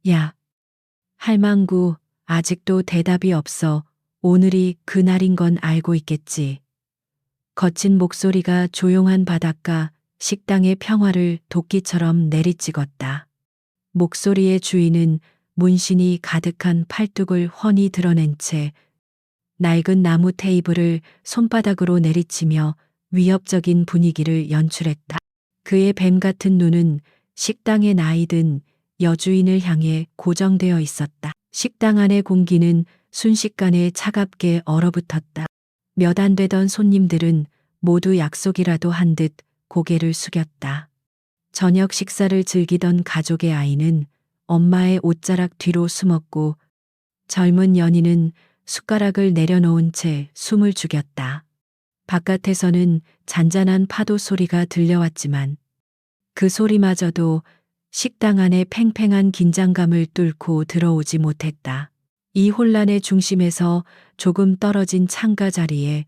야, 할망구, 아직도 대답이 없어. 오늘이 그날인 건 알고 있겠지. 거친 목소리가 조용한 바닷가, 식당의 평화를 도끼처럼 내리찍었다. 목소리의 주인은 문신이 가득한 팔뚝을 훤히 드러낸 채 낡은 나무 테이블을 손바닥으로 내리치며 위협적인 분위기를 연출했다. 그의 뱀 같은 눈은 식당의 나이든 여주인을 향해 고정되어 있었다. 식당 안의 공기는 순식간에 차갑게 얼어붙었다. 몇 안 되던 손님들은 모두 약속이라도 한 듯 고개를 숙였다. 저녁 식사를 즐기던 가족의 아이는 엄마의 옷자락 뒤로 숨었고 젊은 연인은 숟가락을 내려놓은 채 숨을 죽였다. 바깥에서는 잔잔한 파도 소리가 들려왔지만 그 소리마저도 식당 안의 팽팽한 긴장감을 뚫고 들어오지 못했다. 이 혼란의 중심에서 조금 떨어진 창가 자리에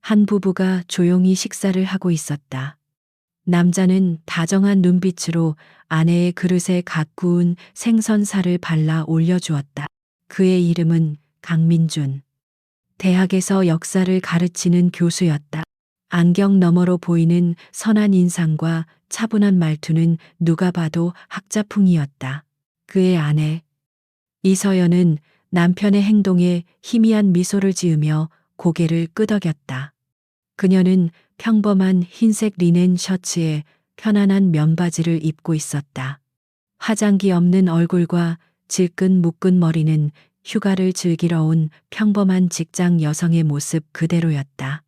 한 부부가 조용히 식사를 하고 있었다. 남자는 다정한 눈빛으로 아내의 그릇에 갓 구운 생선살을 발라 올려주었다. 그의 이름은 강민준. 대학에서 역사를 가르치는 교수였다. 안경 너머로 보이는 선한 인상과 차분한 말투는 누가 봐도 학자풍이었다. 그의 아내 이서연은 남편의 행동에 희미한 미소를 지으며 고개를 끄덕였다. 그녀는 평범한 흰색 리넨 셔츠에 편안한 면바지를 입고 있었다. 화장기 없는 얼굴과 질끈 묶은 머리는 휴가를 즐기러 온 평범한 직장 여성의 모습 그대로였다.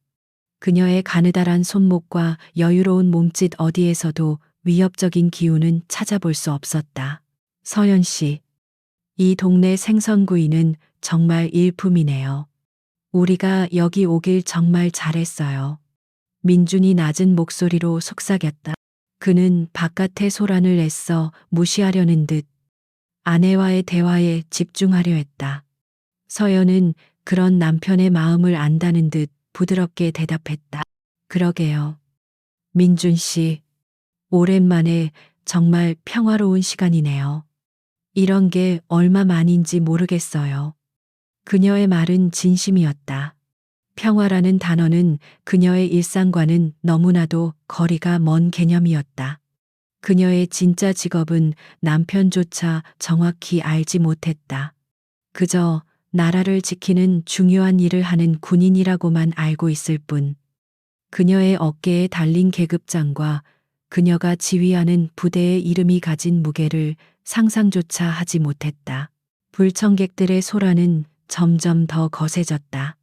그녀의 가느다란 손목과 여유로운 몸짓 어디에서도 위협적인 기운은 찾아볼 수 없었다. 서연 씨, 이 동네 생선구이는 정말 일품이네요. 우리가 여기 오길 정말 잘했어요. 민준이 낮은 목소리로 속삭였다. 그는 바깥의 소란을 애써 무시하려는 듯 아내와의 대화에 집중하려 했다. 서연은 그런 남편의 마음을 안다는 듯 부드럽게 대답했다. 그러게요. 민준 씨, 오랜만에 정말 평화로운 시간이네요. 이런 게 얼마만인지 모르겠어요. 그녀의 말은 진심이었다. 평화라는 단어는 그녀의 일상과는 너무나도 거리가 먼 개념이었다. 그녀의 진짜 직업은 남편조차 정확히 알지 못했다. 그저 나라를 지키는 중요한 일을 하는 군인이라고만 알고 있을 뿐. 그녀의 어깨에 달린 계급장과 그녀가 지휘하는 부대의 이름이 가진 무게를 상상조차 하지 못했다. 불청객들의 소란은 점점 더 거세졌다.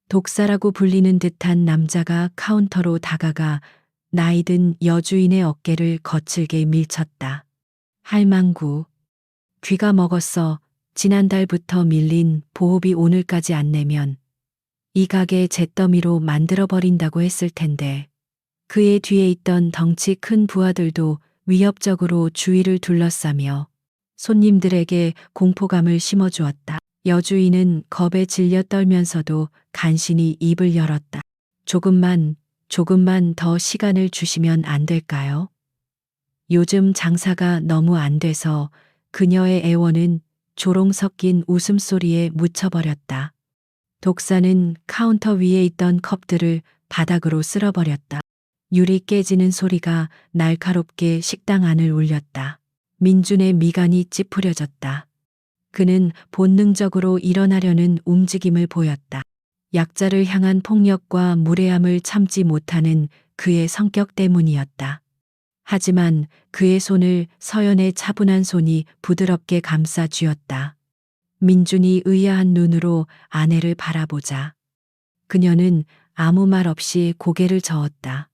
독사라고 불리는 듯한 남자가 카운터로 다가가 나이든 여주인의 어깨를 거칠게 밀쳤다. 할망구, 귀가 먹었어. 지난달부터 밀린 보호비 오늘까지 안 내면 이 가게 잿더미로 만들어버린다고 했을 텐데. 그의 뒤에 있던 덩치 큰 부하들도 위협적으로 주위를 둘러싸며 손님들에게 공포감을 심어주었다. 여주인은 겁에 질려 떨면서도 간신히 입을 열었다. 조금만 더 시간을 주시면 안 될까요? 요즘 장사가 너무 안 돼서 그녀의 애원은 조롱 섞인 웃음소리에 묻혀버렸다. 독사는 카운터 위에 있던 컵들을 바닥으로 쓸어버렸다. 유리 깨지는 소리가 날카롭게 식당 안을 울렸다. 민준의 미간이 찌푸려졌다. 그는 본능적으로 일어나려는 움직임을 보였다. 약자를 향한 폭력과 무례함을 참지 못하는 그의 성격 때문이었다. 하지만 그의 손을 서연의 차분한 손이 부드럽게 감싸 쥐었다. 민준이 의아한 눈으로 아내를 바라보자 그녀는 아무 말 없이 고개를 저었다.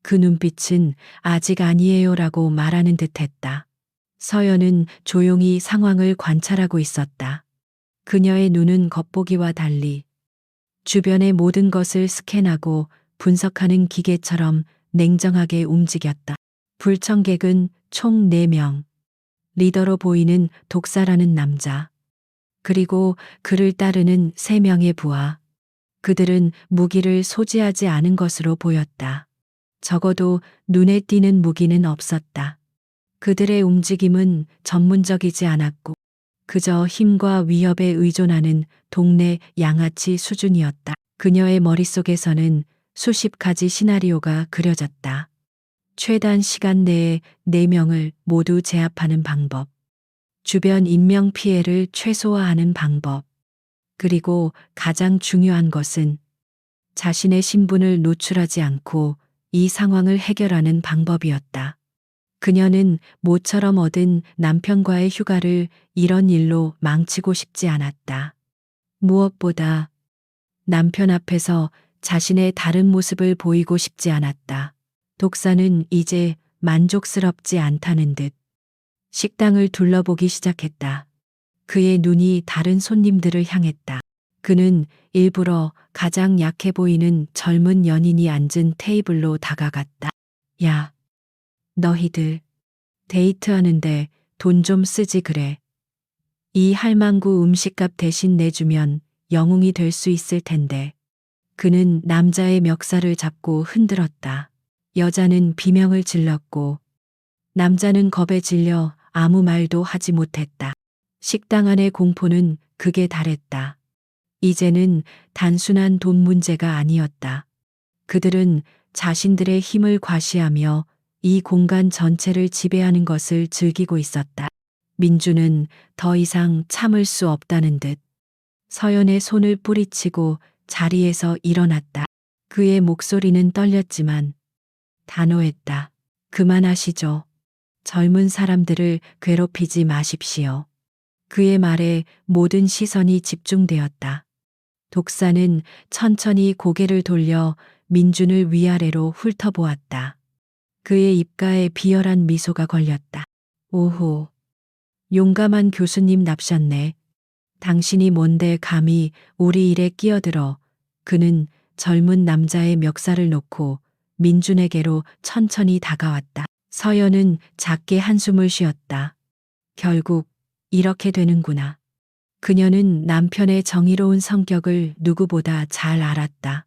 그 눈빛은 아직 아니에요라고 말하는 듯했다. 서연은 조용히 상황을 관찰하고 있었다. 그녀의 눈은 겉보기와 달리 주변의 모든 것을 스캔하고 분석하는 기계처럼 냉정하게 움직였다. 불청객은 총 4명. 리더로 보이는 독사라는 남자. 그리고 그를 따르는 3명의 부하. 그들은 무기를 소지하지 않은 것으로 보였다. 적어도 눈에 띄는 무기는 없었다. 그들의 움직임은 전문적이지 않았고 그저 힘과 위협에 의존하는 동네 양아치 수준이었다. 그녀의 머릿속에서는 수십 가지 시나리오가 그려졌다. 최단 시간 내에 4명을 모두 제압하는 방법, 주변 인명 피해를 최소화하는 방법, 그리고 가장 중요한 것은 자신의 신분을 노출하지 않고 이 상황을 해결하는 방법이었다. 그녀는 모처럼 얻은 남편과의 휴가를 이런 일로 망치고 싶지 않았다. 무엇보다 남편 앞에서 자신의 다른 모습을 보이고 싶지 않았다. 독사는 이제 만족스럽지 않다는 듯 식당을 둘러보기 시작했다. 그의 눈이 다른 손님들을 향했다. 그는 일부러 가장 약해 보이는 젊은 연인이 앉은 테이블로 다가갔다. 야, 너희들 데이트하는데 돈 좀 쓰지 그래. 이 할망구 음식값 대신 내주면 영웅이 될 수 있을 텐데. 그는 남자의 멱살을 잡고 흔들었다. 여자는 비명을 질렀고 남자는 겁에 질려 아무 말도 하지 못했다. 식당 안의 공포는 극에 달했다. 이제는 단순한 돈 문제가 아니었다. 그들은 자신들의 힘을 과시하며 이 공간 전체를 지배하는 것을 즐기고 있었다. 민주는 더 이상 참을 수 없다는 듯 서연의 손을 뿌리치고 자리에서 일어났다. 그의 목소리는 떨렸지만 단호했다. 그만하시죠. 젊은 사람들을 괴롭히지 마십시오. 그의 말에 모든 시선이 집중되었다. 독사는 천천히 고개를 돌려 민준을 위아래로 훑어보았다. 그의 입가에 비열한 미소가 걸렸다. 오호, 용감한 교수님 납셨네. 당신이 뭔데 감히 우리 일에 끼어들어. 그는 젊은 남자의 멱살을 놓고 민준에게로 천천히 다가왔다. 서연은 작게 한숨을 쉬었다. 결국 이렇게 되는구나. 그녀는 남편의 정의로운 성격을 누구보다 잘 알았다.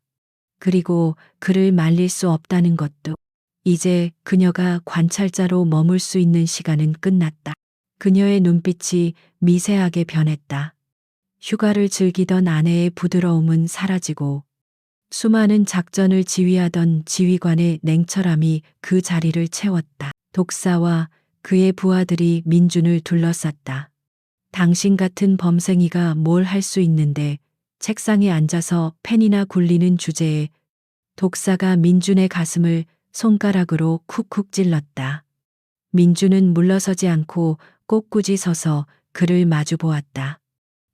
그리고 그를 말릴 수 없다는 것도. 이제 그녀가 관찰자로 머물 수 있는 시간은 끝났다. 그녀의 눈빛이 미세하게 변했다. 휴가를 즐기던 아내의 부드러움은 사라지고 수많은 작전을 지휘하던 지휘관의 냉철함이 그 자리를 채웠다. 독사와 그의 부하들이 민준을 둘러쌌다. 당신 같은 범생이가 뭘 할 수 있는데. 책상에 앉아서 펜이나 굴리는 주제에 독사가 민준의 가슴을 손가락으로 쿡쿡 찔렀다. 민준은 물러서지 않고 꼿꼿이 서서 그를 마주 보았다.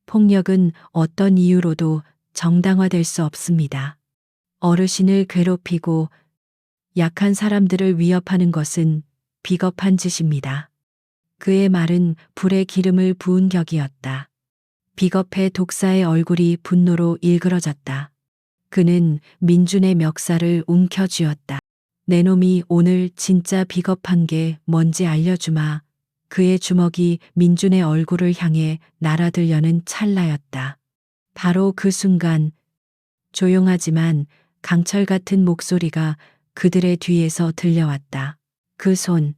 폭력은 어떤 이유로도 정당화될 수 없습니다. 어르신을 괴롭히고 약한 사람들을 위협하는 것은 비겁한 짓입니다. 그의 말은 불에 기름을 부은 격이었다. 비겁해 독사의 얼굴이 분노로 일그러졌다. 그는 민준의 멱살을 움켜쥐었다. 내 놈이 오늘 진짜 비겁한 게 뭔지 알려주마. 그의 주먹이 민준의 얼굴을 향해 날아들려는 찰나였다. 바로 그 순간 조용하지만 강철 같은 목소리가 그들의 뒤에서 들려왔다. 그 손,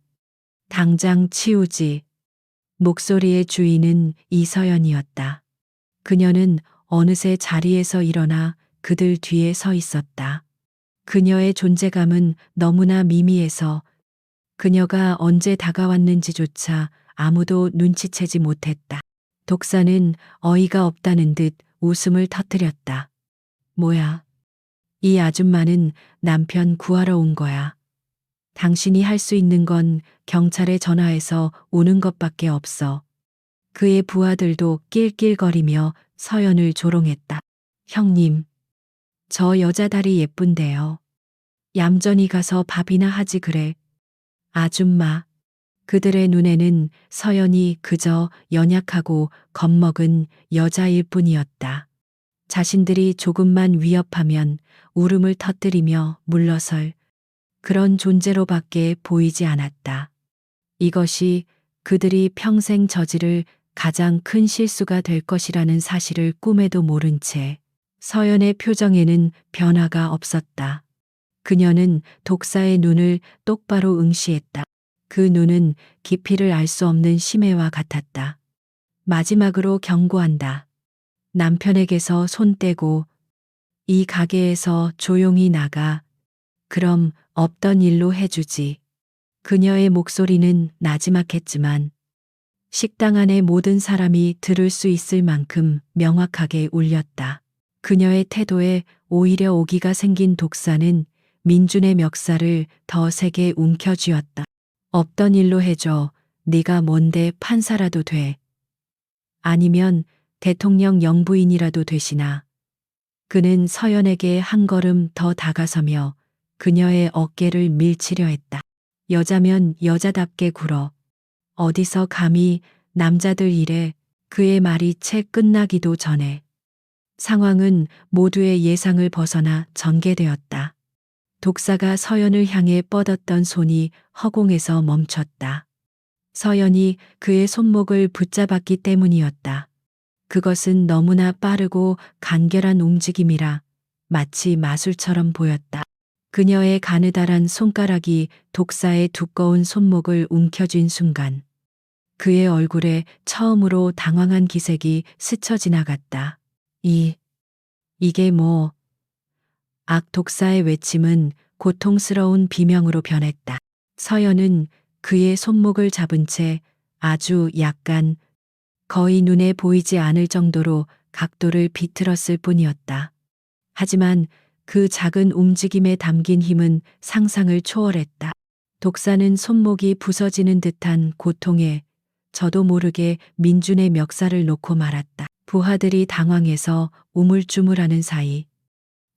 당장 치우지. 목소리의 주인은 이서연이었다. 그녀는 어느새 자리에서 일어나 그들 뒤에 서 있었다. 그녀의 존재감은 너무나 미미해서 그녀가 언제 다가왔는지조차 아무도 눈치채지 못했다. 독사는 어이가 없다는 듯 웃음을 터뜨렸다. 뭐야? 이 아줌마는 남편 구하러 온 거야. 당신이 할 수 있는 건 경찰에 전화해서 오는 것밖에 없어. 그의 부하들도 낄낄거리며 서연을 조롱했다. 형님, 저 여자 다리 예쁜데요. 얌전히 가서 밥이나 하지 그래. 아줌마. 그들의 눈에는 서연이 그저 연약하고 겁먹은 여자일 뿐이었다. 자신들이 조금만 위협하면 울음을 터뜨리며 물러설 그런 존재로밖에 보이지 않았다. 이것이 그들이 평생 저지를 가장 큰 실수가 될 것이라는 사실을 꿈에도 모른 채 서연의 표정에는 변화가 없었다. 그녀는 독사의 눈을 똑바로 응시했다. 그 눈은 깊이를 알 수 없는 심해와 같았다. 마지막으로 경고한다. 남편에게서 손 떼고 이 가게에서 조용히 나가. 그럼 없던 일로 해주지. 그녀의 목소리는 나지막했지만 식당 안의 모든 사람이 들을 수 있을 만큼 명확하게 울렸다. 그녀의 태도에 오히려 오기가 생긴 독사는 민준의 멱살을 더 세게 움켜쥐었다. 없던 일로 해줘. 네가 뭔데 판사라도 돼. 아니면 대통령 영부인이라도 되시나. 그는 서연에게 한 걸음 더 다가서며 그녀의 어깨를 밀치려 했다. 여자면 여자답게 굴어. 어디서 감히 남자들 일에. 그의 말이 채 끝나기도 전에 상황은 모두의 예상을 벗어나 전개되었다. 독사가 서연을 향해 뻗었던 손이 허공에서 멈췄다. 서연이 그의 손목을 붙잡았기 때문이었다. 그것은 너무나 빠르고 간결한 움직임이라 마치 마술처럼 보였다. 그녀의 가느다란 손가락이 독사의 두꺼운 손목을 움켜쥔 순간 그의 얼굴에 처음으로 당황한 기색이 스쳐 지나갔다. 이게 뭐? 독사의 외침은 고통스러운 비명으로 변했다. 서연은 그의 손목을 잡은 채 아주 약간, 거의 눈에 보이지 않을 정도로 각도를 비틀었을 뿐이었다. 하지만 그 작은 움직임에 담긴 힘은 상상을 초월했다. 독사는 손목이 부서지는 듯한 고통에 저도 모르게 민준의 멱살을 놓고 말았다. 부하들이 당황해서 우물쭈물하는 사이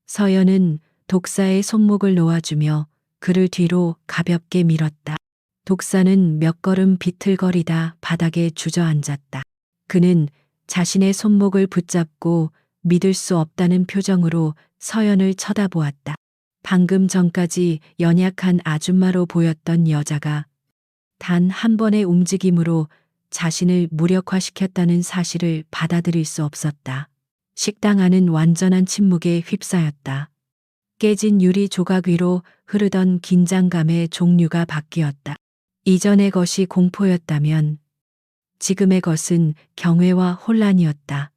서연은 독사의 손목을 놓아주며 그를 뒤로 가볍게 밀었다. 독사는 몇 걸음 비틀거리다 바닥에 주저앉았다. 그는 자신의 손목을 붙잡고 믿을 수 없다는 표정으로 서연을 쳐다보았다. 방금 전까지 연약한 아줌마로 보였던 여자가 단 한 번의 움직임으로 자신을 무력화시켰다는 사실을 받아들일 수 없었다. 식당 안은 완전한 침묵에 휩싸였다. 깨진 유리 조각 위로 흐르던 긴장감의 종류가 바뀌었다. 이전의 것이 공포였다면 지금의 것은 경외와 혼란이었다.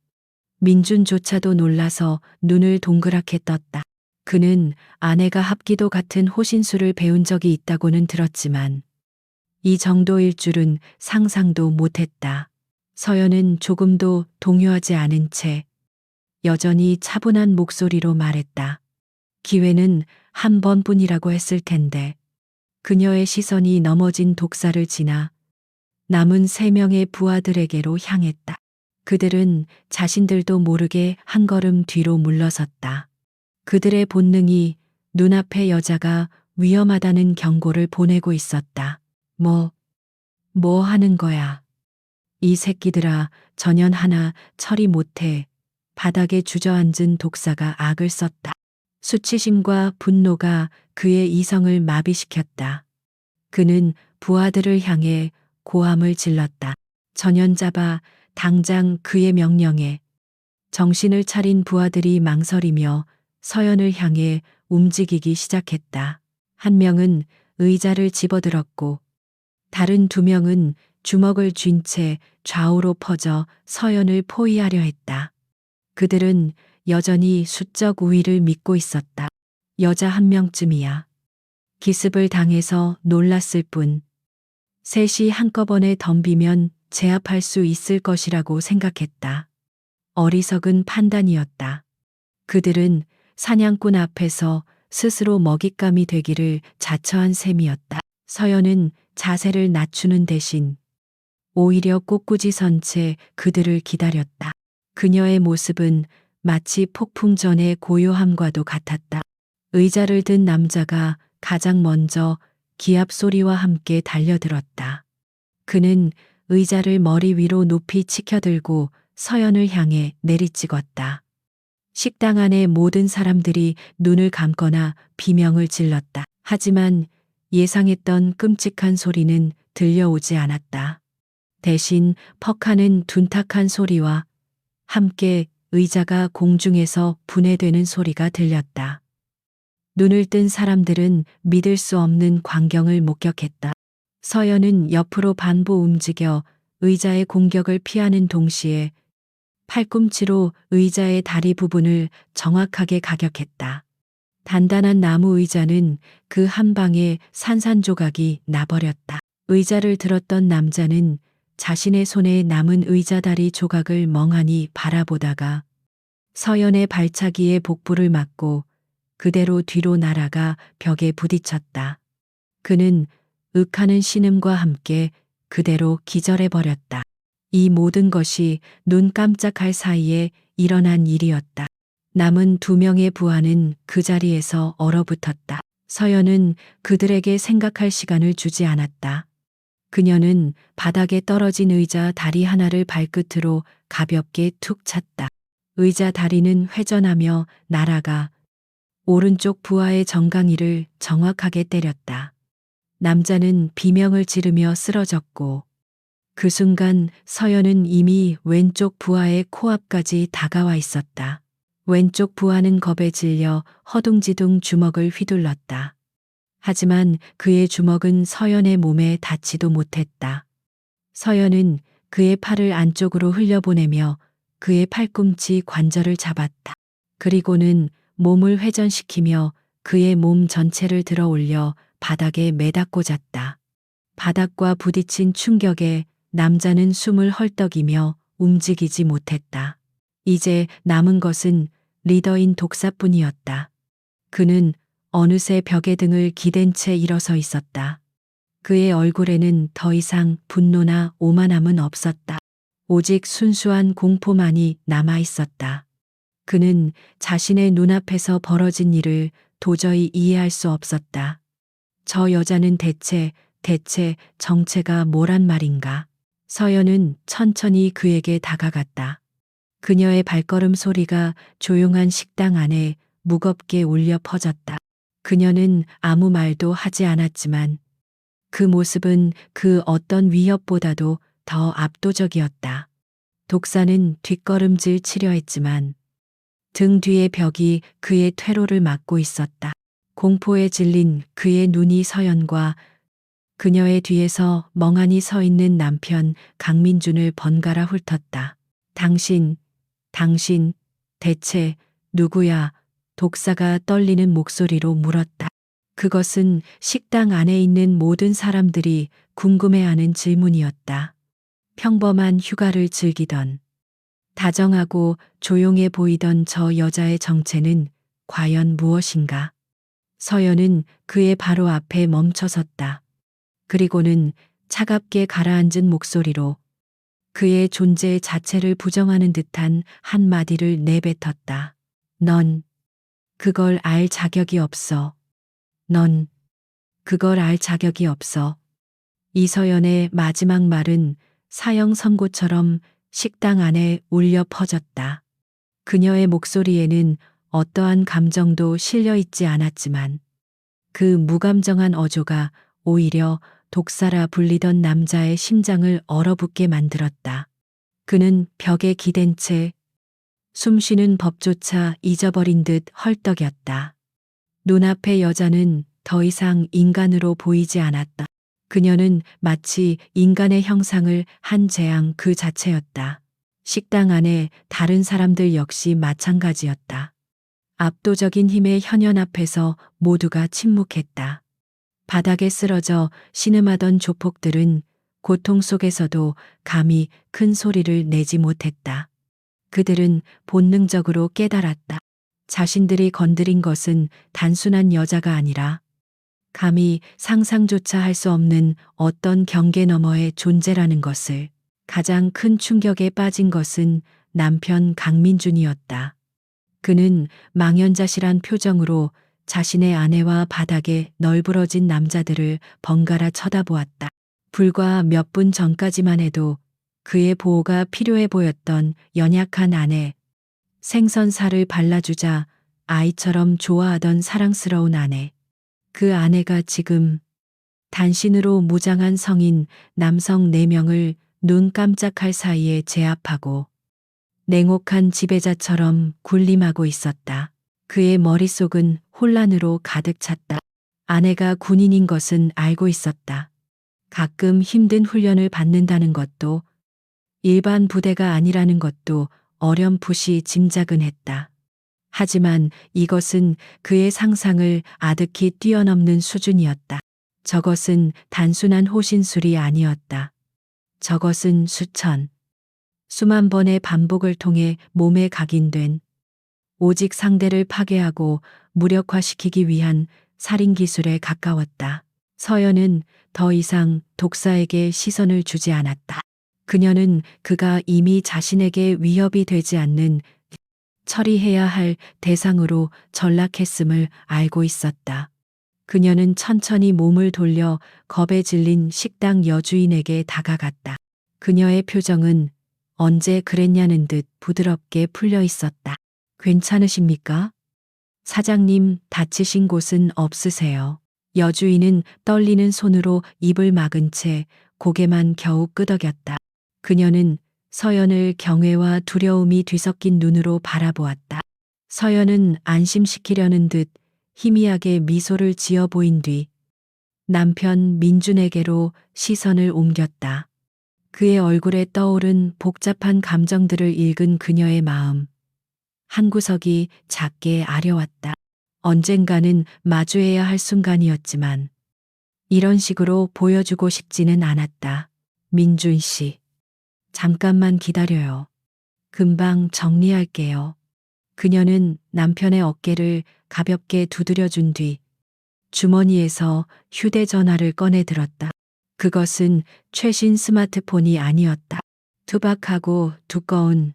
민준조차도 놀라서 눈을 동그랗게 떴다. 그는 아내가 합기도 같은 호신술을 배운 적이 있다고는 들었지만 이 정도일 줄은 상상도 못했다. 서연은 조금도 동요하지 않은 채 여전히 차분한 목소리로 말했다. 기회는 한 번뿐이라고 했을 텐데. 그녀의 시선이 넘어진 독사를 지나 남은 3명의 부하들에게로 향했다. 그들은 자신들도 모르게 한 걸음 뒤로 물러섰다. 그들의 본능이 눈앞의 여자가 위험하다는 경고를 보내고 있었다. 뭐 하는 거야? 이 새끼들아, 전연 하나 처리 못해. 바닥에 주저앉은 독사가 악을 썼다. 수치심과 분노가 그의 이성을 마비시켰다. 그는 부하들을 향해 고함을 질렀다. 전연잡아, 당장 그의 명령에. 정신을 차린 부하들이 망설이며 서연을 향해 움직이기 시작했다. 한 명은 의자를 집어들었고 다른 2명은 주먹을 쥔 채 좌우로 퍼져 서연을 포위하려 했다. 그들은 여전히 수적 우위를 믿고 있었다. 여자 1명쯤이야. 기습을 당해서 놀랐을 뿐. 셋이 한꺼번에 덤비면 제압할 수 있을 것이라고 생각했다. 어리석은 판단이었다. 그들은 사냥꾼 앞에서 스스로 먹잇감이 되기를 자처한 셈이었다. 서연은 자세를 낮추는 대신 오히려 꼿꼿이 선 채 그들을 기다렸다. 그녀의 모습은 마치 폭풍 전의 고요함과도 같았다. 의자를 든 남자가 가장 먼저 기합 소리와 함께 달려들었다. 그는 의자를 머리 위로 높이 치켜들고 서연을 향해 내리찍었다. 식당 안의 모든 사람들이 눈을 감거나 비명을 질렀다. 하지만 예상했던 끔찍한 소리는 들려오지 않았다. 대신 퍽하는 둔탁한 소리와 함께 의자가 공중에서 분해되는 소리가 들렸다. 눈을 뜬 사람들은 믿을 수 없는 광경을 목격했다. 서연은 옆으로 반복 움직여 의자의 공격을 피하는 동시에 팔꿈치로 의자의 다리 부분을 정확하게 가격했다. 단단한 나무 의자는 그 한 방에 산산조각이 나버렸다. 의자를 들었던 남자는 자신의 손에 남은 의자 다리 조각을 멍하니 바라보다가 서연의 발차기에 복부를 맞고 그대로 뒤로 날아가 벽에 부딪혔다. 그는 윽하는 신음과 함께 그대로 기절해버렸다. 이 모든 것이 눈 깜짝할 사이에 일어난 일이었다. 남은 두 명의 부하는 그 자리에서 얼어붙었다. 서연은 그들에게 생각할 시간을 주지 않았다. 그녀는 바닥에 떨어진 의자 다리 하나를 발끝으로 가볍게 툭 찼다. 의자 다리는 회전하며 날아가 오른쪽 부하의 정강이를 정확하게 때렸다. 남자는 비명을 지르며 쓰러졌고 그 순간 서연은 이미 왼쪽 부하의 코앞까지 다가와 있었다. 왼쪽 부하는 겁에 질려 허둥지둥 주먹을 휘둘렀다. 하지만 그의 주먹은 서연의 몸에 닿지도 못했다. 서연은 그의 팔을 안쪽으로 흘려보내며 그의 팔꿈치 관절을 잡았다. 그리고는 몸을 회전시키며 그의 몸 전체를 들어 올려 바닥에 매다 꽂았다. 바닥과 부딪힌 충격에 남자는 숨을 헐떡이며 움직이지 못했다. 이제 남은 것은 리더인 독사뿐이었다. 그는 어느새 벽에 등을 기댄 채 일어서 있었다. 그의 얼굴에는 더 이상 분노나 오만함은 없었다. 오직 순수한 공포만이 남아 있었다. 그는 자신의 눈앞에서 벌어진 일을 도저히 이해할 수 없었다. 저 여자는 대체 정체가 뭐란 말인가? 서연은 천천히 그에게 다가갔다. 그녀의 발걸음 소리가 조용한 식당 안에 무겁게 울려 퍼졌다. 그녀는 아무 말도 하지 않았지만 그 모습은 그 어떤 위협보다도 더 압도적이었다. 독사는 뒷걸음질 치려 했지만 등 뒤의 벽이 그의 퇴로를 막고 있었다. 공포에 질린 그의 눈이 서연과 그녀의 뒤에서 멍하니 서 있는 남편 강민준을 번갈아 훑었다. 당신, 대체 누구야? 독사가 떨리는 목소리로 물었다. 그것은 식당 안에 있는 모든 사람들이 궁금해하는 질문이었다. 평범한 휴가를 즐기던, 다정하고 조용해 보이던 저 여자의 정체는 과연 무엇인가? 서연은 그의 바로 앞에 멈춰섰다. 그리고는 차갑게 가라앉은 목소리로 그의 존재 자체를 부정하는 듯한 한마디를 내뱉었다. 넌 그걸 알 자격이 없어. 넌 그걸 알 자격이 없어. 이서연의 마지막 말은 사형 선고처럼 식당 안에 울려 퍼졌다. 그녀의 목소리에는 어떠한 감정도 실려 있지 않았지만 그 무감정한 어조가 오히려 독사라 불리던 남자의 심장을 얼어붙게 만들었다. 그는 벽에 기댄 채 숨쉬는 법조차 잊어버린 듯 헐떡였다. 눈앞의 여자는 더 이상 인간으로 보이지 않았다. 그녀는 마치 인간의 형상을 한 재앙 그 자체였다. 식당 안에 다른 사람들 역시 마찬가지였다. 압도적인 힘의 현현 앞에서 모두가 침묵했다. 바닥에 쓰러져 신음하던 조폭들은 고통 속에서도 감히 큰 소리를 내지 못했다. 그들은 본능적으로 깨달았다. 자신들이 건드린 것은 단순한 여자가 아니라 감히 상상조차 할 수 없는 어떤 경계 너머의 존재라는 것을. 가장 큰 충격에 빠진 것은 남편 강민준이었다. 그는 망연자실한 표정으로 자신의 아내와 바닥에 널브러진 남자들을 번갈아 쳐다보았다. 불과 몇 분 전까지만 해도 그의 보호가 필요해 보였던 연약한 아내, 생선살을 발라주자 아이처럼 좋아하던 사랑스러운 아내. 그 아내가 지금 단신으로 무장한 성인 남성 4명을 눈 깜짝할 사이에 제압하고 냉혹한 지배자처럼 군림하고 있었다. 그의 머릿속은 혼란으로 가득 찼다. 아내가 군인인 것은 알고 있었다. 가끔 힘든 훈련을 받는다는 것도, 일반 부대가 아니라는 것도 어렴풋이 짐작은 했다. 하지만 이것은 그의 상상을 아득히 뛰어넘는 수준이었다. 저것은 단순한 호신술이 아니었다. 저것은 수만 번의 반복을 통해 몸에 각인된, 오직 상대를 파괴하고 무력화시키기 위한 살인 기술에 가까웠다. 서연은 더 이상 독사에게 시선을 주지 않았다. 그녀는 그가 이미 자신에게 위협이 되지 않는, 처리해야 할 대상으로 전락했음을 알고 있었다. 그녀는 천천히 몸을 돌려 겁에 질린 식당 여주인에게 다가갔다. 그녀의 표정은 언제 그랬냐는 듯 부드럽게 풀려 있었다. 괜찮으십니까? 사장님, 다치신 곳은 없으세요? 여주인은 떨리는 손으로 입을 막은 채 고개만 겨우 끄덕였다. 그녀는 서연을 경외와 두려움이 뒤섞인 눈으로 바라보았다. 서연은 안심시키려는 듯 희미하게 미소를 지어 보인 뒤 남편 민준에게로 시선을 옮겼다. 그의 얼굴에 떠오른 복잡한 감정들을 읽은 그녀의 마음. 한 구석이 작게 아려왔다. 언젠가는 마주해야 할 순간이었지만 이런 식으로 보여주고 싶지는 않았다. 민준 씨, 잠깐만 기다려요. 금방 정리할게요. 그녀는 남편의 어깨를 가볍게 두드려준 뒤 주머니에서 휴대전화를 꺼내 들었다. 그것은 최신 스마트폰이 아니었다. 투박하고 두꺼운,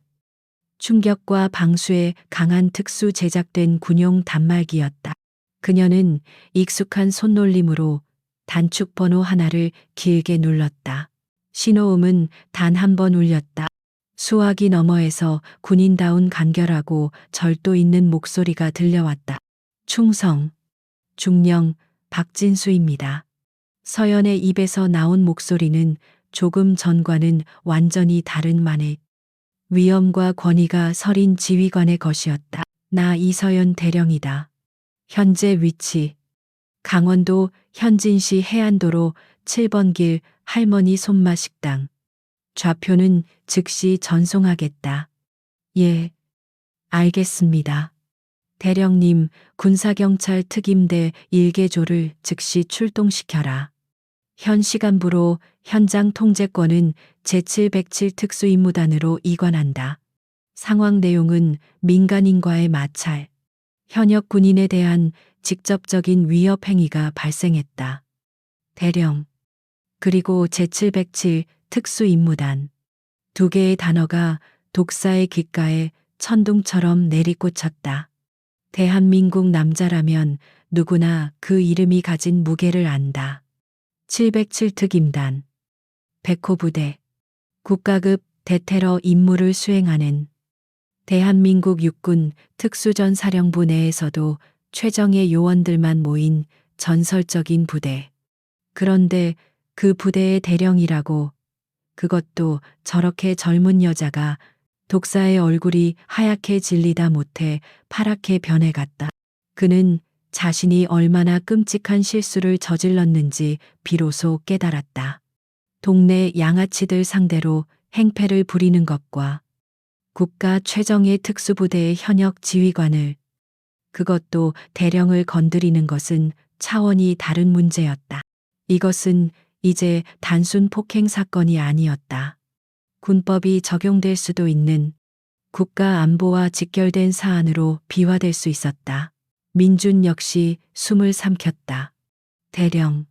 충격과 방수에 강한 특수 제작된 군용 단말기였다. 그녀는 익숙한 손놀림으로 단축 번호 하나를 길게 눌렀다. 신호음은 단 한 번 울렸다. 수화기 너머에서 군인다운 간결하고 절도 있는 목소리가 들려왔다. 충성, 중령, 박진수입니다. 서연의 입에서 나온 목소리는 조금 전과는 완전히 다른 만의 위엄과 권위가 서린 지휘관의 것이었다. 나 이서연 대령이다. 현재 위치, 강원도 현진시 해안도로 7번 길 할머니 손맛 식당. 좌표는 즉시 전송하겠다. 예, 알겠습니다. 대령님, 군사경찰 특임대 1개조를 즉시 출동시켜라. 현 시간부로 현장 통제권은 제707 특수임무단으로 이관한다. 상황 내용은 민간인과의 마찰, 현역 군인에 대한 직접적인 위협 행위가 발생했다. 대령, 그리고 제707 특수임무단. 두 개의 단어가 독사의 귓가에 천둥처럼 내리꽂혔다. 대한민국 남자라면 누구나 그 이름이 가진 무게를 안다. 707 특임단, 백호 부대, 국가급 대테러 임무를 수행하는 대한민국 육군 특수전사령부 내에서도 최정예 요원들만 모인 전설적인 부대. 그런데 그 부대의 대령이라고, 그것도 저렇게 젊은 여자가, 독사의 얼굴이 하얗게 질리다 못해 파랗게 변해갔다. 그는 자신이 얼마나 끔찍한 실수를 저질렀는지 비로소 깨달았다. 동네 양아치들 상대로 행패를 부리는 것과 국가 최정예 특수부대의 현역 지휘관을, 그것도 대령을 건드리는 것은 차원이 다른 문제였다. 이것은 이제 단순 폭행 사건이 아니었다. 군법이 적용될 수도 있는 국가 안보와 직결된 사안으로 비화될 수 있었다. 민준 역시 숨을 삼켰다. 대령,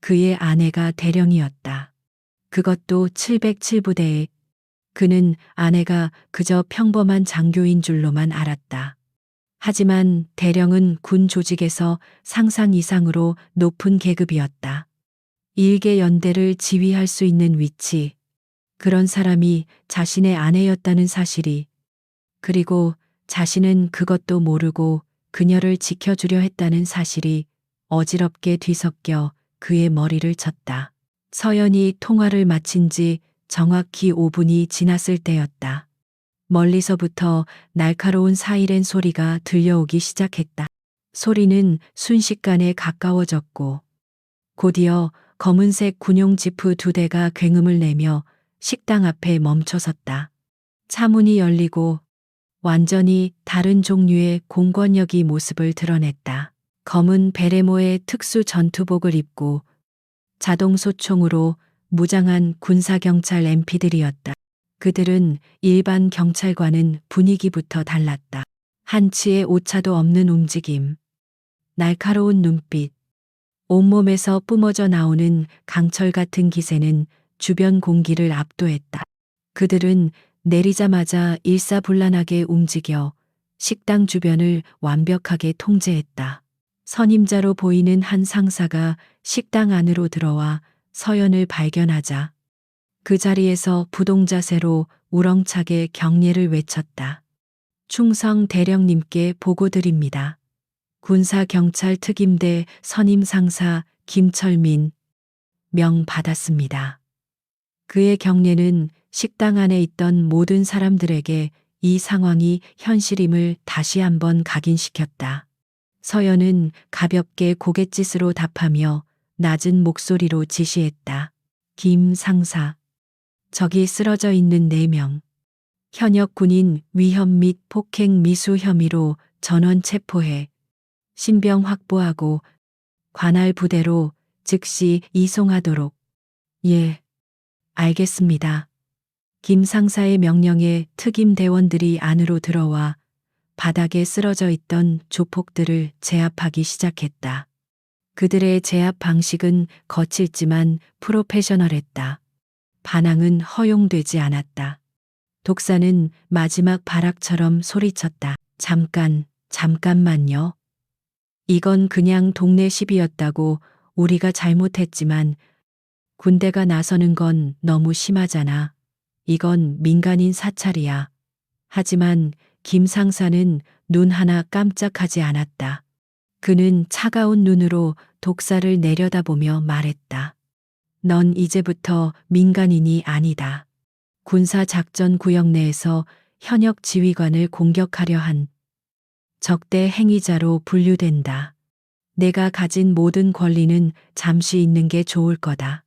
그의 아내가 대령이었다. 그것도 707부대에. 그는 아내가 그저 평범한 장교인 줄로만 알았다. 하지만 대령은 군 조직에서 상상 이상으로 높은 계급이었다. 일개 연대를 지휘할 수 있는 위치, 그런 사람이 자신의 아내였다는 사실이, 그리고 자신은 그것도 모르고 그녀를 지켜주려 했다는 사실이 어지럽게 뒤섞여 그의 머리를 쳤다. 서연이 통화를 마친 지 정확히 5분이 지났을 때였다. 멀리서부터 날카로운 사이렌 소리가 들려오기 시작했다. 소리는 순식간에 가까워졌고 곧이어 검은색 군용 지프 2대가 굉음을 내며 식당 앞에 멈춰섰다. 차문이 열리고 완전히 다른 종류의 공권력이 모습을 드러냈다. 검은 베레모의 특수 전투복을 입고 자동 소총으로 무장한 군사경찰 MP들이었다. 그들은 일반 경찰과는 분위기부터 달랐다. 한치의 오차도 없는 움직임, 날카로운 눈빛, 온몸에서 뿜어져 나오는 강철 같은 기세는 주변 공기를 압도했다. 그들은 내리자마자 일사불란하게 움직여 식당 주변을 완벽하게 통제했다. 선임자로 보이는 한 상사가 식당 안으로 들어와 서연을 발견하자 그 자리에서 부동자세로 우렁차게 경례를 외쳤다. 충성 대령님께 보고드립니다. 군사경찰특임대 선임상사 김철민 명 받았습니다. 그의 경례는 식당 안에 있던 모든 사람들에게 이 상황이 현실임을 다시 한번 각인시켰다. 서연은 가볍게 고갯짓으로 답하며 낮은 목소리로 지시했다. 김 상사. 저기 쓰러져 있는 4명. 현역 군인 위협 및 폭행 미수 혐의로 전원 체포해 신병 확보하고 관할 부대로 즉시 이송하도록. 예, 알겠습니다. 김 상사의 명령에 특임 대원들이 안으로 들어와 바닥에 쓰러져 있던 조폭들을 제압하기 시작했다. 그들의 제압 방식은 거칠지만 프로페셔널했다. 반항은 허용되지 않았다. 독사는 마지막 발악처럼 소리쳤다. 잠깐만요. 이건 그냥 동네 시비였다고. 우리가 잘못했지만 군대가 나서는 건 너무 심하잖아. 이건 민간인 사찰이야. 하지만 김 상사는 눈 하나 깜짝하지 않았다. 그는 차가운 눈으로 독사를 내려다보며 말했다. 넌 이제부터 민간인이 아니다. 군사작전 구역 내에서 현역 지휘관을 공격하려 한 적대 행위자로 분류된다. 내가 가진 모든 권리는 잠시 있는 게 좋을 거다.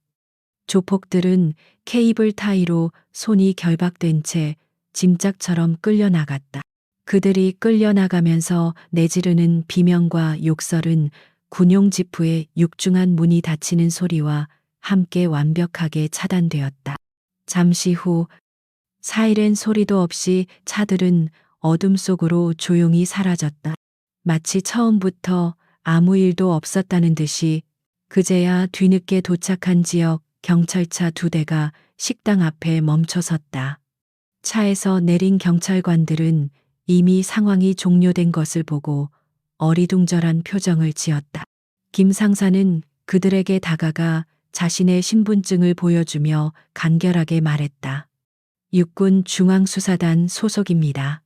조폭들은 케이블 타이로 손이 결박된 채 짐짝처럼 끌려나갔다. 그들이 끌려나가면서 내지르는 비명과 욕설은 군용 지프의 육중한 문이 닫히는 소리와 함께 완벽하게 차단되었다. 잠시 후 사이렌 소리도 없이 차들은 어둠 속으로 조용히 사라졌다. 마치 처음부터 아무 일도 없었다는 듯이 그제야 뒤늦게 도착한 지역 경찰차 2대가 식당 앞에 멈춰섰다. 차에서 내린 경찰관들은 이미 상황이 종료된 것을 보고 어리둥절한 표정을 지었다. 김 상사는 그들에게 다가가 자신의 신분증을 보여주며 간결하게 말했다. 육군 중앙수사단 소속입니다.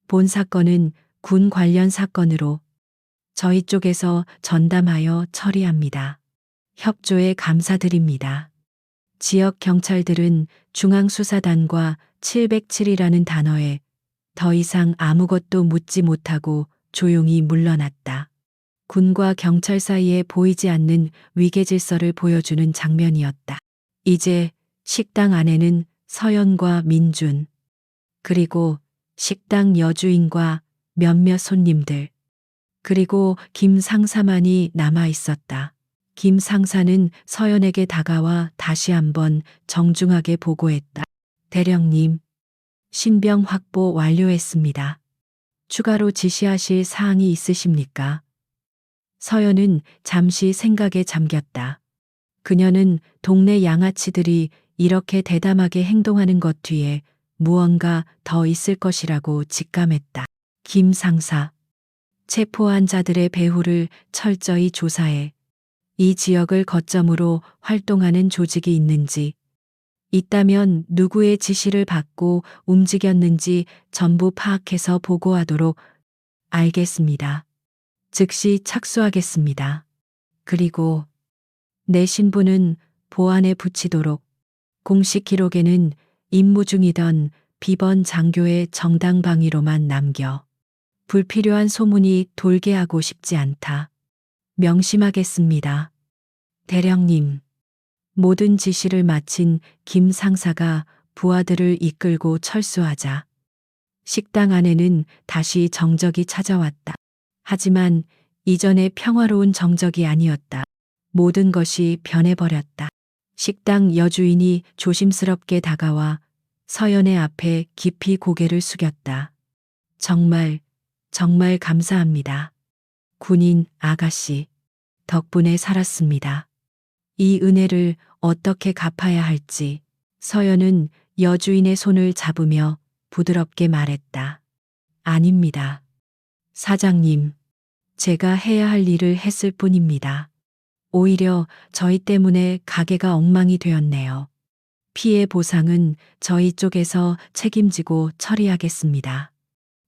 본 사건은 군 관련 사건으로 저희 쪽에서 전담하여 처리합니다. 협조에 감사드립니다. 지역 경찰들은 중앙수사단과 707이라는 단어에 더 이상 아무것도 묻지 못하고 조용히 물러났다. 군과 경찰 사이에 보이지 않는 위계 질서를 보여주는 장면이었다. 이제 식당 안에는 서연과 민준, 그리고 식당 여주인과 몇몇 손님들, 그리고 김 상사만이 남아 있었다. 김 상사는 서연에게 다가와 다시 한번 정중하게 보고했다. 대령님, 신병 확보 완료했습니다. 추가로 지시하실 사항이 있으십니까? 서연은 잠시 생각에 잠겼다. 그녀는 동네 양아치들이 이렇게 대담하게 행동하는 것 뒤에 무언가 더 있을 것이라고 직감했다. 김 상사, 체포한 자들의 배후를 철저히 조사해 이 지역을 거점으로 활동하는 조직이 있는지, 있다면 누구의 지시를 받고 움직였는지 전부 파악해서 보고하도록. 알겠습니다. 즉시 착수하겠습니다. 그리고 내 신분은 보안에 붙이도록. 공식 기록에는 임무 중이던 비번 장교의 정당방위로만 남겨. 불필요한 소문이 돌게 하고 싶지 않다. 명심하겠습니다. 대령님. 모든 지시를 마친 김 상사가 부하들을 이끌고 철수하자 식당 안에는 다시 정적이 찾아왔다. 하지만 이전의 평화로운 정적이 아니었다. 모든 것이 변해버렸다. 식당 여주인이 조심스럽게 다가와 서연의 앞에 깊이 고개를 숙였다. 정말, 정말 감사합니다. 군인 아가씨, 덕분에 살았습니다. 이 은혜를 어떻게 갚아야 할지 서연은 여주인의 손을 잡으며 부드럽게 말했다. 아닙니다. 사장님, 제가 해야 할 일을 했을 뿐입니다. 오히려 저희 때문에 가게가 엉망이 되었네요. 피해 보상은 저희 쪽에서 책임지고 처리하겠습니다.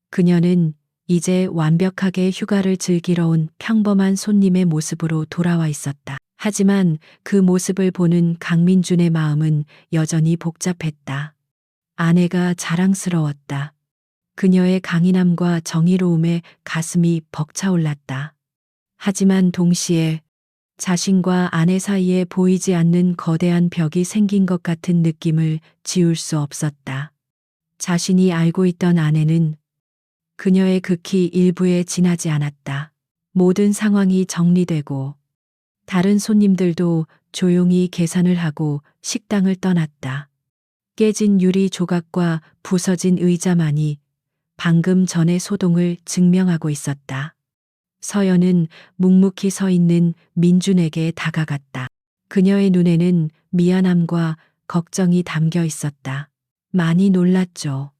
그녀는 이제 완벽하게 휴가를 즐기러 온 평범한 손님의 모습으로 돌아와 있었다. 하지만 그 모습을 보는 강민준의 마음은 여전히 복잡했다. 아내가 자랑스러웠다. 그녀의 강인함과 정의로움에 가슴이 벅차올랐다. 하지만 동시에 자신과 아내 사이에 보이지 않는 거대한 벽이 생긴 것 같은 느낌을 지울 수 없었다. 자신이 알고 있던 아내는 그녀의 극히 일부에 지나지 않았다. 모든 상황이 정리되고 다른 손님들도 조용히 계산을 하고 식당을 떠났다. 깨진 유리 조각과 부서진 의자만이 방금 전의 소동을 증명하고 있었다. 서연은 묵묵히 서 있는 민준에게 다가갔다. 그녀의 눈에는 미안함과 걱정이 담겨 있었다. 많이 놀랐죠.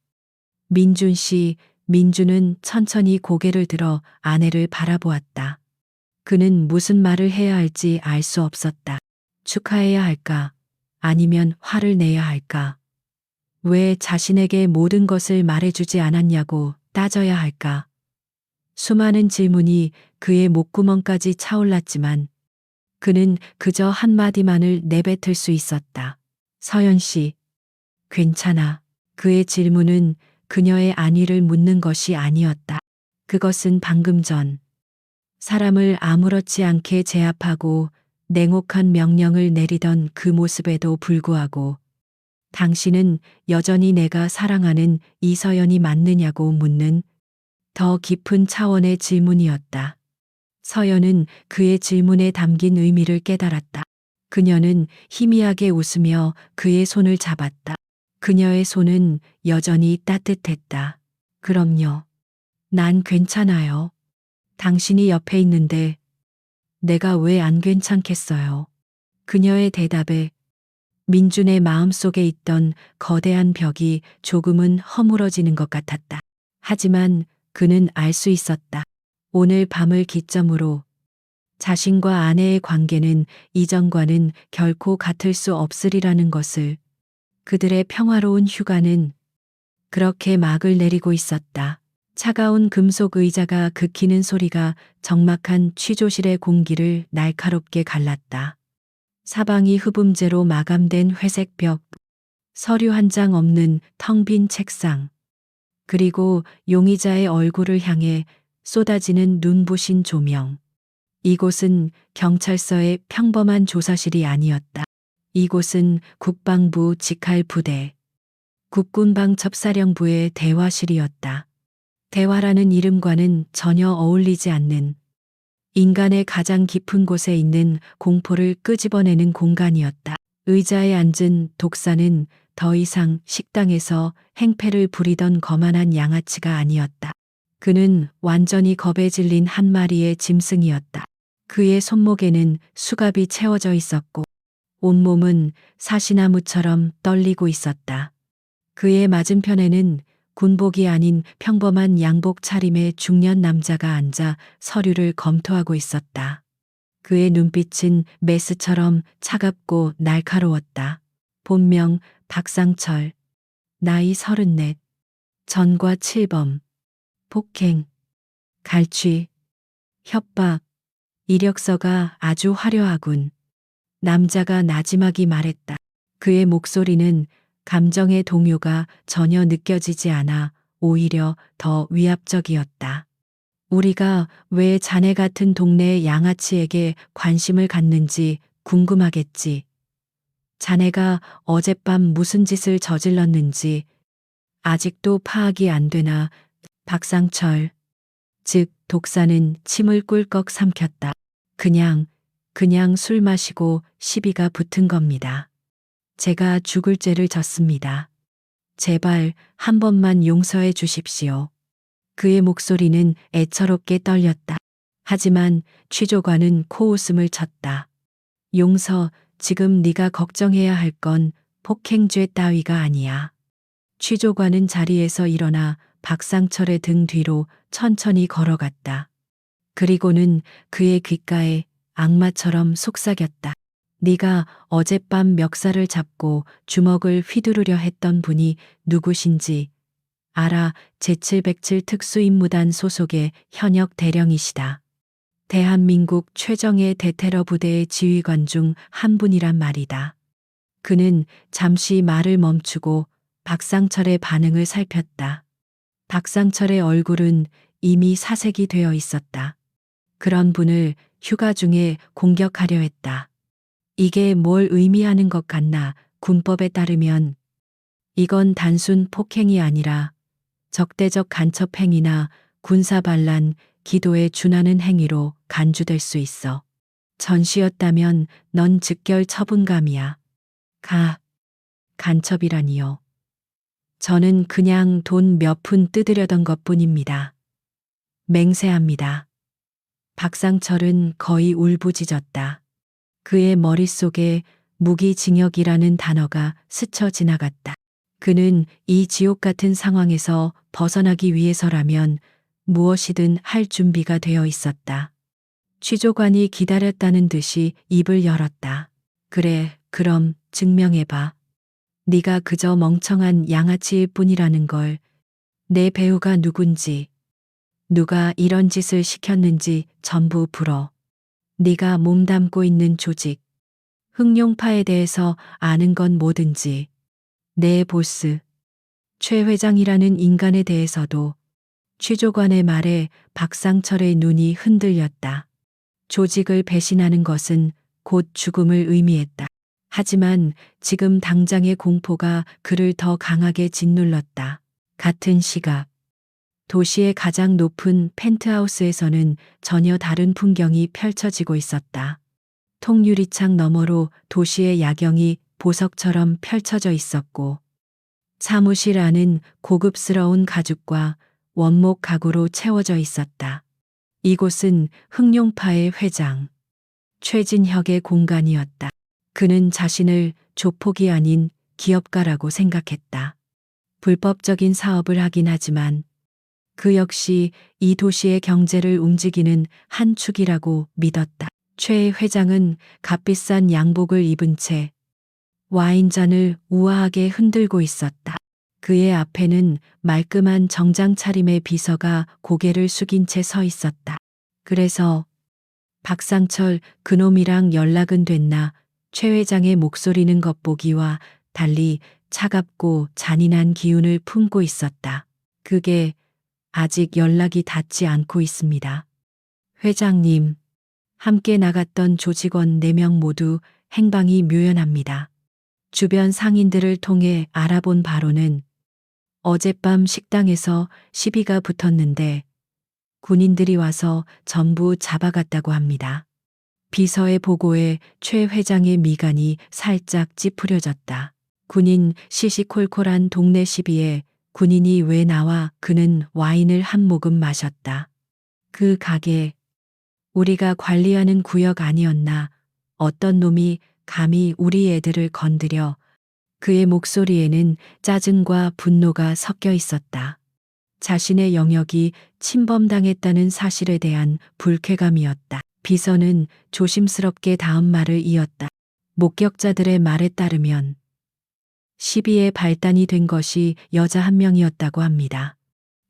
민준 씨, 민준은 천천히 고개를 들어 아내를 바라보았다. 그는 무슨 말을 해야 할지 알 수 없었다. 축하해야 할까? 아니면 화를 내야 할까? 왜 자신에게 모든 것을 말해주지 않았냐고 따져야 할까? 수많은 질문이 그의 목구멍까지 차올랐지만 그는 그저 한마디만을 내뱉을 수 있었다. 서연 씨, 괜찮아. 그의 질문은 그녀의 안위를 묻는 것이 아니었다. 그것은 방금 전 사람을 아무렇지 않게 제압하고 냉혹한 명령을 내리던 그 모습에도 불구하고 당신은 여전히 내가 사랑하는 이서연이 맞느냐고 묻는 더 깊은 차원의 질문이었다. 서연은 그의 질문에 담긴 의미를 깨달았다. 그녀는 희미하게 웃으며 그의 손을 잡았다. 그녀의 손은 여전히 따뜻했다. 그럼요. 난 괜찮아요. 당신이 옆에 있는데 내가 왜 안 괜찮겠어요. 그녀의 대답에 민준의 마음속에 있던 거대한 벽이 조금은 허물어지는 것 같았다. 하지만 그는 알 수 있었다. 오늘 밤을 기점으로 자신과 아내의 관계는 이전과는 결코 같을 수 없으리라는 것을. 그들의 평화로운 휴가는 그렇게 막을 내리고 있었다. 차가운 금속 의자가 긁히는 소리가 적막한 취조실의 공기를 날카롭게 갈랐다. 사방이 흡음재로 마감된 회색 벽, 서류 한 장 없는 텅 빈 책상, 그리고 용의자의 얼굴을 향해 쏟아지는 눈부신 조명. 이곳은 경찰서의 평범한 조사실이 아니었다. 이곳은 국방부 직할부대, 국군방첩사령부의 대화실이었다. 대화라는 이름과는 전혀 어울리지 않는 인간의 가장 깊은 곳에 있는 공포를 끄집어내는 공간이었다. 의자에 앉은 독사는 더 이상 식당에서 행패를 부리던 거만한 양아치가 아니었다. 그는 완전히 겁에 질린 한 마리의 짐승이었다. 그의 손목에는 수갑이 채워져 있었고 온몸은 사시나무처럼 떨리고 있었다. 그의 맞은편에는 군복이 아닌 평범한 양복 차림의 중년 남자가 앉아 서류를 검토하고 있었다. 그의 눈빛은 메스처럼 차갑고 날카로웠다. 본명 박상철, 나이 34, 전과 7범, 폭행, 갈취, 협박, 이력서가 아주 화려하군. 남자가 나지막이 말했다. 그의 목소리는 감정의 동요가 전혀 느껴지지 않아 오히려 더 위압적이었다. 우리가 왜 자네 같은 동네의 양아치에게 관심을 갖는지 궁금하겠지. 자네가 어젯밤 무슨 짓을 저질렀는지 아직도 파악이 안 되나. 박상철, 즉 독사는 침을 꿀꺽 삼켰다. 그냥 술 마시고 시비가 붙은 겁니다. 제가 죽을 죄를 졌습니다. 제발 한 번만 용서해 주십시오. 그의 목소리는 애처롭게 떨렸다. 하지만 취조관은 코웃음을 쳤다. 용서, 지금 네가 걱정해야 할 건 폭행죄 따위가 아니야. 취조관은 자리에서 일어나 박상철의 등 뒤로 천천히 걸어갔다. 그리고는 그의 귓가에 악마처럼 속삭였다. 네가 어젯밤 멱살을 잡고 주먹을 휘두르려 했던 분이 누구신지 알아. 제707 특수임무단 소속의 현역 대령이시다. 대한민국 최정예 대테러 부대의 지휘관 중 한 분이란 말이다. 그는 잠시 말을 멈추고 박상철의 반응을 살폈다. 박상철의 얼굴은 이미 사색이 되어 있었다. 그런 분을 휴가 중에 공격하려 했다. 이게 뭘 의미하는 것 같나. 군법에 따르면 이건 단순 폭행이 아니라 적대적 간첩 행위나 군사반란, 기도에 준하는 행위로 간주될 수 있어. 전시였다면 넌 즉결 처분감이야. 간첩이라니요. 저는 그냥 돈 몇 푼 뜯으려던 것뿐입니다. 맹세합니다. 박상철은 거의 울부짖었다. 그의 머릿속에 무기징역이라는 단어가 스쳐 지나갔다. 그는 이 지옥 같은 상황에서 벗어나기 위해서라면 무엇이든 할 준비가 되어 있었다. 취조관이 기다렸다는 듯이 입을 열었다. 그래, 그럼 증명해봐. 네가 그저 멍청한 양아치일 뿐이라는 걸. 내 배우가 누군지, 누가 이런 짓을 시켰는지 전부 불어. 네가 몸담고 있는 조직, 흑룡파에 대해서 아는 건 뭐든지. 내 보스, 최 회장이라는 인간에 대해서도. 취조관의 말에 박상철의 눈이 흔들렸다. 조직을 배신하는 것은 곧 죽음을 의미했다. 하지만 지금 당장의 공포가 그를 더 강하게 짓눌렀다. 같은 시각, 도시의 가장 높은 펜트하우스에서는 전혀 다른 풍경이 펼쳐지고 있었다. 통유리창 너머로 도시의 야경이 보석처럼 펼쳐져 있었고, 사무실 안은 고급스러운 가죽과 원목 가구로 채워져 있었다. 이곳은 흑룡파의 회장, 최진혁의 공간이었다. 그는 자신을 조폭이 아닌 기업가라고 생각했다. 불법적인 사업을 하긴 하지만 그 역시 이 도시의 경제를 움직이는 한 축이라고 믿었다. 최 회장은 값비싼 양복을 입은 채 와인잔을 우아하게 흔들고 있었다. 그의 앞에는 말끔한 정장 차림의 비서가 고개를 숙인 채 서 있었다. 그래서 박상철 그놈이랑 연락은 됐나. 최 회장의 목소리는 겉보기와 달리 차갑고 잔인한 기운을 품고 있었다. 그게 아직 연락이 닿지 않고 있습니다. 회장님, 함께 나갔던 조직원 4명 모두 행방이 묘연합니다. 주변 상인들을 통해 알아본 바로는 어젯밤 식당에서 시비가 붙었는데 군인들이 와서 전부 잡아갔다고 합니다. 비서의 보고에 최 회장의 미간이 살짝 찌푸려졌다. 군인 시시콜콜한 동네 시비에 군인이 왜 나와. 그는 와인을 한 모금 마셨다. 그 가게, 우리가 관리하는 구역 아니었나. 어떤 놈이 감히 우리 애들을 건드려. 그의 목소리에는 짜증과 분노가 섞여 있었다. 자신의 영역이 침범당했다는 사실에 대한 불쾌감이었다. 비서는 조심스럽게 다음 말을 이었다. 목격자들의 말에 따르면 시비의 발단이 된 것이 여자 한 명이었다고 합니다.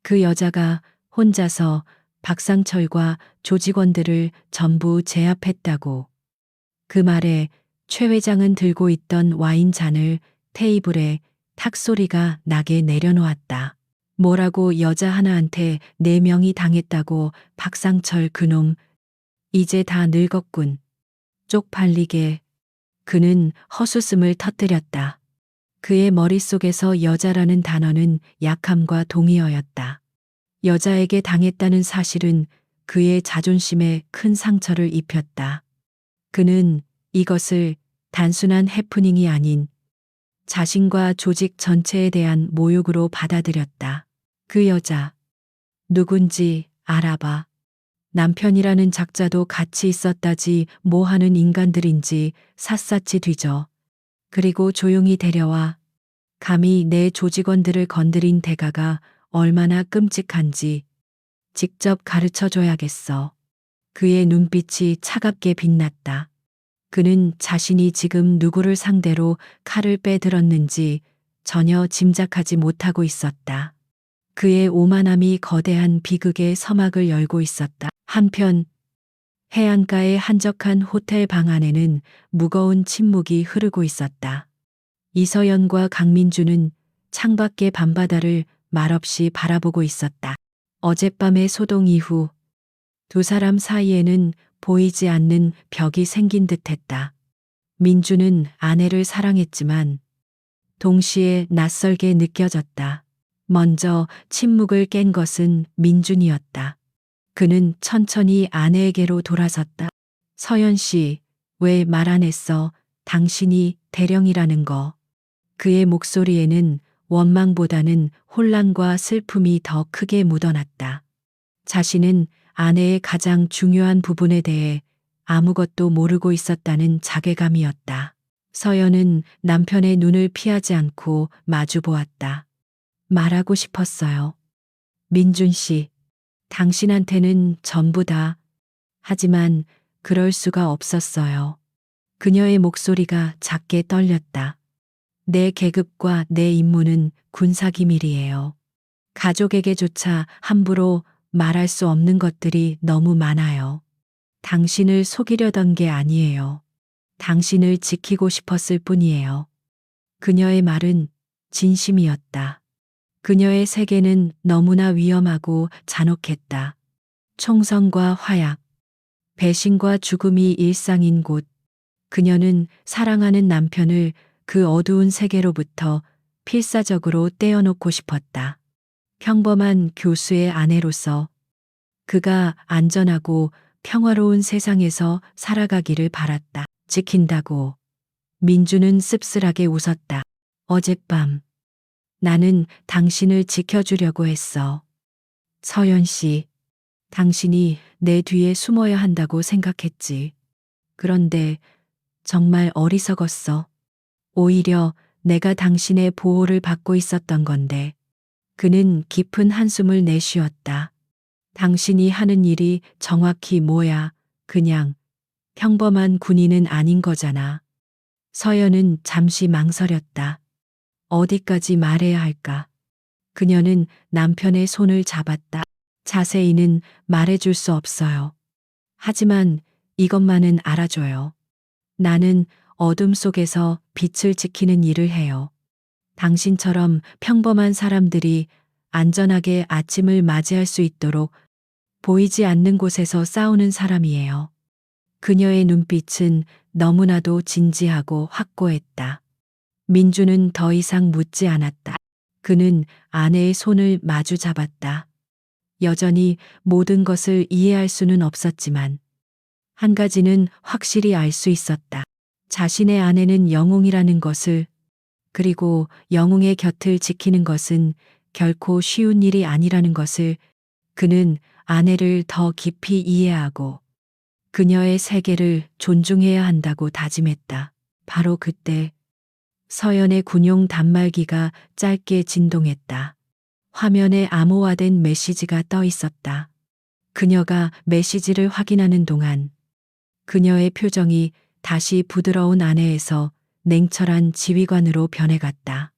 그 여자가 혼자서 박상철과 조직원들을 전부 제압했다고. 그 말에 최 회장은 들고 있던 와인 잔을 테이블에 탁 소리가 나게 내려놓았다. 뭐라고 여자 하나한테 4명이 당했다고. 박상철 그놈, 이제 다 늙었군. 쪽팔리게. 그는 헛웃음을 터뜨렸다. 그의 머릿속에서 여자라는 단어는 약함과 동의어였다. 여자에게 당했다는 사실은 그의 자존심에 큰 상처를 입혔다. 그는 이것을 단순한 해프닝이 아닌 자신과 조직 전체에 대한 모욕으로 받아들였다. 그 여자, 누군지 알아봐. 남편이라는 작자도 같이 있었다지 뭐 하는 인간들인지 샅샅이 뒤져. 그리고 조용히 데려와. 감히 내 조직원들을 건드린 대가가 얼마나 끔찍한지 직접 가르쳐 줘야겠어. 그의 눈빛이 차갑게 빛났다. 그는 자신이 지금 누구를 상대로 칼을 빼들었는지 전혀 짐작하지 못하고 있었다. 그의 오만함이 거대한 비극의 서막을 열고 있었다. 한편 해안가의 한적한 호텔 방 안에는 무거운 침묵이 흐르고 있었다. 이서연과 강민주는 창밖의 밤바다를 말없이 바라보고 있었다. 어젯밤의 소동 이후 두 사람 사이에는 보이지 않는 벽이 생긴 듯했다. 민주는 아내를 사랑했지만 동시에 낯설게 느껴졌다. 먼저 침묵을 깬 것은 민준이었다. 그는 천천히 아내에게로 돌아섰다. 서연 씨, 왜 말 안 했어? 당신이 대령이라는 거. 그의 목소리에는 원망보다는 혼란과 슬픔이 더 크게 묻어났다. 자신은 아내의 가장 중요한 부분에 대해 아무것도 모르고 있었다는 자괴감이었다. 서연은 남편의 눈을 피하지 않고 마주 보았다. 말하고 싶었어요. 민준 씨, 당신한테는 전부다. 하지만 그럴 수가 없었어요. 그녀의 목소리가 작게 떨렸다. 내 계급과 내 임무는 군사기밀이에요. 가족에게조차 함부로 말할 수 없는 것들이 너무 많아요. 당신을 속이려던 게 아니에요. 당신을 지키고 싶었을 뿐이에요. 그녀의 말은 진심이었다. 그녀의 세계는 너무나 위험하고 잔혹했다. 총성과 화약, 배신과 죽음이 일상인 곳. 그녀는 사랑하는 남편을 그 어두운 세계로부터 필사적으로 떼어놓고 싶었다. 평범한 교수의 아내로서 그가 안전하고 평화로운 세상에서 살아가기를 바랐다. 지킨다고. 민주는 씁쓸하게 웃었다. 어젯밤 나는 당신을 지켜주려고 했어. 서연 씨, 당신이 내 뒤에 숨어야 한다고 생각했지. 그런데 정말 어리석었어. 오히려 내가 당신의 보호를 받고 있었던 건데. 그는 깊은 한숨을 내쉬었다. 당신이 하는 일이 정확히 뭐야? 그냥 평범한 군인은 아닌 거잖아. 서연은 잠시 망설였다. 어디까지 말해야 할까? 그녀는 남편의 손을 잡았다. 자세히는 말해줄 수 없어요. 하지만 이것만은 알아줘요. 나는 어둠 속에서 빛을 지키는 일을 해요. 당신처럼 평범한 사람들이 안전하게 아침을 맞이할 수 있도록 보이지 않는 곳에서 싸우는 사람이에요. 그녀의 눈빛은 너무나도 진지하고 확고했다. 민주는 더 이상 묻지 않았다. 그는 아내의 손을 마주 잡았다. 여전히 모든 것을 이해할 수는 없었지만 한 가지는 확실히 알 수 있었다. 자신의 아내는 영웅이라는 것을, 그리고 영웅의 곁을 지키는 것은 결코 쉬운 일이 아니라는 것을. 그는 아내를 더 깊이 이해하고 그녀의 세계를 존중해야 한다고 다짐했다. 바로 그때 서연의 군용 단말기가 짧게 진동했다. 화면에 암호화된 메시지가 떠 있었다. 그녀가 메시지를 확인하는 동안 그녀의 표정이 다시 부드러운 아내에서 냉철한 지휘관으로 변해갔다.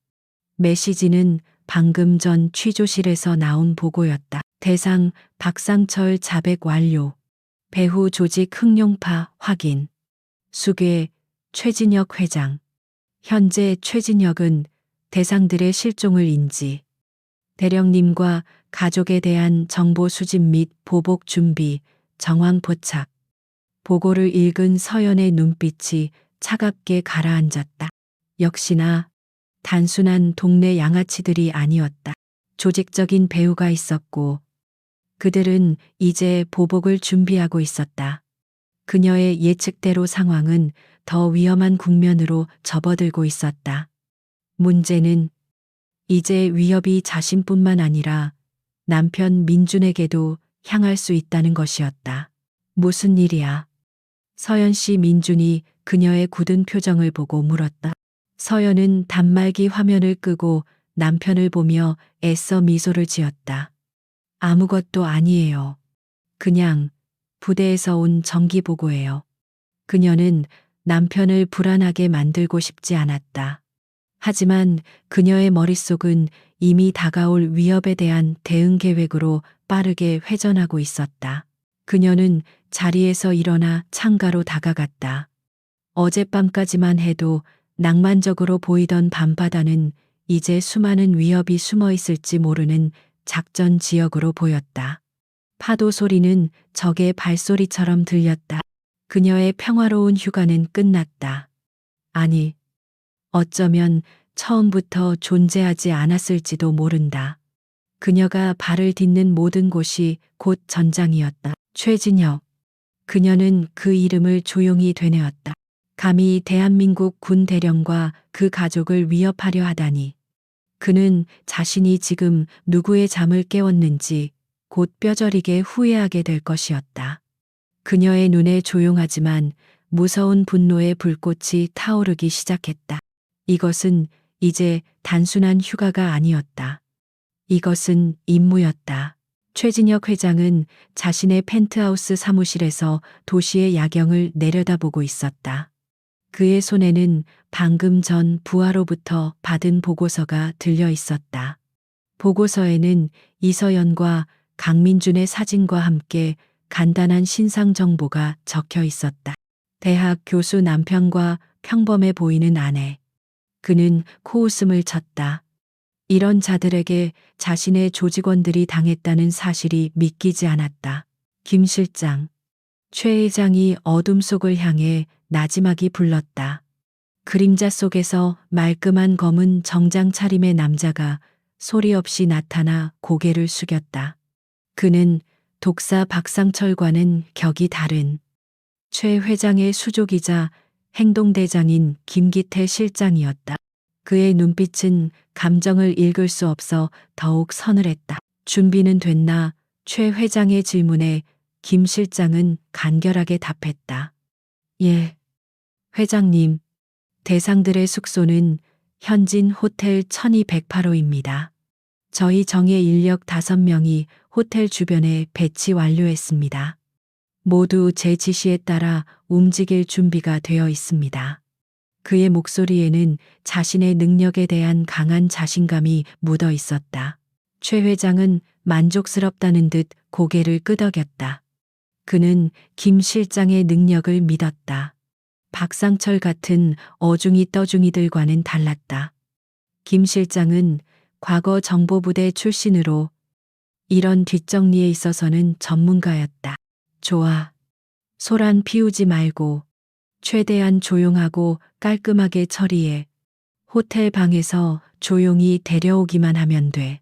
메시지는 방금 전 취조실에서 나온 보고였다. 대상 박상철 자백 완료. 배후 조직 흑룡파 확인. 수괴 최진혁 회장. 현재 최진혁은 대상들의 실종을 인지. 대령님과 가족에 대한 정보 수집 및 보복 준비, 정황 포착. 보고를 읽은 서연의 눈빛이 차갑게 가라앉았다. 역시나 단순한 동네 양아치들이 아니었다. 조직적인 배우가 있었고 그들은 이제 보복을 준비하고 있었다. 그녀의 예측대로 상황은 더 위험한 국면으로 접어들고 있었다. 문제는 이제 위협이 자신뿐만 아니라 남편 민준에게도 향할 수 있다는 것이었다. 무슨 일이야? 서연 씨. 민준이 그녀의 굳은 표정을 보고 물었다. 서연은 단말기 화면을 끄고 남편을 보며 애써 미소를 지었다. 아무것도 아니에요. 그냥 부대에서 온 정기 보고예요. 그녀는 남편을 불안하게 만들고 싶지 않았다. 하지만 그녀의 머릿속은 이미 다가올 위협에 대한 대응 계획으로 빠르게 회전하고 있었다. 그녀는 자리에서 일어나 창가로 다가갔다. 어젯밤까지만 해도 낭만적으로 보이던 밤바다는 이제 수많은 위협이 숨어 있을지 모르는 작전 지역으로 보였다. 파도 소리는 적의 발소리처럼 들렸다. 그녀의 평화로운 휴가는 끝났다. 아니, 어쩌면 처음부터 존재하지 않았을지도 모른다. 그녀가 발을 딛는 모든 곳이 곧 전장이었다. 최진혁. 그녀는 그 이름을 조용히 되뇌었다. 감히 대한민국 군 대령과 그 가족을 위협하려 하다니. 그는 자신이 지금 누구의 잠을 깨웠는지 곧 뼈저리게 후회하게 될 것이었다. 그녀의 눈에 조용하지만 무서운 분노의 불꽃이 타오르기 시작했다. 이것은 이제 단순한 휴가가 아니었다. 이것은 임무였다. 최진혁 회장은 자신의 펜트하우스 사무실에서 도시의 야경을 내려다보고 있었다. 그의 손에는 방금 전 부하로부터 받은 보고서가 들려 있었다. 보고서에는 이서연과 강민준의 사진과 함께 간단한 신상 정보가 적혀 있었다. 대학 교수 남편과 평범해 보이는 아내. 그는 코웃음을 쳤다. 이런 자들에게 자신의 조직원들이 당했다는 사실이 믿기지 않았다. 김 실장. 최 회장이 어둠 속을 향해 나지막이 불렀다. 그림자 속에서 말끔한 검은 정장 차림의 남자가 소리 없이 나타나 고개를 숙였다. 그는 독사 박상철과는 격이 다른 최 회장의 수족이자 행동대장인 김기태 실장이었다. 그의 눈빛은 감정을 읽을 수 없어 더욱 서늘했다. 준비는 됐나? 최 회장의 질문에 김 실장은 간결하게 답했다. 예, 회장님. 대상들의 숙소는 현진 호텔 1208호입니다. 저희 정예 인력 5명이 호텔 주변에 배치 완료했습니다. 모두 제 지시에 따라 움직일 준비가 되어 있습니다. 그의 목소리에는 자신의 능력에 대한 강한 자신감이 묻어 있었다. 최 회장은 만족스럽다는 듯 고개를 끄덕였다. 그는 김 실장의 능력을 믿었다. 박상철 같은 어중이 떠중이들과는 달랐다. 김 실장은 과거 정보부대 출신으로 이런 뒷정리에 있어서는 전문가였다. 좋아. 소란 피우지 말고 최대한 조용하고 깔끔하게 처리해. 호텔 방에서 조용히 데려오기만 하면 돼.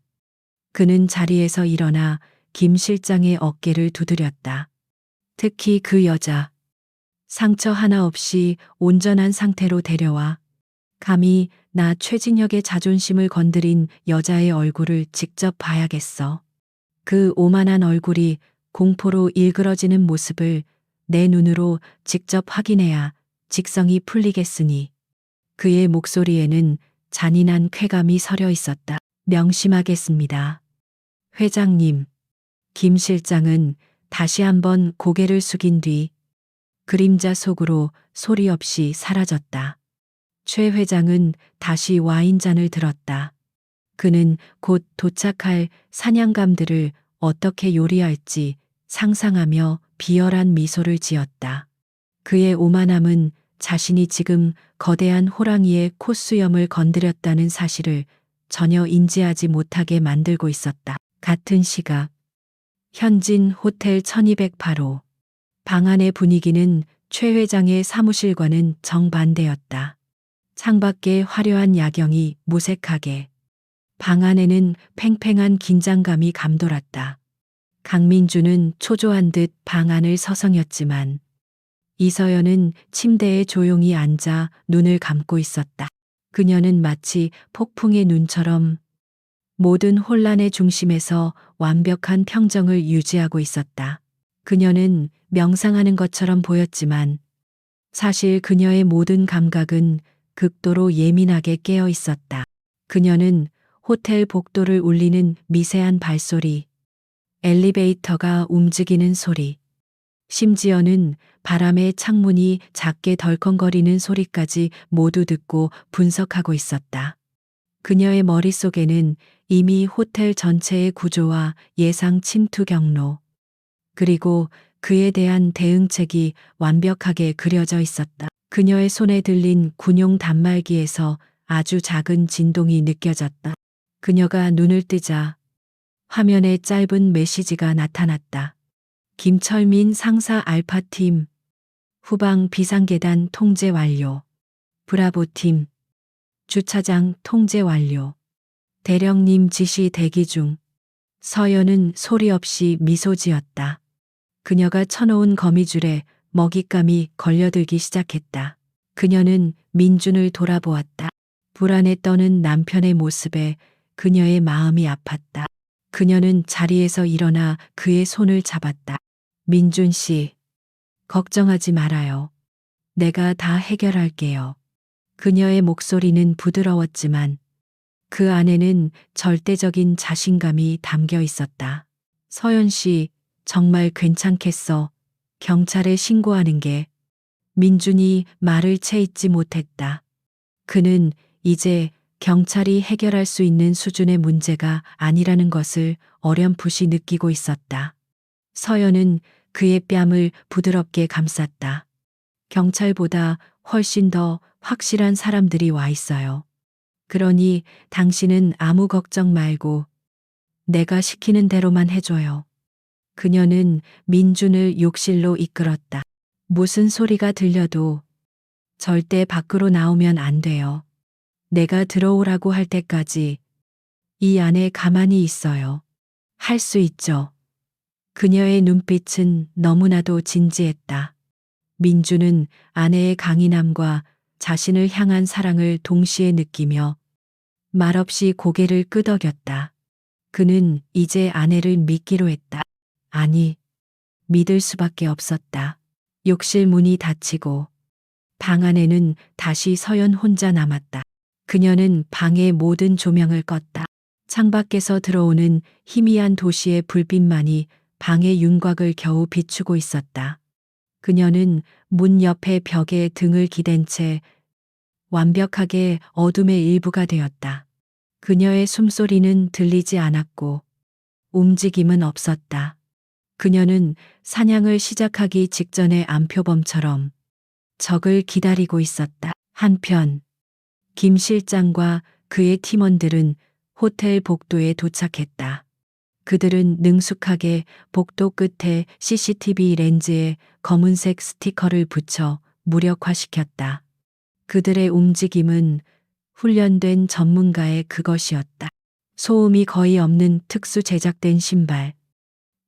그는 자리에서 일어나 김 실장의 어깨를 두드렸다. 특히 그 여자. 상처 하나 없이 온전한 상태로 데려와. 감히 나 최진혁의 자존심을 건드린 여자의 얼굴을 직접 봐야겠어. 그 오만한 얼굴이 공포로 일그러지는 모습을 내 눈으로 직접 확인해야 직성이 풀리겠으니. 그의 목소리에는 잔인한 쾌감이 서려 있었다. 명심하겠습니다. 회장님. 김 실장은 다시 한번 고개를 숙인 뒤 그림자 속으로 소리 없이 사라졌다. 최 회장은 다시 와인잔을 들었다. 그는 곧 도착할 사냥감들을 어떻게 요리할지 상상하며 비열한 미소를 지었다. 그의 오만함은 자신이 지금 거대한 호랑이의 콧수염을 건드렸다는 사실을 전혀 인지하지 못하게 만들고 있었다. 같은 시각 현진 호텔 1208호. 방 안의 분위기는 최 회장의 사무실과는 정반대였다. 창밖에 화려한 야경이 무색하게, 방 안에는 팽팽한 긴장감이 감돌았다. 강민주는 초조한 듯 방 안을 서성였지만 이서연은 침대에 조용히 앉아 눈을 감고 있었다. 그녀는 마치 폭풍의 눈처럼 모든 혼란의 중심에서 완벽한 평정을 유지하고 있었다. 그녀는 명상하는 것처럼 보였지만 사실 그녀의 모든 감각은 극도로 예민하게 깨어 있었다. 그녀는 호텔 복도를 울리는 미세한 발소리, 엘리베이터가 움직이는 소리, 심지어는 바람의 창문이 작게 덜컹거리는 소리까지 모두 듣고 분석하고 있었다. 그녀의 머릿속에는 이미 호텔 전체의 구조와 예상 침투 경로, 그리고 그에 대한 대응책이 완벽하게 그려져 있었다. 그녀의 손에 들린 군용 단말기에서 아주 작은 진동이 느껴졌다. 그녀가 눈을 뜨자 화면에 짧은 메시지가 나타났다. 김철민 상사 알파팀, 후방 비상계단 통제 완료. 브라보팀, 주차장 통제 완료. 대령님 지시 대기 중. 서연은 소리 없이 미소 지었다. 그녀가 쳐놓은 거미줄에 먹잇감이 걸려들기 시작했다. 그녀는 민준을 돌아보았다. 불안에 떠는 남편의 모습에 그녀의 마음이 아팠다. 그녀는 자리에서 일어나 그의 손을 잡았다. 민준 씨, 걱정하지 말아요. 내가 다 해결할게요. 그녀의 목소리는 부드러웠지만 그 안에는 절대적인 자신감이 담겨 있었다. 서연 씨, 정말 괜찮겠어. 경찰에 신고하는 게. 민준이 말을 채 잇지 못했다. 그는 이제 경찰이 해결할 수 있는 수준의 문제가 아니라는 것을 어렴풋이 느끼고 있었다. 서연은 그의 뺨을 부드럽게 감쌌다. 경찰보다 훨씬 더 확실한 사람들이 와 있어요. 그러니 당신은 아무 걱정 말고 내가 시키는 대로만 해줘요. 그녀는 민준을 욕실로 이끌었다. 무슨 소리가 들려도 절대 밖으로 나오면 안 돼요. 내가 들어오라고 할 때까지 이 안에 가만히 있어요. 할 수 있죠. 그녀의 눈빛은 너무나도 진지했다. 민주는 아내의 강인함과 자신을 향한 사랑을 동시에 느끼며 말없이 고개를 끄덕였다. 그는 이제 아내를 믿기로 했다. 아니, 믿을 수밖에 없었다. 욕실 문이 닫히고 방 안에는 다시 서연 혼자 남았다. 그녀는 방의 모든 조명을 껐다. 창밖에서 들어오는 희미한 도시의 불빛만이 방의 윤곽을 겨우 비추고 있었다. 그녀는 문 옆에 벽에 등을 기댄 채 완벽하게 어둠의 일부가 되었다. 그녀의 숨소리는 들리지 않았고 움직임은 없었다. 그녀는 사냥을 시작하기 직전의 암표범처럼 적을 기다리고 있었다. 한편 김 실장과 그의 팀원들은 호텔 복도에 도착했다. 그들은 능숙하게 복도 끝에 CCTV 렌즈에 검은색 스티커를 붙여 무력화시켰다. 그들의 움직임은 훈련된 전문가의 그것이었다. 소음이 거의 없는 특수 제작된 신발.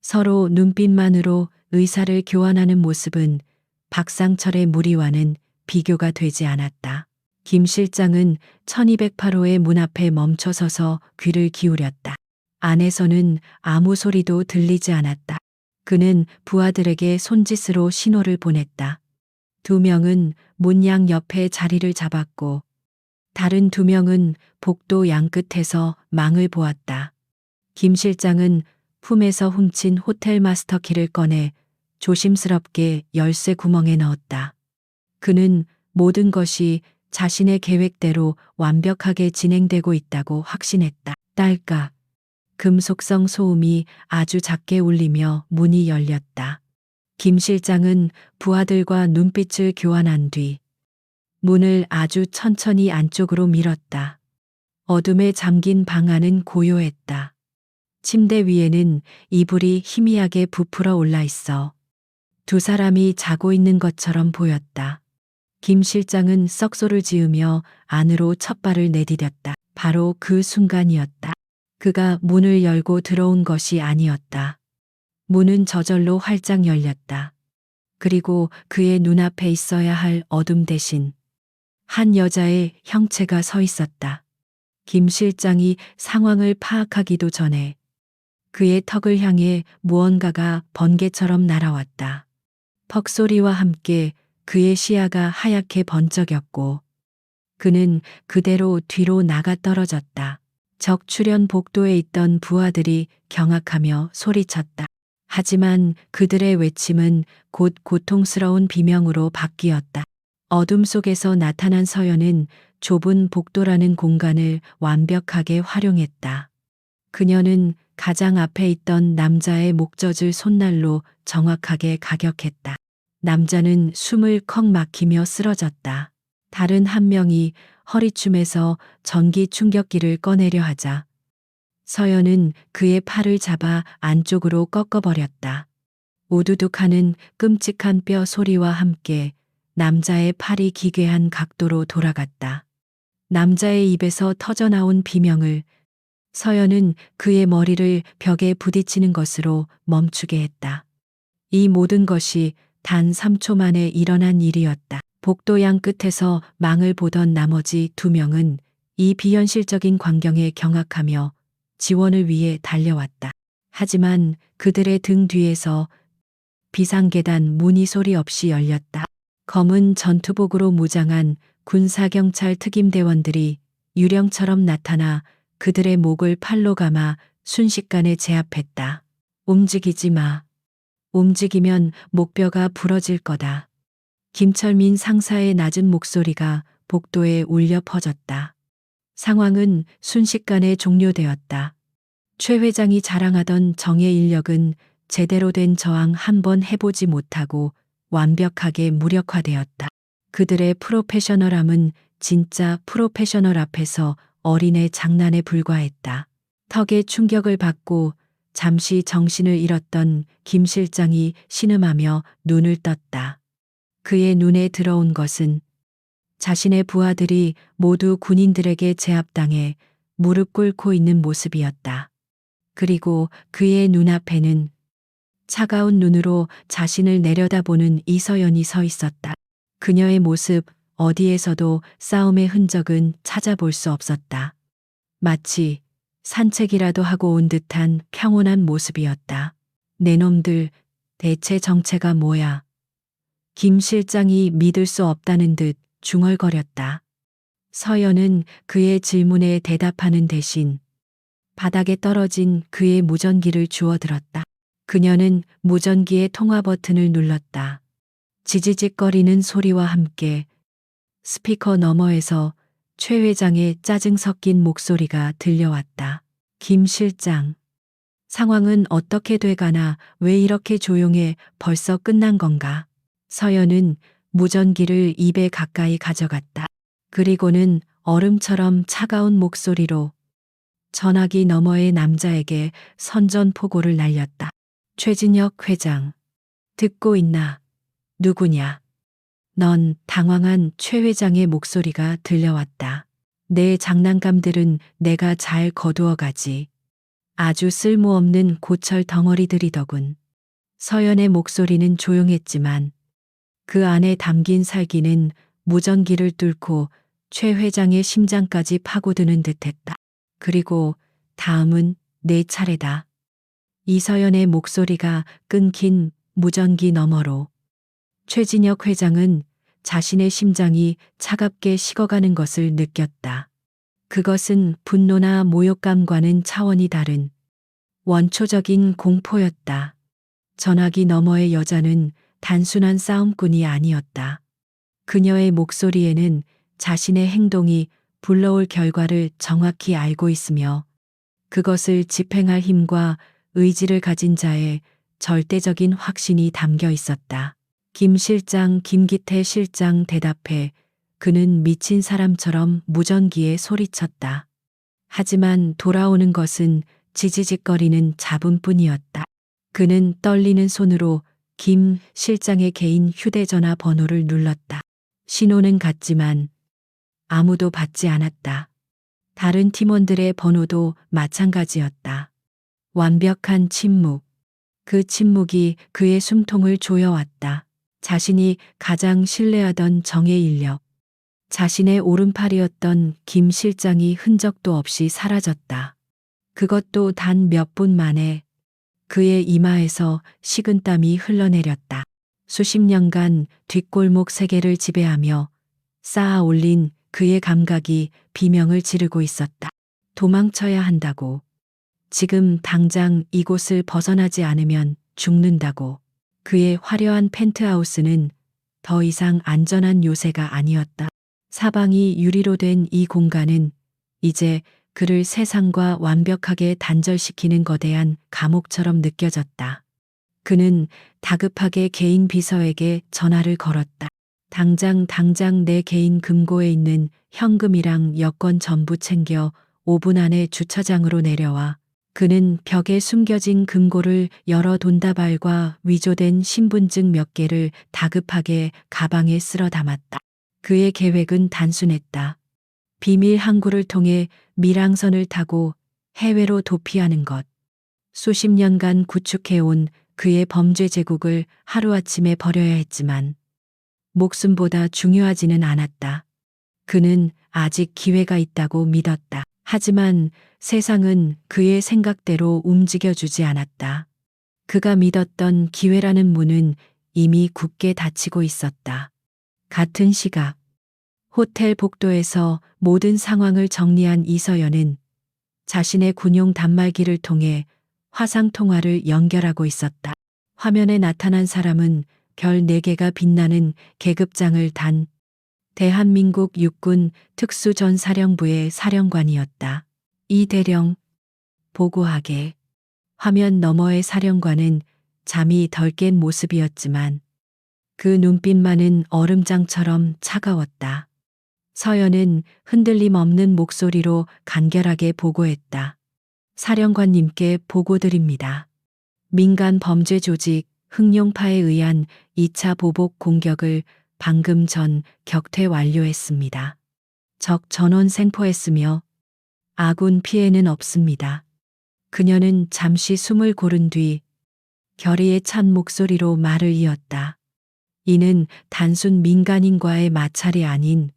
서로 눈빛만으로 의사를 교환하는 모습은 박상철의 무리와는 비교가 되지 않았다. 김 실장은 1208호의 문 앞에 멈춰서서 귀를 기울였다. 안에서는 아무 소리도 들리지 않았다. 그는 부하들에게 손짓으로 신호를 보냈다. 2명은 문양 옆에 자리를 잡았고 다른 2명은 복도 양끝에서 망을 보았다. 김 실장은 품에서 훔친 호텔 마스터 키를 꺼내 조심스럽게 열쇠 구멍에 넣었다. 그는 모든 것이 자신의 계획대로 완벽하게 진행되고 있다고 확신했다. 딸깍. 금속성 소음이 아주 작게 울리며 문이 열렸다. 김 실장은 부하들과 눈빛을 교환한 뒤 문을 아주 천천히 안쪽으로 밀었다. 어둠에 잠긴 방 안은 고요했다. 침대 위에는 이불이 희미하게 부풀어 올라 있어 두 사람이 자고 있는 것처럼 보였다. 김 실장은 썩소를 지으며 안으로 첫 발을 내디뎠다. 바로 그 순간이었다. 그가 문을 열고 들어온 것이 아니었다. 문은 저절로 활짝 열렸다. 그리고 그의 눈앞에 있어야 할 어둠 대신 한 여자의 형체가 서 있었다. 김 실장이 상황을 파악하기도 전에 그의 턱을 향해 무언가가 번개처럼 날아왔다. 퍽 소리와 함께 그의 시야가 하얗게 번쩍였고 그는 그대로 뒤로 나가 떨어졌다. 적출현 복도에 있던 부하들이 경악하며 소리쳤다. 하지만 그들의 외침은 곧 고통스러운 비명으로 바뀌었다. 어둠 속에서 나타난 서연은 좁은 복도라는 공간을 완벽하게 활용했다. 그녀는 가장 앞에 있던 남자의 목젖을 손날로 정확하게 가격했다. 남자는 숨을 컥 막히며 쓰러졌다. 다른 한 명이 허리춤에서 전기 충격기를 꺼내려 하자 서연은 그의 팔을 잡아 안쪽으로 꺾어버렸다. 우두둑하는 끔찍한 뼈 소리와 함께 남자의 팔이 기괴한 각도로 돌아갔다. 남자의 입에서 터져나온 비명을 서연은 그의 머리를 벽에 부딪히는 것으로 멈추게 했다. 이 모든 것이 단 3초 만에 일어난 일이었다. 복도양 끝에서 망을 보던 나머지 두 명은 이 비현실적인 광경에 경악하며 지원을 위해 달려왔다. 하지만 그들의 등 뒤에서 비상계단 문이 소리 없이 열렸다. 검은 전투복으로 무장한 군사경찰 특임대원들이 유령처럼 나타나 그들의 목을 팔로 감아 순식간에 제압했다. 움직이지 마. 움직이면 목뼈가 부러질 거다. 김철민 상사의 낮은 목소리가 복도에 울려 퍼졌다. 상황은 순식간에 종료되었다. 최 회장이 자랑하던 정의 인력은 제대로 된 저항 한 번 해보지 못하고 완벽하게 무력화되었다. 그들의 프로페셔널함은 진짜 프로페셔널 앞에서 어린애 장난에 불과했다. 턱에 충격을 받고 잠시 정신을 잃었던 김 실장이 신음하며 눈을 떴다. 그의 눈에 들어온 것은 자신의 부하들이 모두 군인들에게 제압당해 무릎 꿇고 있는 모습이었다. 그리고 그의 눈앞에는 차가운 눈으로 자신을 내려다보는 이서연이 서 있었다. 그녀의 모습 어디에서도 싸움의 흔적은 찾아볼 수 없었다. 마치 산책이라도 하고 온 듯한 평온한 모습이었다. 내 놈들, 대체 정체가 뭐야? 김 실장이 믿을 수 없다는 듯 중얼거렸다. 서연은 그의 질문에 대답하는 대신 바닥에 떨어진 그의 무전기를 주워들었다. 그녀는 무전기의 통화 버튼을 눌렀다. 지지직거리는 소리와 함께 스피커 너머에서 최 회장의 짜증 섞인 목소리가 들려왔다. 김 실장. 상황은 어떻게 돼가나 왜 이렇게 조용해 벌써 끝난 건가? 서연은 무전기를 입에 가까이 가져갔다. 그리고는 얼음처럼 차가운 목소리로 전화기 너머의 남자에게 선전포고를 날렸다. 최진혁 회장. 듣고 있나? 누구냐? 넌 당황한 최 회장의 목소리가 들려왔다. 내 장난감들은 내가 잘 거두어 가지. 아주 쓸모없는 고철 덩어리들이더군. 서연의 목소리는 조용했지만 그 안에 담긴 살기는 무전기를 뚫고 최 회장의 심장까지 파고드는 듯했다. 그리고 다음은 내 차례다. 이서연의 목소리가 끊긴 무전기 너머로 최진혁 회장은 자신의 심장이 차갑게 식어가는 것을 느꼈다. 그것은 분노나 모욕감과는 차원이 다른 원초적인 공포였다. 전화기 너머의 여자는 단순한 싸움꾼이 아니었다. 그녀의 목소리에는 자신의 행동이 불러올 결과를 정확히 알고 있으며 그것을 집행할 힘과 의지를 가진 자의 절대적인 확신이 담겨 있었다. 김 실장, 김기태 실장 대답해 그는 미친 사람처럼 무전기에 소리쳤다. 하지만 돌아오는 것은 지지직거리는 잡음뿐이었다. 그는 떨리는 손으로 김 실장의 개인 휴대전화 번호를 눌렀다. 신호는 갔지만 아무도 받지 않았다. 다른 팀원들의 번호도 마찬가지였다. 완벽한 침묵. 그 침묵이 그의 숨통을 조여왔다. 자신이 가장 신뢰하던 정의 인력, 자신의 오른팔이었던 김 실장이 흔적도 없이 사라졌다. 그것도 단 몇 분 만에 그의 이마에서 식은땀이 흘러내렸다. 수십 년간 뒷골목 세계를 지배하며 쌓아 올린 그의 감각이 비명을 지르고 있었다. 도망쳐야 한다고. 지금 당장 이곳을 벗어나지 않으면 죽는다고. 그의 화려한 펜트하우스는 더 이상 안전한 요새가 아니었다. 사방이 유리로 된 이 공간은 이제 그를 세상과 완벽하게 단절시키는 거대한 감옥처럼 느껴졌다. 그는 다급하게 개인 비서에게 전화를 걸었다. 당장 내 개인 금고에 있는 현금이랑 여권 전부 챙겨 5분 안에 주차장으로 내려와. 그는 벽에 숨겨진 금고를 열어 돈다발과 위조된 신분증 몇 개를 다급하게 가방에 쓸어 담았다. 그의 계획은 단순했다. 비밀 항구를 통해 밀항선을 타고 해외로 도피하는 것. 수십 년간 구축해온 그의 범죄 제국을 하루아침에 버려야 했지만 목숨보다 중요하지는 않았다. 그는 아직 기회가 있다고 믿었다. 하지만 세상은 그의 생각대로 움직여주지 않았다. 그가 믿었던 기회라는 문은 이미 굳게 닫히고 있었다. 같은 시각, 호텔 복도에서 모든 상황을 정리한 이서연은 자신의 군용 단말기를 통해 화상 통화를 연결하고 있었다. 화면에 나타난 사람은 별 4개가 빛나는 계급장을 단 대한민국 육군 특수전사령부의 사령관이었다. 이 대령, 보고하게. 화면 너머의 사령관은 잠이 덜 깬 모습이었지만 그 눈빛만은 얼음장처럼 차가웠다. 서연은 흔들림 없는 목소리로 간결하게 보고했다. 사령관님께 보고드립니다. 민간 범죄 조직 흑룡파에 의한 2차 보복 공격을 방금 전 격퇴 완료했습니다. 적 전원 생포했으며 아군 피해는 없습니다. 그녀는 잠시 숨을 고른 뒤 결의에 찬 목소리로 말을 이었다. 이는 단순 민간인과의 마찰이 아닌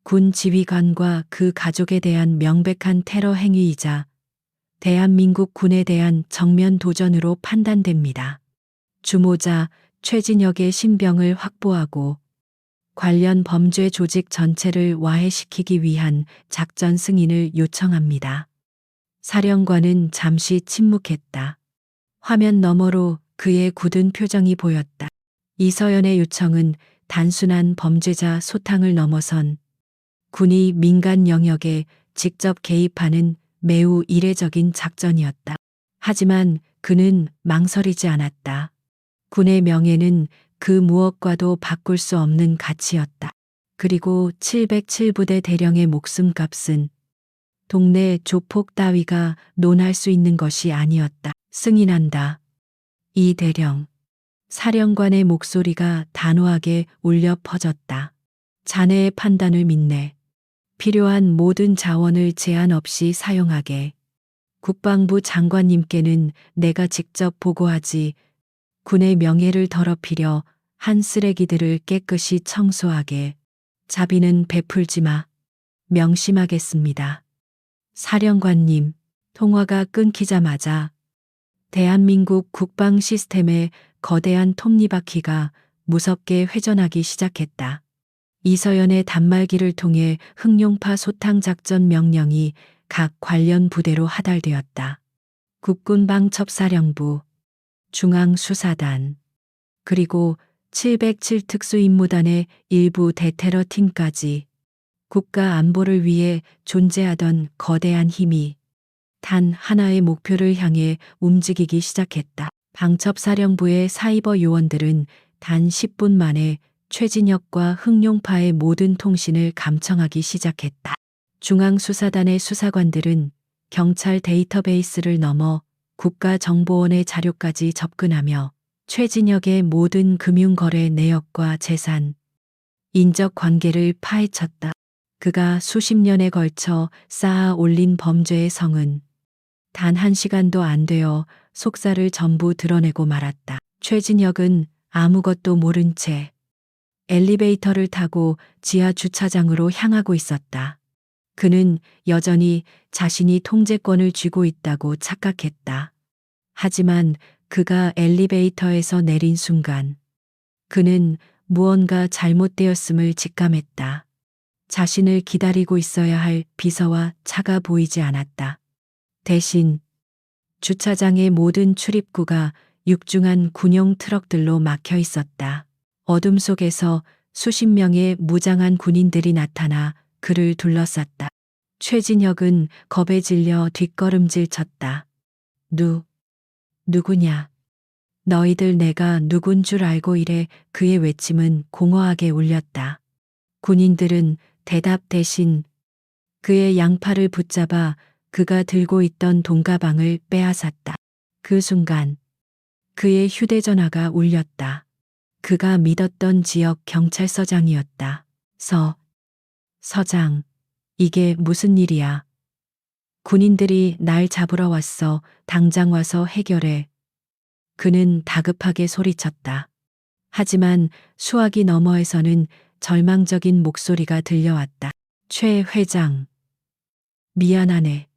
군 지휘관과 그 가족에 대한 명백한 테러 행위이자 대한민국 군에 대한 정면 도전으로 판단됩니다. 주모자 최진혁의 신병을 확보하고 관련 범죄 조직 전체를 와해시키기 위한 작전 승인을 요청합니다. 사령관은 잠시 침묵했다. 화면 너머로 그의 굳은 표정이 보였다. 이서연의 요청은 단순한 범죄자 소탕을 넘어선 군이 민간 영역에 직접 개입하는 매우 이례적인 작전이었다. 하지만 그는 망설이지 않았다. 군의 명예는 그 무엇과도 바꿀 수 없는 가치였다. 그리고 707부대 대령의 목숨값은 동네 조폭 따위가 논할 수 있는 것이 아니었다. 승인한다. 이 대령. 사령관의 목소리가 단호하게 울려 퍼졌다. 자네의 판단을 믿네. 필요한 모든 자원을 제한 없이 사용하게. 국방부 장관님께는 내가 직접 보고하지. 군의 명예를 더럽히려 한 쓰레기들을 깨끗이 청소하게. 자비는 베풀지 마. 명심하겠습니다. 사령관님, 통화가 끊기자마자 대한민국 국방 시스템의 거대한 톱니바퀴가 무섭게 회전하기 시작했다. 이서연의 단말기를 통해 흑룡파 소탕 작전 명령이 각 관련 부대로 하달되었다. 국군방첩사령부, 중앙수사단, 그리고 707 특수임무단의 일부 대테러 팀까지 국가 안보를 위해 존재하던 거대한 힘이 단 하나의 목표를 향해 움직이기 시작했다. 방첩사령부의 사이버 요원들은 단 10분 만에 최진혁과 흑룡파의 모든 통신을 감청하기 시작했다. 중앙수사단의 수사관들은 경찰 데이터베이스를 넘어 국가정보원의 자료까지 접근하며 최진혁의 모든 금융거래 내역과 재산, 인적 관계를 파헤쳤다. 그가 수십 년에 걸쳐 쌓아 올린 범죄의 성은 단 한 시간도 안 되어 속살을 전부 드러내고 말았다. 최진혁은 아무것도 모른 채 엘리베이터를 타고 지하 주차장으로 향하고 있었다. 그는 여전히 자신이 통제권을 쥐고 있다고 착각했다. 하지만 그가 엘리베이터에서 내린 순간 그는 무언가 잘못되었음을 직감했다. 자신을 기다리고 있어야 할 비서와 차가 보이지 않았다. 대신 주차장의 모든 출입구가 육중한 군용 트럭들로 막혀 있었다. 어둠 속에서 수십 명의 무장한 군인들이 나타나 그를 둘러쌌다. 최진혁은 겁에 질려 뒷걸음질 쳤다. 누구냐? 너희들 내가 누군 줄 알고 이래. 그의 외침은 공허하게 울렸다. 군인들은 대답 대신 그의 양팔을 붙잡아 그가 들고 있던 돈가방을 빼앗았다. 그 순간 그의 휴대전화가 울렸다. 그가 믿었던 지역 경찰서장이었다. 서장, 이게 무슨 일이야? 군인들이 날 잡으러 왔어. 당장 와서 해결해. 그는 다급하게 소리쳤다. 하지만 수화기 너머에서는 절망적인 목소리가 들려왔다. 최 회장. 미안하네.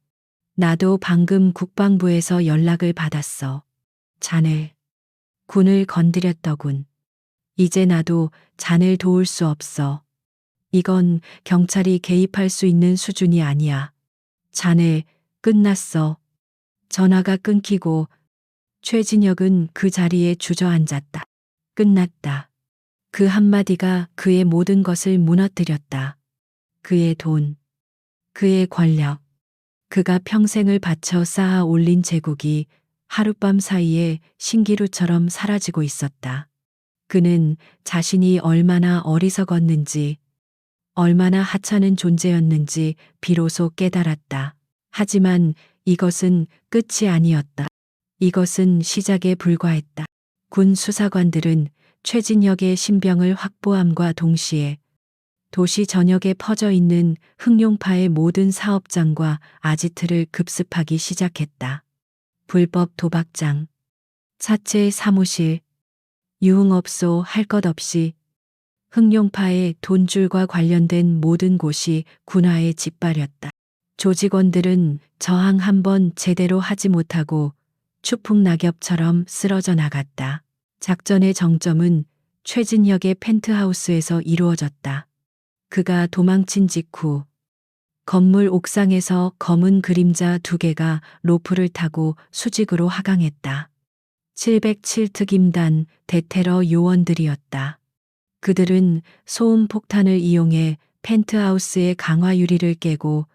나도 방금 국방부에서 연락을 받았어. 자네, 군을 건드렸더군. 이제 나도 자네를 도울 수 없어. 이건 경찰이 개입할 수 있는 수준이 아니야. 자네, 끝났어. 전화가 끊기고 최진혁은 그 자리에 주저앉았다. 끝났다. 그 한마디가 그의 모든 것을 무너뜨렸다. 그의 돈, 그의 권력, 그가 평생을 바쳐 쌓아 올린 제국이 하룻밤 사이에 신기루처럼 사라지고 있었다. 그는 자신이 얼마나 어리석었는지, 얼마나 하찮은 존재였는지 비로소 깨달았다. 하지만 이것은 끝이 아니었다. 이것은 시작에 불과했다. 군 수사관들은 최진혁의 신병을 확보함과 동시에 도시 전역에 퍼져 있는 흑룡파의 모든 사업장과 아지트를 급습하기 시작했다. 불법 도박장, 사채 사무실, 유흥업소 할 것 없이 흑룡파의 돈줄과 관련된 모든 곳이 군화에 짓밟렸다. 조직원들은 저항 한번 제대로 하지 못하고 추풍낙엽처럼 쓰러져 나갔다. 작전의 정점은 최진혁의 펜트하우스에서 이루어졌다. 그가 도망친 직후 건물 옥상에서 검은 그림자 2개가 로프를 타고 수직으로 하강했다. 707특임단 대테러 요원들이었다. 그들은 소음 폭탄을 이용해 펜트하우스의 강화 유리를 깨고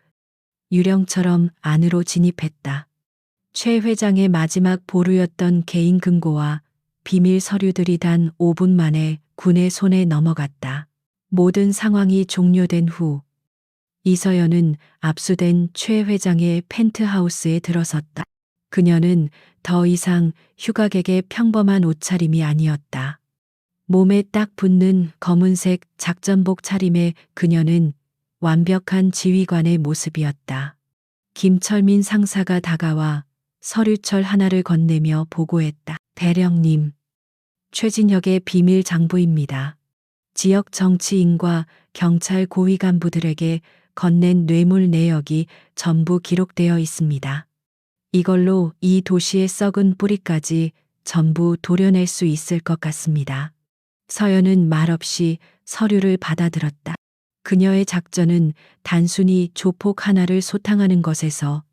유령처럼 안으로 진입했다. 최 회장의 마지막 보루였던 개인 금고와 비밀 서류들이 단 5분 만에 군의 손에 넘어갔다. 모든 상황이 종료된 후 이서연은 압수된 최 회장의 펜트하우스에 들어섰다. 그녀는 더 이상 휴가객의 평범한 옷차림이 아니었다. 몸에 딱 붙는 검은색 작전복 차림의 그녀는 완벽한 지휘관의 모습이었다. 김철민 상사가 다가와 서류철 하나를 건네며 보고했다. 대령님, 최진혁의 비밀 장부입니다. 지역 정치인과 경찰 고위 간부들에게 건넨 뇌물 내역이 전부 기록되어 있습니다. 이걸로 이 도시의 썩은 뿌리까지 전부 도려낼 수 있을 것 같습니다. 서연은 말없이 서류를 받아들었다. 그녀의 작전은 단순히 조폭 하나를 소탕하는 것에서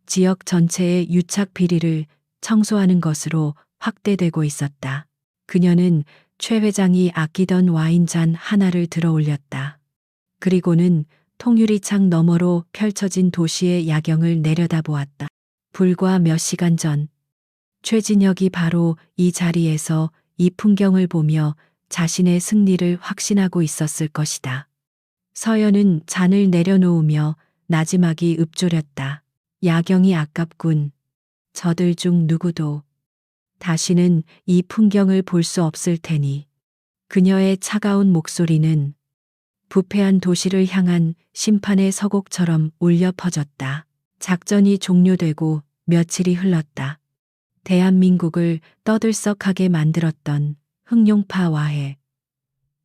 지역 전체의 유착 비리를 청소하는 것으로 확대되고 있었다. 그녀는 최 회장이 아끼던 와인잔 하나를 들어 올렸다. 그리고는 통유리창 너머로 펼쳐진 도시의 야경을 내려다보았다. 불과 몇 시간 전 최진혁이 바로 이 자리에서 이 풍경을 보며 자신의 승리를 확신하고 있었을 것이다. 서연은 잔을 내려놓으며 나지막이 읊조렸다. 야경이 아깝군. 저들 중 누구도 다시는 이 풍경을 볼 수 없을 테니. 그녀의 차가운 목소리는 부패한 도시를 향한 심판의 서곡처럼 울려 퍼졌다. 작전이 종료되고 며칠이 흘렀다. 대한민국을 떠들썩하게 만들었던 흑룡파 와해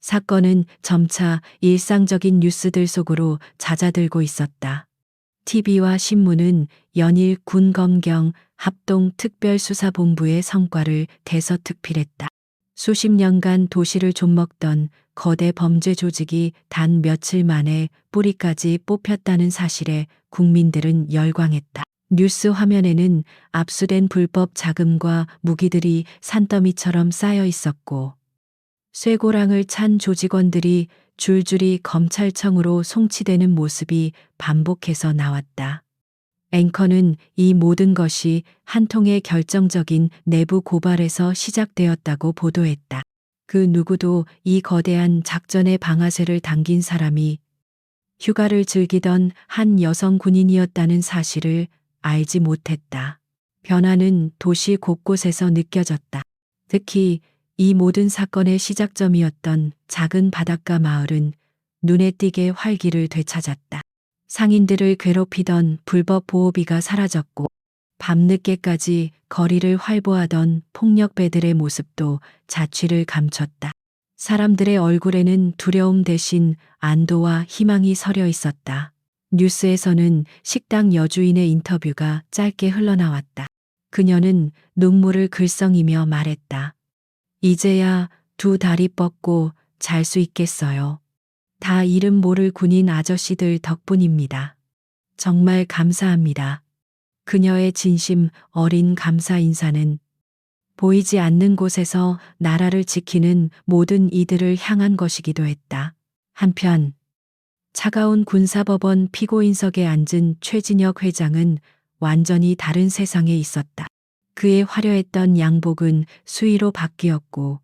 사건은 점차 일상적인 뉴스들 속으로 잦아들고 있었다. TV와 신문은 연일 군검경 합동특별수사본부의 성과를 대서특필했다. 수십 년간 도시를 좀먹던 거대 범죄 조직이 단 며칠 만에 뿌리까지 뽑혔다는 사실에 국민들은 열광했다. 뉴스 화면에는 압수된 불법 자금과 무기들이 산더미처럼 쌓여 있었고, 쇠고랑을 찬 조직원들이 줄줄이 검찰청으로 송치되는 모습이 반복해서 나왔다. 앵커는 이 모든 것이 한 통의 결정적인 내부 고발에서 시작되었다고 보도했다. 그 누구도 이 거대한 작전의 방아쇠를 당긴 사람이 휴가를 즐기던 한 여성 군인이었다는 사실을 알지 못했다. 변화는 도시 곳곳에서 느껴졌다. 특히 이 모든 사건의 시작점이었던 작은 바닷가 마을은 눈에 띄게 활기를 되찾았다. 상인들을 괴롭히던 불법 보호비가 사라졌고, 밤늦게까지 거리를 활보하던 폭력배들의 모습도 자취를 감췄다. 사람들의 얼굴에는 두려움 대신 안도와 희망이 서려 있었다. 뉴스에서는 식당 여주인의 인터뷰가 짧게 흘러나왔다. 그녀는 눈물을 글썽이며 말했다. 이제야 두 다리 뻗고 잘 수 있겠어요. 다 이름 모를 군인 아저씨들 덕분입니다. 정말 감사합니다. 그녀의 진심 어린 감사 인사는 보이지 않는 곳에서 나라를 지키는 모든 이들을 향한 것이기도 했다. 한편 차가운 군사법원 피고인석에 앉은 최진혁 회장은 완전히 다른 세상에 있었다. 그의 화려했던 양복은 수의로 바뀌었고,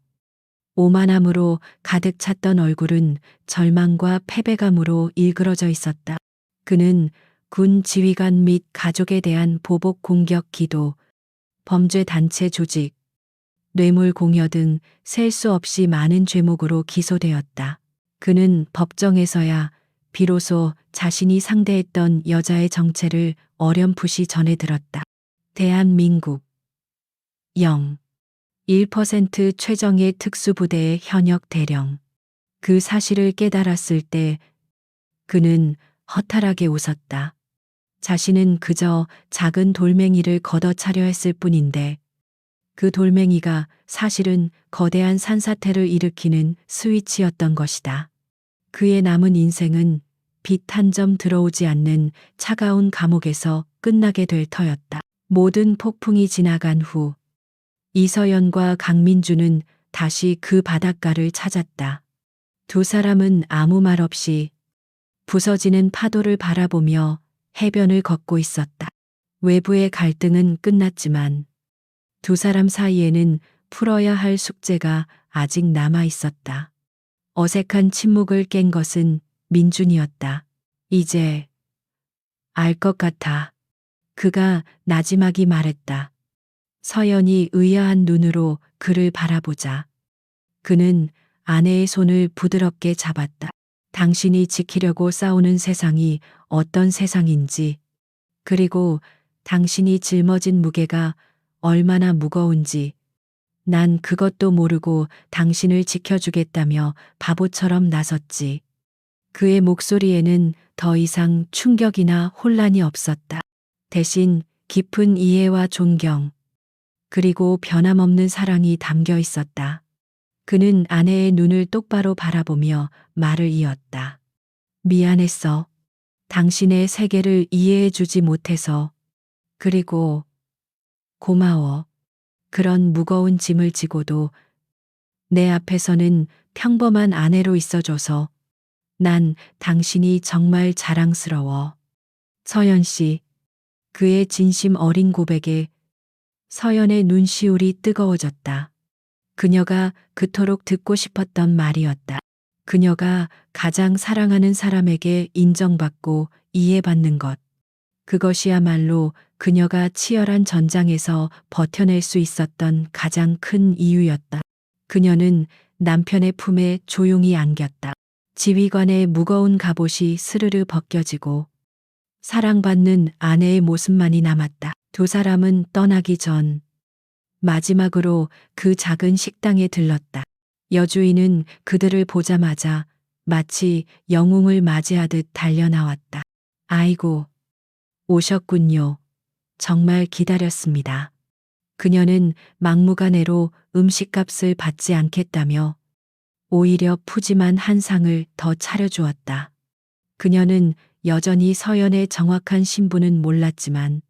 오만함으로 가득 찼던 얼굴은 절망과 패배감으로 일그러져 있었다. 그는 군 지휘관 및 가족에 대한 보복 공격 기도, 범죄 단체 조직, 뇌물 공여 등 셀 수 없이 많은 죄목으로 기소되었다. 그는 법정에서야 비로소 자신이 상대했던 여자의 정체를 어렴풋이 전해 들었다. 대한민국 1% 최정예 특수부대의 현역 대령. 그 사실을 깨달았을 때 그는 허탈하게 웃었다. 자신은 그저 작은 돌멩이를 걷어차려 했을 뿐인데, 그 돌멩이가 사실은 거대한 산사태를 일으키는 스위치였던 것이다. 그의 남은 인생은 빛 한 점 들어오지 않는 차가운 감옥에서 끝나게 될 터였다. 모든 폭풍이 지나간 후 이서연과 강민주는 다시 그 바닷가를 찾았다. 두 사람은 아무 말 없이 부서지는 파도를 바라보며 해변을 걷고 있었다. 외부의 갈등은 끝났지만 두 사람 사이에는 풀어야 할 숙제가 아직 남아 있었다. 어색한 침묵을 깬 것은 민준이었다. 이제 알 것 같아. 그가 나지막이 말했다. 서연이 의아한 눈으로 그를 바라보자. 그는 아내의 손을 부드럽게 잡았다. 당신이 지키려고 싸우는 세상이 어떤 세상인지, 그리고 당신이 짊어진 무게가 얼마나 무거운지, 난 그것도 모르고 당신을 지켜주겠다며 바보처럼 나섰지. 그의 목소리에는 더 이상 충격이나 혼란이 없었다. 대신 깊은 이해와 존경, 그리고 변함없는 사랑이 담겨 있었다. 그는 아내의 눈을 똑바로 바라보며 말을 이었다. 미안했어. 당신의 세계를 이해해 주지 못해서. 그리고 고마워. 그런 무거운 짐을 지고도 내 앞에서는 평범한 아내로 있어줘서. 난 당신이 정말 자랑스러워. 서연 씨. 그의 진심 어린 고백에 서연의 눈시울이 뜨거워졌다. 그녀가 그토록 듣고 싶었던 말이었다. 그녀가 가장 사랑하는 사람에게 인정받고 이해받는 것. 그것이야말로 그녀가 치열한 전장에서 버텨낼 수 있었던 가장 큰 이유였다. 그녀는 남편의 품에 조용히 안겼다. 지휘관의 무거운 갑옷이 스르르 벗겨지고 사랑받는 아내의 모습만이 남았다. 두 사람은 떠나기 전 마지막으로 그 작은 식당에 들렀다. 여주인은 그들을 보자마자 마치 영웅을 맞이하듯 달려나왔다. 아이고, 오셨군요. 정말 기다렸습니다. 그녀는 막무가내로 음식값을 받지 않겠다며 오히려 푸짐한 한 상을 더 차려주었다. 그녀는 여전히 서연의 정확한 신분은 몰랐지만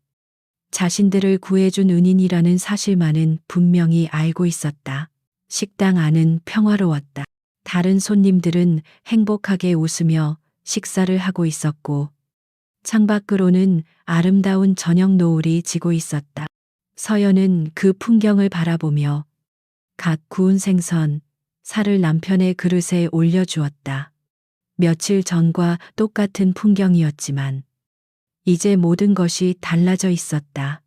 자신들을 구해준 은인이라는 사실만은 분명히 알고 있었다. 식당 안은 평화로웠다. 다른 손님들은 행복하게 웃으며 식사를 하고 있었고 창밖으로는 아름다운 저녁 노을이 지고 있었다. 서연은 그 풍경을 바라보며 갓 구운 생선, 살을 남편의 그릇에 올려주었다. 며칠 전과 똑같은 풍경이었지만 이제 모든 것이 달라져 있었다.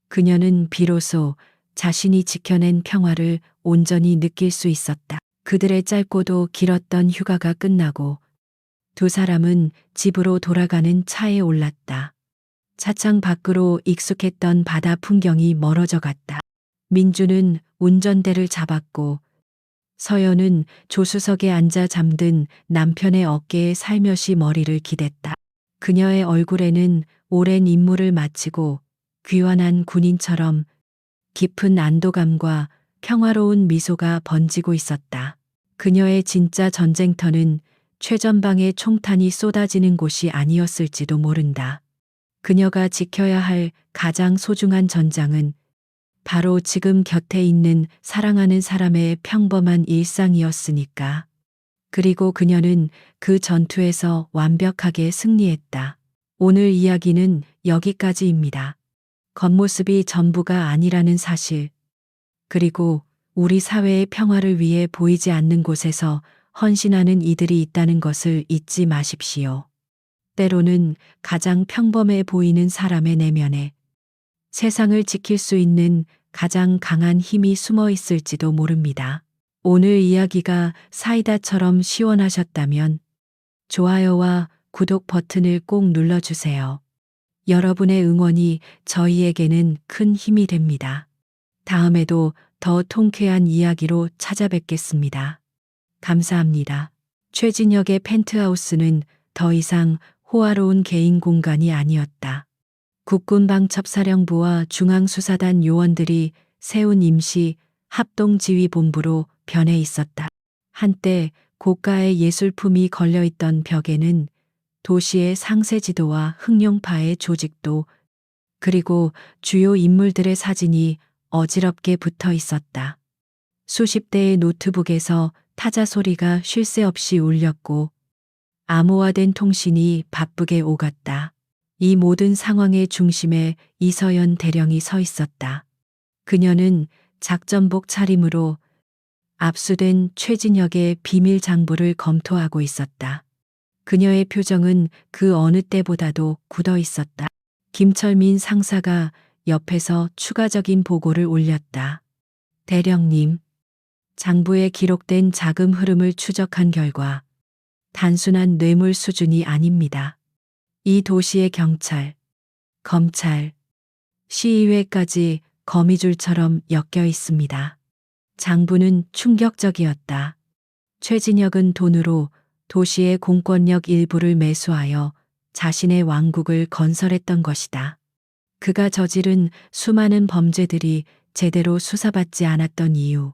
그녀는 비로소 자신이 지켜낸 평화를 온전히 느낄 수 있었다. 그들의 짧고도 길었던 휴가가 끝나고 두 사람은 집으로 돌아가는 차에 올랐다. 차창 밖으로 익숙했던 바다 풍경이 멀어져 갔다. 민주는 운전대를 잡았고 서연은 조수석에 앉아 잠든 남편의 어깨에 살며시 머리를 기댔다. 그녀의 얼굴에는 오랜 임무를 마치고 귀환한 군인처럼 깊은 안도감과 평화로운 미소가 번지고 있었다. 그녀의 진짜 전쟁터는 최전방의 총탄이 쏟아지는 곳이 아니었을지도 모른다. 그녀가 지켜야 할 가장 소중한 전장은 바로 지금 곁에 있는 사랑하는 사람의 평범한 일상이었으니까. 그리고 그녀는 그 전투에서 완벽하게 승리했다. 오늘 이야기는 여기까지입니다. 겉모습이 전부가 아니라는 사실, 그리고 우리 사회의 평화를 위해 보이지 않는 곳에서 헌신하는 이들이 있다는 것을 잊지 마십시오. 때로는 가장 평범해 보이는 사람의 내면에 세상을 지킬 수 있는 가장 강한 힘이 숨어 있을지도 모릅니다. 오늘 이야기가 사이다처럼 시원하셨다면 좋아요와 구독 버튼을 꼭 눌러주세요. 여러분의 응원이 저희에게는 큰 힘이 됩니다. 다음에도 더 통쾌한 이야기로 찾아뵙겠습니다. 감사합니다. 최진혁의 펜트하우스는 더 이상 호화로운 개인 공간이 아니었다. 국군방첩사령부와 중앙수사단 요원들이 세운 임시 합동지휘본부로 변해 있었다. 한때 고가의 예술품이 걸려있던 벽에는 도시의 상세 지도와 흑룡파의 조직도 그리고 주요 인물들의 사진이 어지럽게 붙어 있었다. 수십 대의 노트북에서 타자 소리가 쉴 새 없이 울렸고 암호화된 통신이 바쁘게 오갔다. 이 모든 상황의 중심에 이서연 대령이 서 있었다. 그녀는 작전복 차림으로 압수된 최진혁의 비밀 장부를 검토하고 있었다. 그녀의 표정은 그 어느 때보다도 굳어 있었다. 김철민 상사가 옆에서 추가적인 보고를 올렸다. 대령님, 장부에 기록된 자금 흐름을 추적한 결과 단순한 뇌물 수준이 아닙니다. 이 도시의 경찰, 검찰, 시의회까지 거미줄처럼 엮여 있습니다. 장부는 충격적이었다. 최진혁은 돈으로 도시의 공권력 일부를 매수하여 자신의 왕국을 건설했던 것이다. 그가 저지른 수많은 범죄들이 제대로 수사받지 않았던 이유,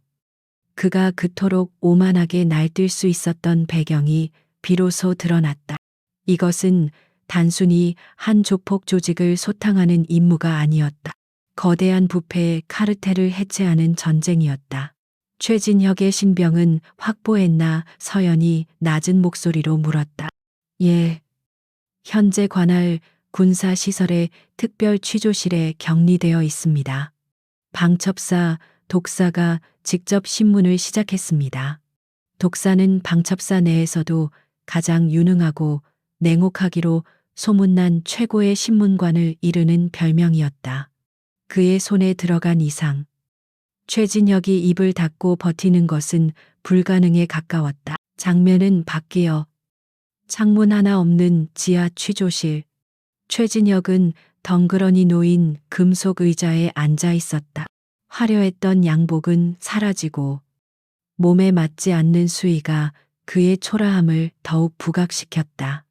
그가 그토록 오만하게 날뛸 수 있었던 배경이 비로소 드러났다. 이것은 단순히 한 조폭 조직을 소탕하는 임무가 아니었다. 거대한 부패의 카르텔을 해체하는 전쟁이었다. 최진혁의 신병은 확보했나? 서연이 낮은 목소리로 물었다. 예. 현재 관할 군사시설의 특별 취조실에 격리되어 있습니다. 방첩사, 독사가 직접 신문을 시작했습니다. 독사는 방첩사 내에서도 가장 유능하고 냉혹하기로 소문난 최고의 신문관을 이르는 별명이었다. 그의 손에 들어간 이상 최진혁이 입을 닫고 버티는 것은 불가능에 가까웠다. 장면은 바뀌어 창문 하나 없는 지하 취조실. 최진혁은 덩그러니 놓인 금속 의자에 앉아 있었다. 화려했던 양복은 사라지고 몸에 맞지 않는 수위가 그의 초라함을 더욱 부각시켰다.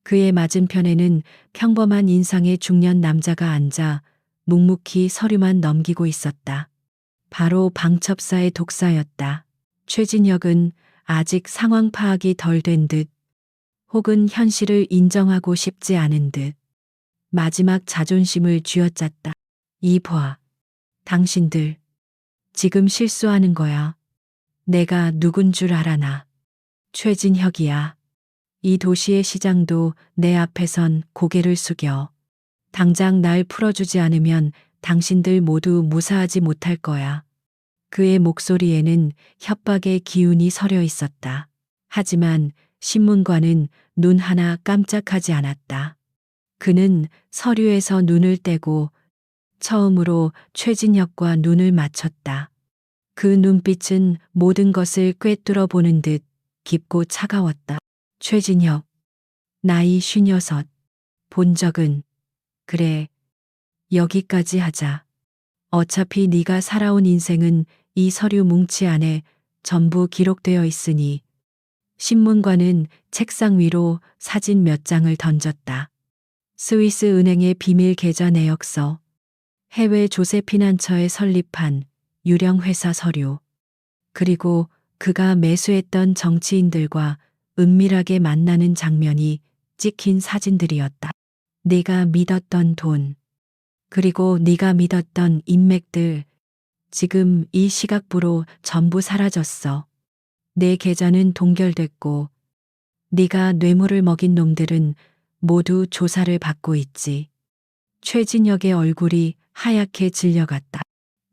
그의 맞은편에는 평범한 인상의 중년 남자가 앉아 묵묵히 서류만 넘기고 있었다. 바로 방첩사의 독사였다. 최진혁은 아직 상황 파악이 덜 된 듯, 혹은 현실을 인정하고 싶지 않은 듯, 마지막 자존심을 쥐어짰다. 이봐, 당신들, 지금 실수하는 거야. 내가 누군 줄 알아나. 최진혁이야. 이 도시의 시장도 내 앞에선 고개를 숙여. 당장 날 풀어주지 않으면 당신들 모두 무사하지 못할 거야. 그의 목소리에는 협박의 기운이 서려 있었다. 하지만 신문관은 눈 하나 깜짝하지 않았다. 그는 서류에서 눈을 떼고 처음으로 최진혁과 눈을 맞췄다. 그 눈빛은 모든 것을 꿰뚫어 보는 듯 깊고 차가웠다. 최진혁, 나이 56. 본 적은? 그래, 여기까지 하자. 어차피 네가 살아온 인생은 이 서류 뭉치 안에 전부 기록되어 있으니. 신문관은 책상 위로 사진 몇 장을 던졌다. 스위스 은행의 비밀 계좌 내역서, 해외 조세 피난처에 설립한 유령 회사 서류, 그리고 그가 매수했던 정치인들과 은밀하게 만나는 장면이 찍힌 사진들이었다. 네가 믿었던 돈, 그리고 네가 믿었던 인맥들, 지금 이 시각부로 전부 사라졌어. 내 계좌는 동결됐고 네가 뇌물을 먹인 놈들은 모두 조사를 받고 있지. 최진혁의 얼굴이 하얗게 질려갔다.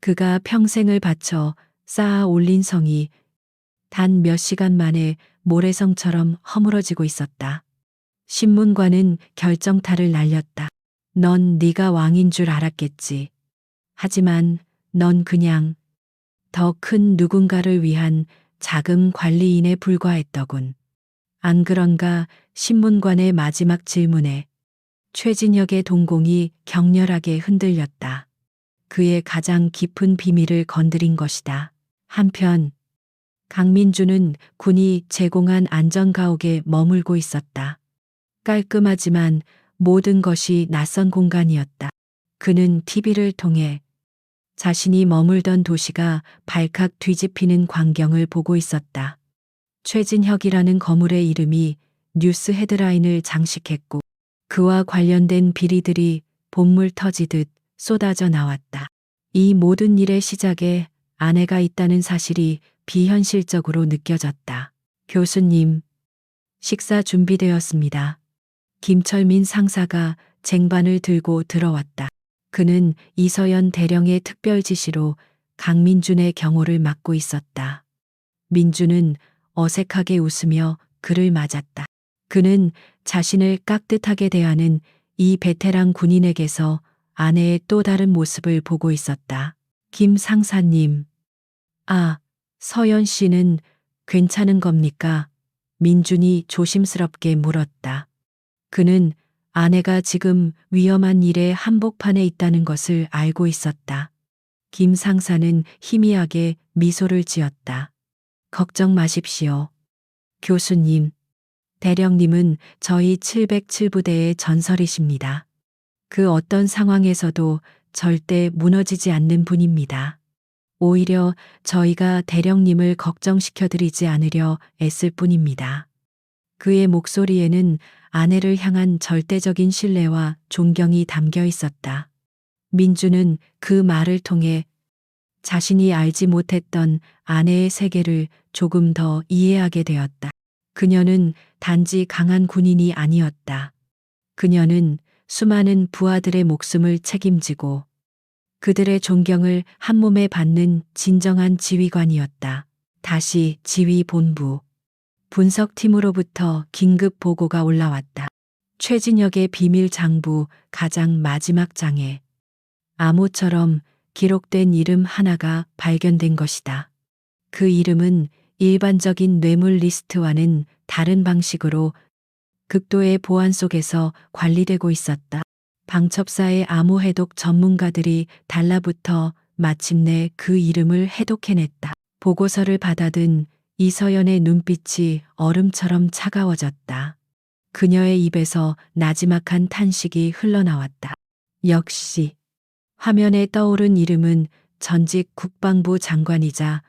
그가 평생을 바쳐 쌓아 올린 성이 단 몇 시간 만에 모래성처럼 허물어지고 있었다. 신문관은 결정타를 날렸다. 넌 네가 왕인 줄 알았겠지. 하지만 넌 그냥 더 큰 누군가를 위한 자금 관리인에 불과했더군. 안 그런가? 신문관의 마지막 질문에 최진혁의 동공이 격렬하게 흔들렸다. 그의 가장 깊은 비밀을 건드린 것이다. 한편 강민주는 군이 제공한 안전가옥에 머물고 있었다. 깔끔하지만 모든 것이 낯선 공간이었다. 그는 TV를 통해 자신이 머물던 도시가 발칵 뒤집히는 광경을 보고 있었다. 최진혁이라는 거물의 이름이 뉴스 헤드라인을 장식했고 그와 관련된 비리들이 본물 터지듯 쏟아져 나왔다. 이 모든 일의 시작에 아내가 있다는 사실이 비현실적으로 느껴졌다. 교수님, 식사 준비되었습니다. 김철민 상사가 쟁반을 들고 들어왔다. 그는 이서연 대령의 특별 지시로 강민준의 경호를 맡고 있었다. 민준은 어색하게 웃으며 그를 맞았다. 그는 자신을 깍듯하게 대하는 이 베테랑 군인에게서 아내의 또 다른 모습을 보고 있었다. 김 상사님. 아, 서연 씨는 괜찮은 겁니까? 민준이 조심스럽게 물었다. 그는 아내가 지금 위험한 일의 한복판에 있다는 것을 알고 있었다. 김 상사는 희미하게 미소를 지었다. 걱정 마십시오. 교수님, 대령님은 저희 707부대의 전설이십니다. 그 어떤 상황에서도 절대 무너지지 않는 분입니다. 오히려 저희가 대령님을 걱정시켜드리지 않으려 애쓸 뿐입니다. 그의 목소리에는 아내를 향한 절대적인 신뢰와 존경이 담겨 있었다. 민주는 그 말을 통해 자신이 알지 못했던 아내의 세계를 조금 더 이해하게 되었다. 그녀는 단지 강한 군인이 아니었다. 그녀는 수많은 부하들의 목숨을 책임지고 그들의 존경을 한몸에 받는 진정한 지휘관이었다. 다시 지휘본부. 분석팀으로부터 긴급 보고가 올라왔다. 최진혁의 비밀 장부 가장 마지막 장에 암호처럼 기록된 이름 하나가 발견된 것이다. 그 이름은 일반적인 뇌물 리스트와는 다른 방식으로 극도의 보안 속에서 관리되고 있었다. 방첩사의 암호 해독 전문가들이 달라붙어 마침내 그 이름을 해독해냈다. 보고서를 받아든 이서연의 눈빛이 얼음처럼 차가워졌다. 그녀의 입에서 나지막한 탄식이 흘러나왔다. 역시 화면에 떠오른 이름은 전직 국방부 장관이자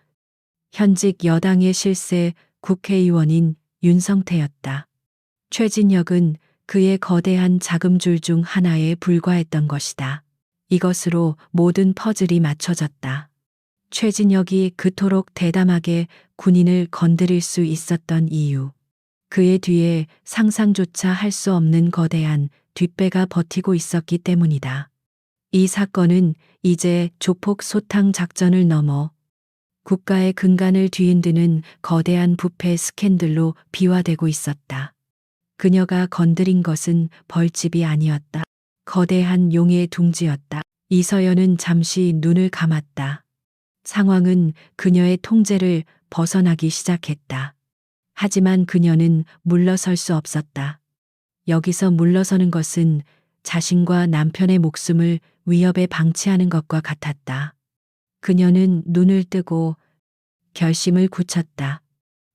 현직 여당의 실세 국회의원인 윤성태였다. 최진혁은 그의 거대한 자금줄 중 하나에 불과했던 것이다. 이것으로 모든 퍼즐이 맞춰졌다. 최진혁이 그토록 대담하게 군인을 건드릴 수 있었던 이유. 그의 뒤에 상상조차 할 수 없는 거대한 뒷배가 버티고 있었기 때문이다. 이 사건은 이제 조폭 소탕 작전을 넘어 국가의 근간을 뒤흔드는 거대한 부패 스캔들로 비화되고 있었다. 그녀가 건드린 것은 벌집이 아니었다. 거대한 용의 둥지였다. 이서연은 잠시 눈을 감았다. 상황은 그녀의 통제를 벗어나기 시작했다. 하지만 그녀는 물러설 수 없었다. 여기서 물러서는 것은 자신과 남편의 목숨을 위협에 방치하는 것과 같았다. 그녀는 눈을 뜨고 결심을 굳혔다.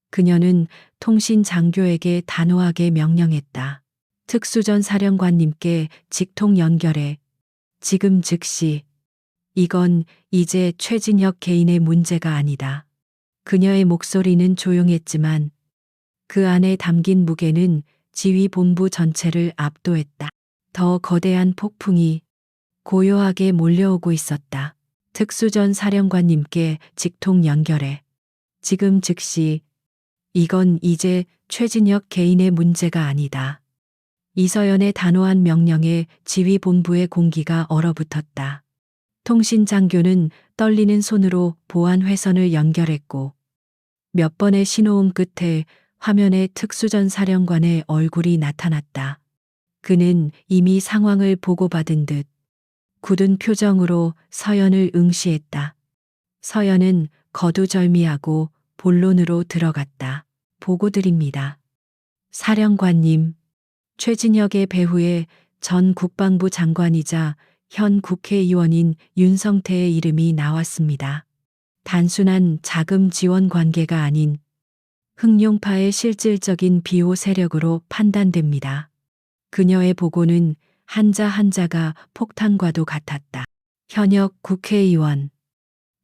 그녀는 통신 장교에게 단호하게 명령했다. 특수전 사령관님께 직통 연결해. 지금 즉시. 이건 이제 최진혁 개인의 문제가 아니다. 그녀의 목소리는 조용했지만 그 안에 담긴 무게는 지휘본부 전체를 압도했다. 더 거대한 폭풍이 고요하게 몰려오고 있었다. 특수전 사령관님께 직통 연결해. 지금 즉시. 이건 이제 최진혁 개인의 문제가 아니다. 이서연의 단호한 명령에 지휘본부의 공기가 얼어붙었다. 통신장교는 떨리는 손으로 보안 회선을 연결했고 몇 번의 신호음 끝에 화면에 특수전 사령관의 얼굴이 나타났다. 그는 이미 상황을 보고받은 듯 굳은 표정으로 서연을 응시했다. 서연은 거두절미하고 본론으로 들어갔다. 보고드립니다. 사령관님, 최진혁의 배후에 전 국방부 장관이자 현 국회의원인 윤성태의 이름이 나왔습니다. 단순한 자금 지원 관계가 아닌 흑룡파의 실질적인 비호 세력으로 판단됩니다. 그녀의 보고는 한자 한자가 폭탄과도 같았다. 현역 국회의원.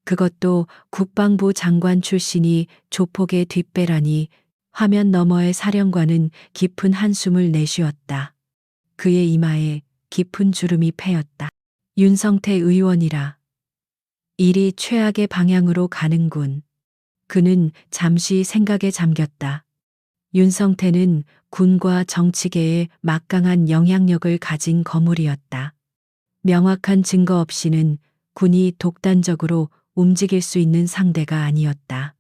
그것도 국방부 장관 출신이 조폭의 뒷배라니. 화면 너머의 사령관은 깊은 한숨을 내쉬었다. 그의 이마에 깊은 주름이 패였다. 윤성태 의원이라. 일이 최악의 방향으로 가는군. 그는 잠시 생각에 잠겼다. 윤성태는 군과 정치계에 막강한 영향력을 가진 거물이었다. 명확한 증거 없이는 군이 독단적으로 움직일 수 있는 상대가 아니었다.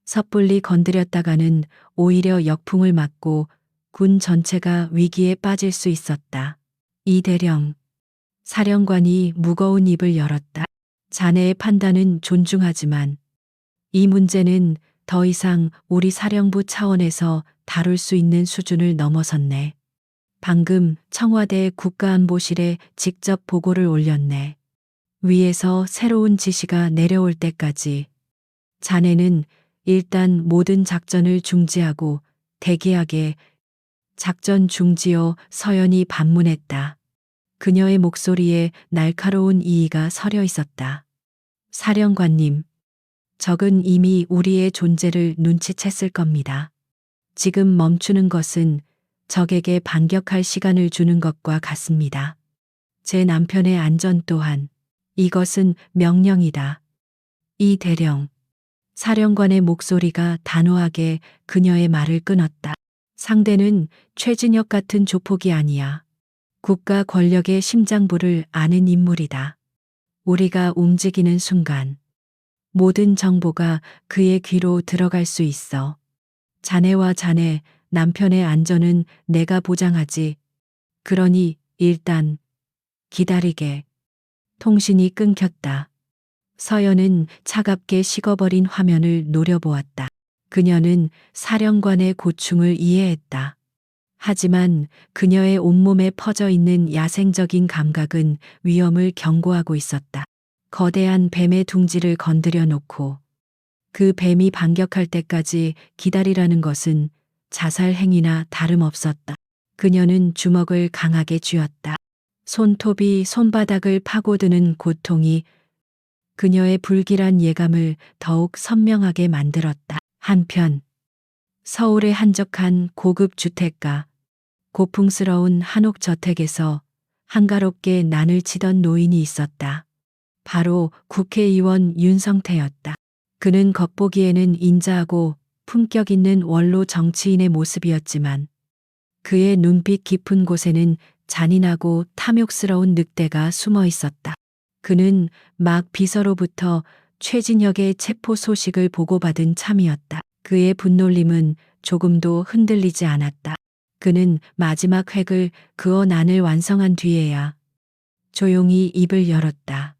섣불리 건드렸다가는 오히려 역풍을 맞고 군 전체가 위기에 빠질 수 있었다. 이대령. 사령관이 무거운 입을 열었다. 자네의 판단은 존중하지만 이 문제는 더 이상 우리 사령부 차원에서 다룰 수 있는 수준을 넘어섰네. 방금 청와대 국가안보실에 직접 보고를 올렸네. 위에서 새로운 지시가 내려올 때까지 자네는 일단 모든 작전을 중지하고 대기하게. 작전 중지요. 서연이 반문했다. 그녀의 목소리에 날카로운 이의가 서려 있었다. 사령관님, 적은 이미 우리의 존재를 눈치챘을 겁니다. 지금 멈추는 것은 적에게 반격할 시간을 주는 것과 같습니다. 제 남편의 안전 또한. 이것은 명령이다. 이 대령. 사령관의 목소리가 단호하게 그녀의 말을 끊었다. 상대는 최진혁 같은 조폭이 아니야. 국가 권력의 심장부를 아는 인물이다. 우리가 움직이는 순간 모든 정보가 그의 귀로 들어갈 수 있어. 자네와 자네 남편의 안전은 내가 보장하지. 그러니 일단 기다리게. 통신이 끊겼다. 서연은 차갑게 식어버린 화면을 노려보았다. 그녀는 사령관의 고충을 이해했다. 하지만 그녀의 온몸에 퍼져 있는 야생적인 감각은 위험을 경고하고 있었다. 거대한 뱀의 둥지를 건드려 놓고 그 뱀이 반격할 때까지 기다리라는 것은 자살 행위나 다름없었다. 그녀는 주먹을 강하게 쥐었다. 손톱이 손바닥을 파고드는 고통이 그녀의 불길한 예감을 더욱 선명하게 만들었다. 한편 서울의 한적한 고급 주택가, 고풍스러운 한옥 저택에서 한가롭게 난을 치던 노인이 있었다. 바로 국회의원 윤성태였다. 그는 겉보기에는 인자하고 품격 있는 원로 정치인의 모습이었지만 그의 눈빛 깊은 곳에는 잔인하고 탐욕스러운 늑대가 숨어 있었다. 그는 막 비서로부터 최진혁의 체포 소식을 보고받은 참이었다. 그의 분놀림은 조금도 흔들리지 않았다. 그는 마지막 획을 그어 난을 완성한 뒤에야 조용히 입을 열었다.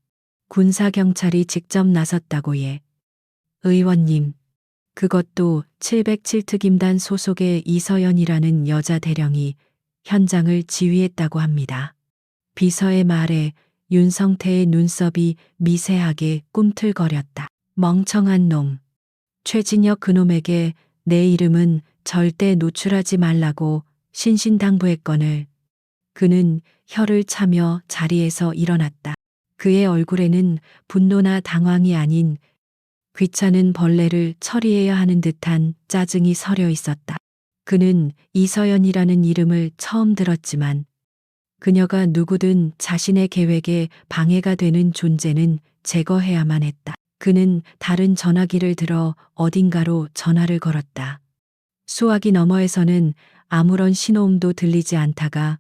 군사경찰이 직접 나섰다고 예. 의원님, 그것도 707특임단 소속의 이서연이라는 여자 대령이 현장을 지휘했다고 합니다. 비서의 말에 윤성태의 눈썹이 미세하게 꿈틀거렸다. 멍청한 놈. 최진혁 그놈에게 내 이름은 절대 노출하지 말라고 신신당부했거늘. 그는 혀를 차며 자리에서 일어났다. 그의 얼굴에는 분노나 당황이 아닌 귀찮은 벌레를 처리해야 하는 듯한 짜증이 서려 있었다. 그는 이서연이라는 이름을 처음 들었지만 그녀가 누구든 자신의 계획에 방해가 되는 존재는 제거해야만 했다. 그는 다른 전화기를 들어 어딘가로 전화를 걸었다. 수화기 너머에서는 아무런 신호음도 들리지 않다가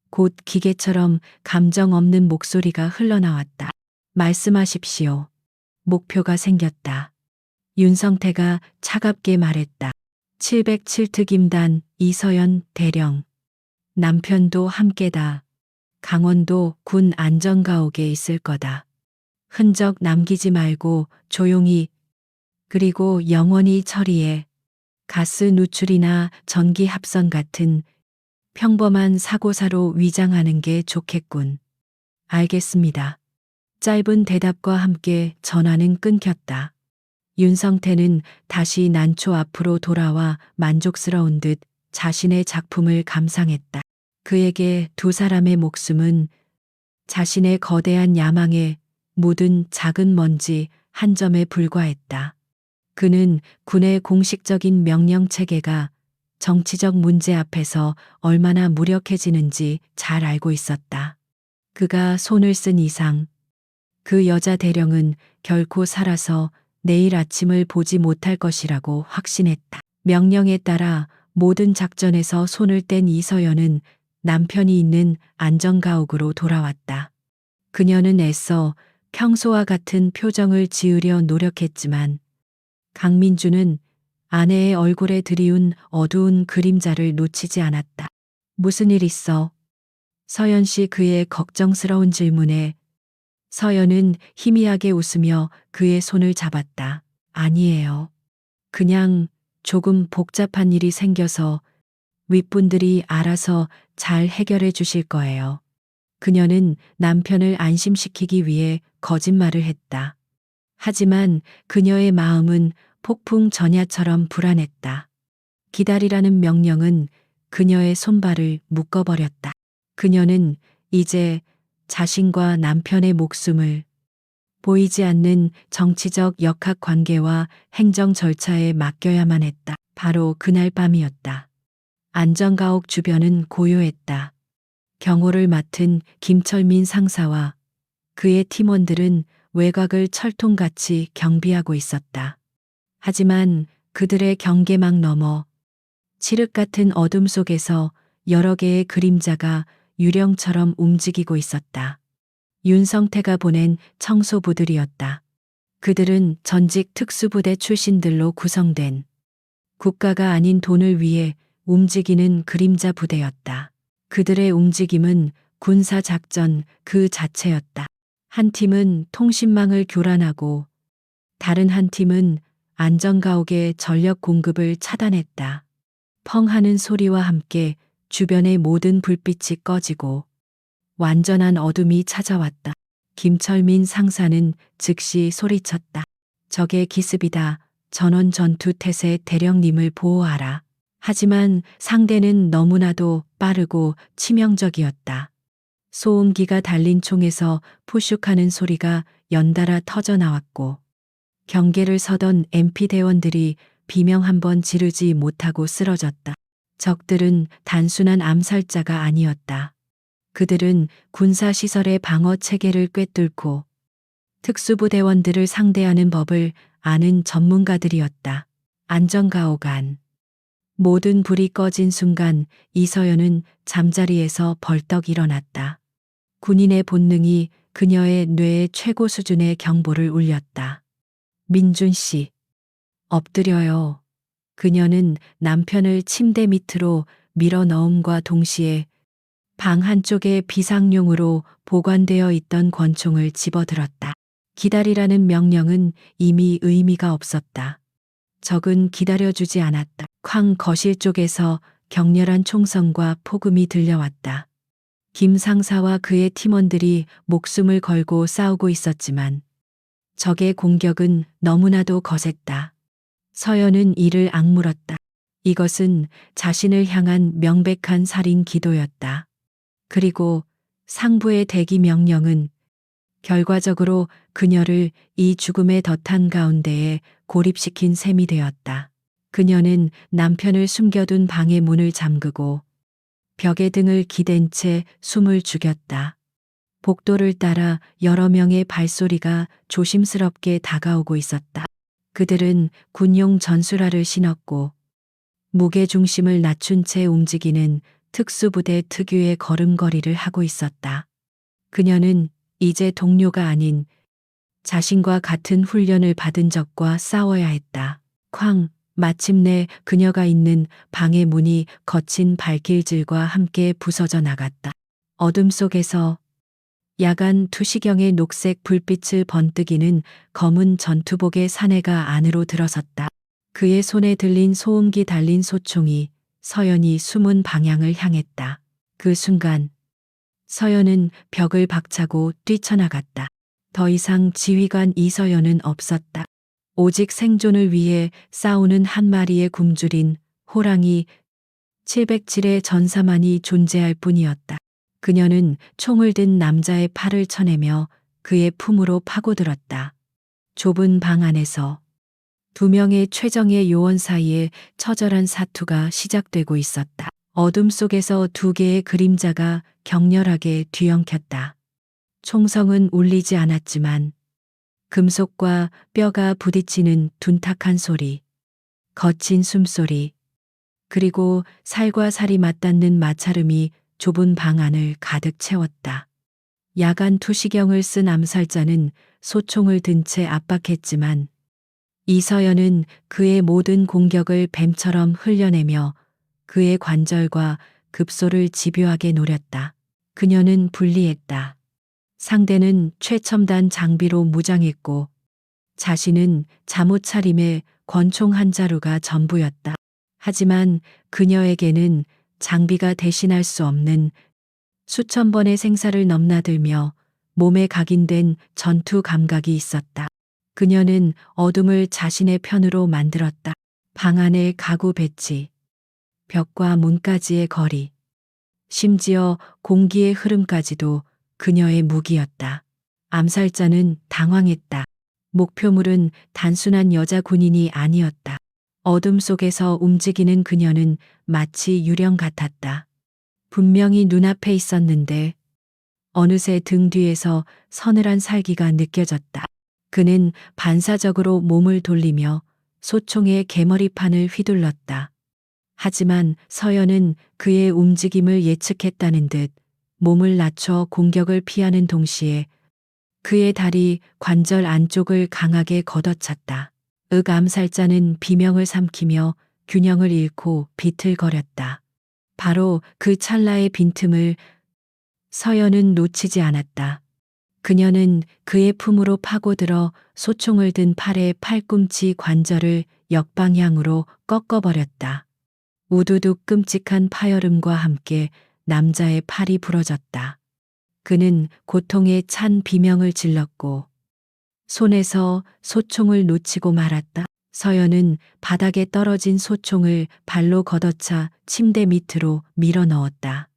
곧 기계처럼 감정 없는 목소리가 흘러나왔다. 말씀하십시오. 목표가 생겼다. 윤성태가 차갑게 말했다. 707특임단 이서연 대령. 남편도 함께다. 강원도 군 안전가옥에 있을 거다. 흔적 남기지 말고 조용히, 그리고 영원히 처리해. 가스 누출이나 전기 합선 같은 평범한 사고사로 위장하는 게 좋겠군. 알겠습니다. 짧은 대답과 함께 전화는 끊겼다. 윤성태는 다시 난초 앞으로 돌아와 만족스러운 듯 자신의 작품을 감상했다. 그에게 두 사람의 목숨은 자신의 거대한 야망에 묻은 작은 먼지 한 점에 불과했다. 그는 군의 공식적인 명령 체계가 정치적 문제 앞에서 얼마나 무력해지는지 잘 알고 있었다. 그가 손을 쓴 이상 그 여자 대령은 결코 살아서 내일 아침을 보지 못할 것이라고 확신했다. 명령에 따라 모든 작전에서 손을 뗀 이서연은 남편이 있는 안전가옥으로 돌아왔다. 그녀는 애써 평소와 같은 표정을 지으려 노력했지만 강민주는 아내의 얼굴에 드리운 어두운 그림자를 놓치지 않았다. 무슨 일 있어? 서연 씨 그의 걱정스러운 질문에 서연은 희미하게 웃으며 그의 손을 잡았다. 아니에요. 그냥 조금 복잡한 일이 생겨서 윗분들이 알아서 잘 해결해 주실 거예요. 그녀는 남편을 안심시키기 위해 거짓말을 했다. 하지만 그녀의 마음은 폭풍 전야처럼 불안했다. 기다리라는 명령은 그녀의 손발을 묶어버렸다. 그녀는 이제 자신과 남편의 목숨을 보이지 않는 정치적 역학 관계와 행정 절차에 맡겨야만 했다. 바로 그날 밤이었다. 안전가옥 주변은 고요했다. 경호를 맡은 김철민 상사와 그의 팀원들은 외곽을 철통같이 경비하고 있었다. 하지만 그들의 경계망 너머 칠흑 같은 어둠 속에서 여러 개의 그림자가 유령처럼 움직이고 있었다. 윤성태가 보낸 청소부들이었다. 그들은 전직 특수부대 출신들로 구성된 국가가 아닌 돈을 위해 움직이는 그림자 부대였다. 그들의 움직임은 군사작전 그 자체였다. 한 팀은 통신망을 교란하고 다른 한 팀은 안전가옥의 전력 공급을 차단했다. 펑 하는 소리와 함께 주변의 모든 불빛이 꺼지고 완전한 어둠이 찾아왔다. 김철민 상사는 즉시 소리쳤다. 적의 기습이다. 전원 전투 태세 대령님을 보호하라. 하지만 상대는 너무나도 빠르고 치명적이었다. 소음기가 달린 총에서 푸슉하는 소리가 연달아 터져 나왔고 경계를 서던 MP 대원들이 비명 한 번 지르지 못하고 쓰러졌다. 적들은 단순한 암살자가 아니었다. 그들은 군사시설의 방어 체계를 꿰뚫고 특수부대원들을 상대하는 법을 아는 전문가들이었다. 안전가옥 안. 모든 불이 꺼진 순간 이서연은 잠자리에서 벌떡 일어났다. 군인의 본능이 그녀의 뇌에 최고 수준의 경보를 울렸다. 민준 씨, 엎드려요. 그녀는 남편을 침대 밑으로 밀어 넣음과 동시에 방 한쪽에 비상용으로 보관되어 있던 권총을 집어들었다. 기다리라는 명령은 이미 의미가 없었다. 적은 기다려주지 않았다. 쾅 거실 쪽에서 격렬한 총성과 폭음이 들려왔다. 김 상사와 그의 팀원들이 목숨을 걸고 싸우고 있었지만 적의 공격은 너무나도 거셌다. 서연은 이를 악물었다. 이것은 자신을 향한 명백한 살인 기도였다. 그리고 상부의 대기 명령은 결과적으로 그녀를 이 죽음의 덫한 가운데에 고립시킨 셈이 되었다. 그녀는 남편을 숨겨둔 방의 문을 잠그고 벽에 등을 기댄 채 숨을 죽였다. 복도를 따라 여러 명의 발소리가 조심스럽게 다가오고 있었다. 그들은 군용 전술화를 신었고 무게 중심을 낮춘 채 움직이는 특수부대 특유의 걸음걸이를 하고 있었다. 그녀는 이제 동료가 아닌 자신과 같은 훈련을 받은 적과 싸워야 했다. 쾅! 마침내 그녀가 있는 방의 문이 거친 발길질과 함께 부서져 나갔다. 어둠 속에서 야간 2시경의 녹색 불빛을 번뜩이는 검은 전투복의 사내가 안으로 들어섰다. 그의 손에 들린 소음기 달린 소총이 서연이 숨은 방향을 향했다. 그 순간 서연은 벽을 박차고 뛰쳐나갔다. 더 이상 지휘관 이서연은 없었다. 오직 생존을 위해 싸우는 한 마리의 굶주린 호랑이 707의 전사만이 존재할 뿐이었다. 그녀는 총을 든 남자의 팔을 쳐내며 그의 품으로 파고들었다. 좁은 방 안에서 2명의 최정예 요원 사이에 처절한 사투가 시작되고 있었다. 어둠 속에서 2개의 그림자가 격렬하게 뒤엉켰다. 총성은 울리지 않았지만 금속과 뼈가 부딪히는 둔탁한 소리, 거친 숨소리, 그리고 살과 살이 맞닿는 마찰음이 좁은 방 안을 가득 채웠다. 야간 투시경을 쓴 암살자는 소총을 든 채 압박했지만 이서연은 그의 모든 공격을 뱀처럼 흘려내며 그의 관절과 급소를 집요하게 노렸다. 그녀는 불리했다. 상대는 최첨단 장비로 무장했고 자신은 잠옷 차림에 권총 한 자루가 전부였다. 하지만 그녀에게는 장비가 대신할 수 없는 수천 번의 생사를 넘나들며 몸에 각인된 전투 감각이 있었다. 그녀는 어둠을 자신의 편으로 만들었다. 방 안의 가구 배치, 벽과 문까지의 거리, 심지어 공기의 흐름까지도 그녀의 무기였다. 암살자는 당황했다. 목표물은 단순한 여자 군인이 아니었다. 어둠 속에서 움직이는 그녀는 마치 유령 같았다. 분명히 눈앞에 있었는데 어느새 등 뒤에서 서늘한 살기가 느껴졌다. 그는 반사적으로 몸을 돌리며 소총의 개머리판을 휘둘렀다. 하지만 서연은 그의 움직임을 예측했다는 듯 몸을 낮춰 공격을 피하는 동시에 그의 다리 관절 안쪽을 강하게 걷어찼다. 암살자는 비명을 삼키며 균형을 잃고 비틀거렸다. 바로 그 찰나의 빈틈을 서연은 놓치지 않았다. 그녀는 그의 품으로 파고들어 소총을 든 팔의 팔꿈치 관절을 역방향으로 꺾어버렸다. 우두둑 끔찍한 파열음과 함께 남자의 팔이 부러졌다. 그는 고통에 찬 비명을 질렀고 손에서 소총을 놓치고 말았다. 서연은 바닥에 떨어진 소총을 발로 걷어차 침대 밑으로 밀어 넣었다.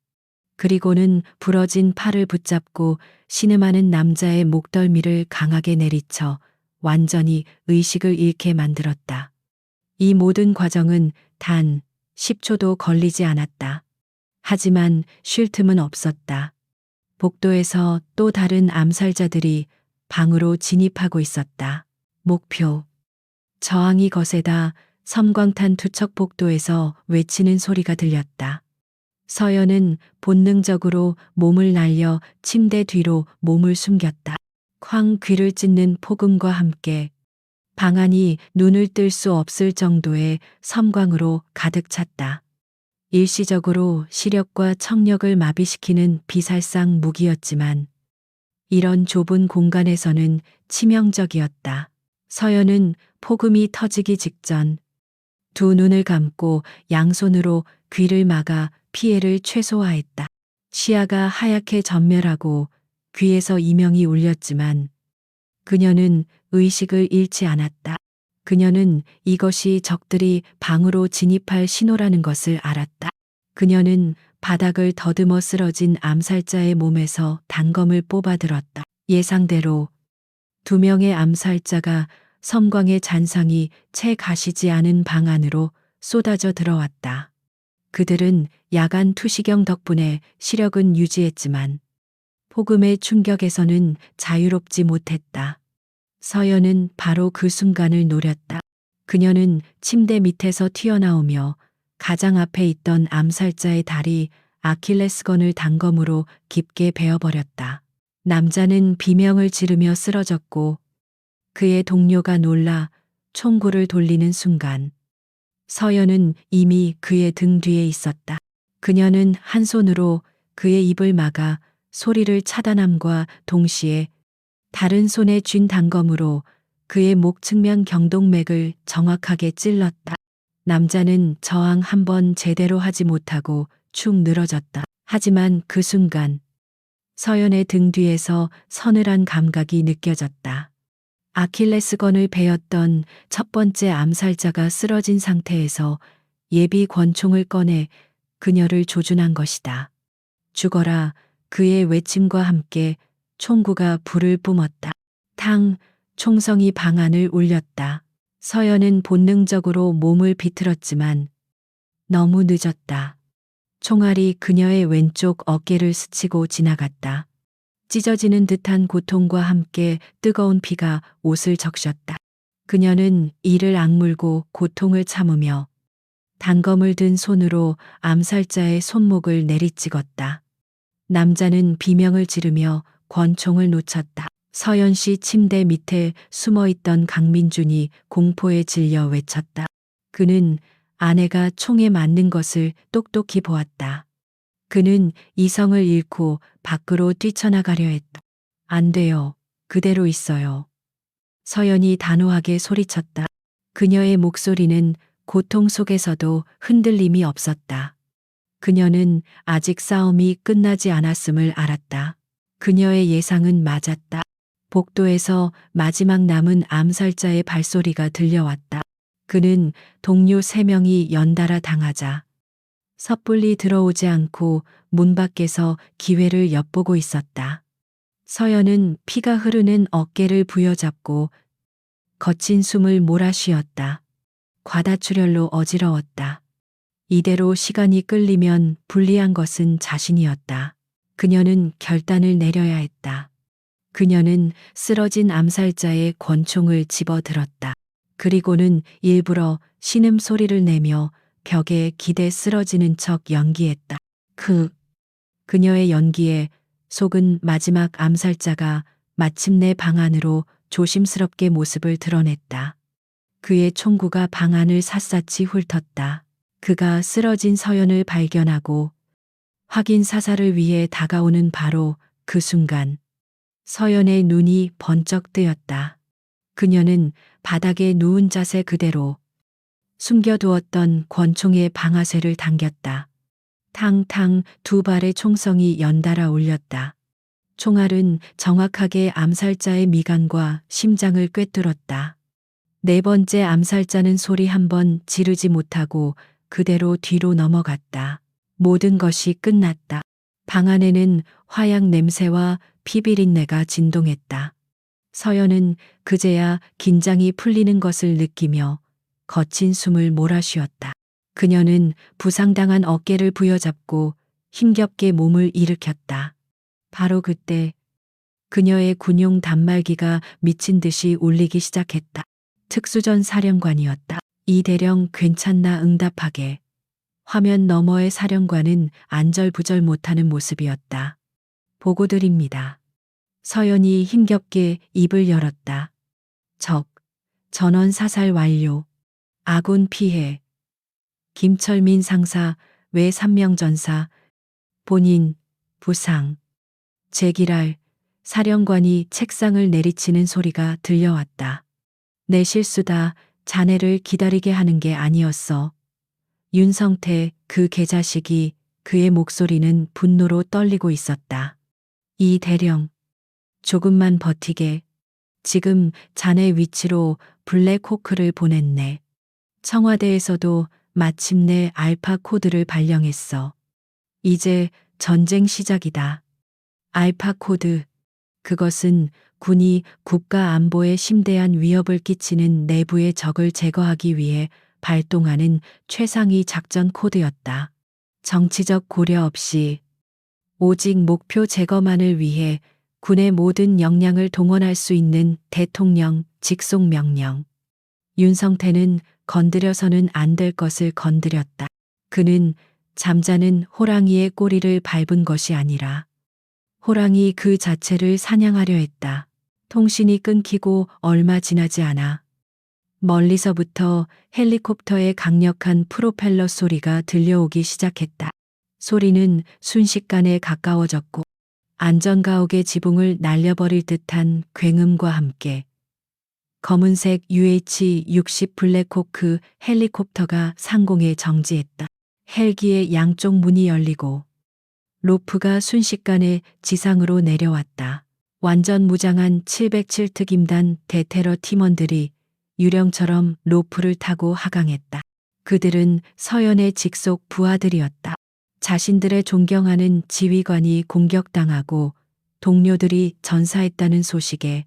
그리고는 부러진 팔을 붙잡고 신음하는 남자의 목덜미를 강하게 내리쳐 완전히 의식을 잃게 만들었다. 이 모든 과정은 단 10초도 걸리지 않았다. 하지만 쉴 틈은 없었다. 복도에서 또 다른 암살자들이 방으로 진입하고 있었다. 목표. 저항이 거세다 섬광탄 투척 복도에서 외치는 소리가 들렸다. 서연은 본능적으로 몸을 날려 침대 뒤로 몸을 숨겼다. 쾅 귀를 찢는 폭음과 함께 방 안이 눈을 뜰 수 없을 정도의 섬광으로 가득 찼다. 일시적으로 시력과 청력을 마비시키는 비살상 무기였지만 이런 좁은 공간에서는 치명적이었다. 서연은 폭음이 터지기 직전 두 눈을 감고 양손으로 귀를 막아 피해를 최소화했다. 시야가 하얗게 전멸하고 귀에서 이명이 울렸지만 그녀는 의식을 잃지 않았다. 그녀는 이것이 적들이 방으로 진입할 신호라는 것을 알았다. 그녀는 바닥을 더듬어 쓰러진 암살자의 몸에서 단검을 뽑아들었다. 예상대로 두 명의 암살자가 섬광의 잔상이 채 가시지 않은 방 안으로 쏟아져 들어왔다. 그들은 야간 투시경 덕분에 시력은 유지했지만 폭음의 충격에서는 자유롭지 못했다. 서연은 바로 그 순간을 노렸다. 그녀는 침대 밑에서 튀어나오며 가장 앞에 있던 암살자의 다리 아킬레스건을 단검으로 깊게 베어버렸다. 남자는 비명을 지르며 쓰러졌고 그의 동료가 놀라 총구를 돌리는 순간 서연은 이미 그의 등 뒤에 있었다. 그녀는 한 손으로 그의 입을 막아 소리를 차단함과 동시에 다른 손에 쥔 단검으로 그의 목 측면 경동맥을 정확하게 찔렀다. 남자는 저항 한 번 제대로 하지 못하고 축 늘어졌다. 하지만 그 순간 서연의 등 뒤에서 서늘한 감각이 느껴졌다. 아킬레스건을 베었던 첫 번째 암살자가 쓰러진 상태에서 예비 권총을 꺼내 그녀를 조준한 것이다. 죽어라. 그의 외침과 함께 총구가 불을 뿜었다. 탕, 총성이 방 안을 울렸다. 서연은 본능적으로 몸을 비틀었지만 너무 늦었다. 총알이 그녀의 왼쪽 어깨를 스치고 지나갔다. 찢어지는 듯한 고통과 함께 뜨거운 피가 옷을 적셨다. 그녀는 이를 악물고 고통을 참으며 단검을 든 손으로 암살자의 손목을 내리찍었다. 남자는 비명을 지르며 권총을 놓쳤다. 서연 씨 침대 밑에 숨어있던 강민준이 공포에 질려 외쳤다. 그는 아내가 총에 맞는 것을 똑똑히 보았다. 그는 이성을 잃고 밖으로 뛰쳐나가려 했다. 안 돼요. 그대로 있어요. 서연이 단호하게 소리쳤다. 그녀의 목소리는 고통 속에서도 흔들림이 없었다. 그녀는 아직 싸움이 끝나지 않았음을 알았다. 그녀의 예상은 맞았다. 복도에서 마지막 남은 암살자의 발소리가 들려왔다. 그는 동료 3명이 연달아 당하자 섣불리 들어오지 않고 문 밖에서 기회를 엿보고 있었다. 서연은 피가 흐르는 어깨를 부여잡고 거친 숨을 몰아쉬었다. 과다출혈로 어지러웠다. 이대로 시간이 끌리면 불리한 것은 자신이었다. 그녀는 결단을 내려야 했다. 그녀는 쓰러진 암살자의 권총을 집어들었다. 그리고는 일부러 신음소리를 내며 벽에 기대 쓰러지는 척 연기했다. 그녀의 연기에 속은 마지막 암살자가 마침내 방 안으로 조심스럽게 모습을 드러냈다. 그의 총구가 방 안을 샅샅이 훑었다. 그가 쓰러진 서연을 발견하고 확인 사살을 위해 다가오는 바로 그 순간 서연의 눈이 번쩍 뜨였다. 그녀는 바닥에 누운 자세 그대로 숨겨두었던 권총의 방아쇠를 당겼다. 탕탕 두 발의 총성이 연달아 울렸다. 총알은 정확하게 암살자의 미간과 심장을 꿰뚫었다. 네 번째 암살자는 소리 한 번 지르지 못하고 그대로 뒤로 넘어갔다. 모든 것이 끝났다. 방 안에는 화약 냄새와 피비린내가 진동했다. 서연은 그제야 긴장이 풀리는 것을 느끼며 거친 숨을 몰아쉬었다. 그녀는 부상당한 어깨를 부여잡고 힘겹게 몸을 일으켰다. 바로 그때 그녀의 군용 단말기가 미친 듯이 울리기 시작했다. 특수전 사령관이었다. 이 대령 괜찮나 응답하게. 화면 너머의 사령관은 안절부절 못하는 모습이었다. 보고드립니다. 서연이 힘겹게 입을 열었다. 적, 전원 사살 완료. 아군 피해. 김철민 상사, 외 3명 전사, 본인, 부상. 제기랄, 사령관이 책상을 내리치는 소리가 들려왔다. 내 실수다. 자네를 기다리게 하는 게 아니었어. 윤성태, 그 개자식이, 그의 목소리는 분노로 떨리고 있었다. 이 대령, 조금만 버티게. 지금 자네 위치로 블랙호크를 보냈네. 청와대에서도 마침내 알파 코드를 발령했어. 이제 전쟁 시작이다. 알파 코드. 그것은 군이 국가 안보에 심대한 위협을 끼치는 내부의 적을 제거하기 위해 발동하는 최상위 작전 코드였다. 정치적 고려 없이 오직 목표 제거만을 위해 군의 모든 역량을 동원할 수 있는 대통령 직속 명령. 윤성태는 건드려서는 안 될 것을 건드렸다. 그는 잠자는 호랑이의 꼬리를 밟은 것이 아니라 호랑이 그 자체를 사냥하려 했다. 통신이 끊기고 얼마 지나지 않아 멀리서부터 헬리콥터의 강력한 프로펠러 소리가 들려오기 시작했다. 소리는 순식간에 가까워졌고 안전가옥의 지붕을 날려버릴 듯한 굉음과 함께 검은색 UH-60 블랙호크 헬리콥터가 상공에 정지했다. 헬기의 양쪽 문이 열리고 로프가 순식간에 지상으로 내려왔다. 완전 무장한 707특임단 대테러 팀원들이 유령처럼 로프를 타고 하강했다. 그들은 서연의 직속 부하들이었다. 자신들의 존경하는 지휘관이 공격당하고 동료들이 전사했다는 소식에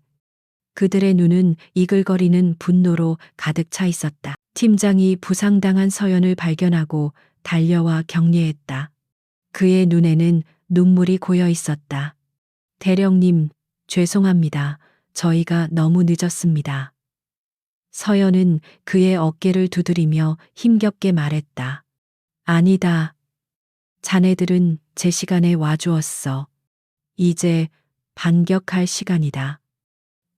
그들의 눈은 이글거리는 분노로 가득 차 있었다. 팀장이 부상당한 서연을 발견하고 달려와 격려했다. 그의 눈에는 눈물이 고여 있었다. 대령님, 죄송합니다. 저희가 너무 늦었습니다. 서연은 그의 어깨를 두드리며 힘겹게 말했다. 아니다. 자네들은 제 시간에 와주었어. 이제 반격할 시간이다.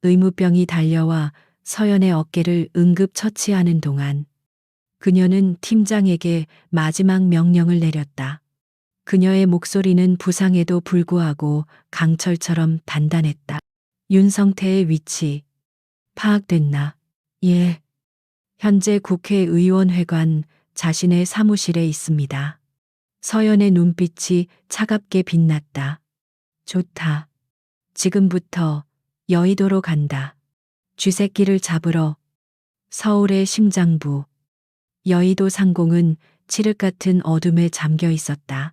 의무병이 달려와 서연의 어깨를 응급 처치하는 동안 그녀는 팀장에게 마지막 명령을 내렸다. 그녀의 목소리는 부상에도 불구하고 강철처럼 단단했다. 윤성태의 위치 파악됐나? 예. 현재 국회의원회관 자신의 사무실에 있습니다. 서연의 눈빛이 차갑게 빛났다. 좋다. 지금부터 여의도로 간다. 쥐새끼를 잡으러. 서울의 심장부. 여의도 상공은 칠흑 같은 어둠에 잠겨 있었다.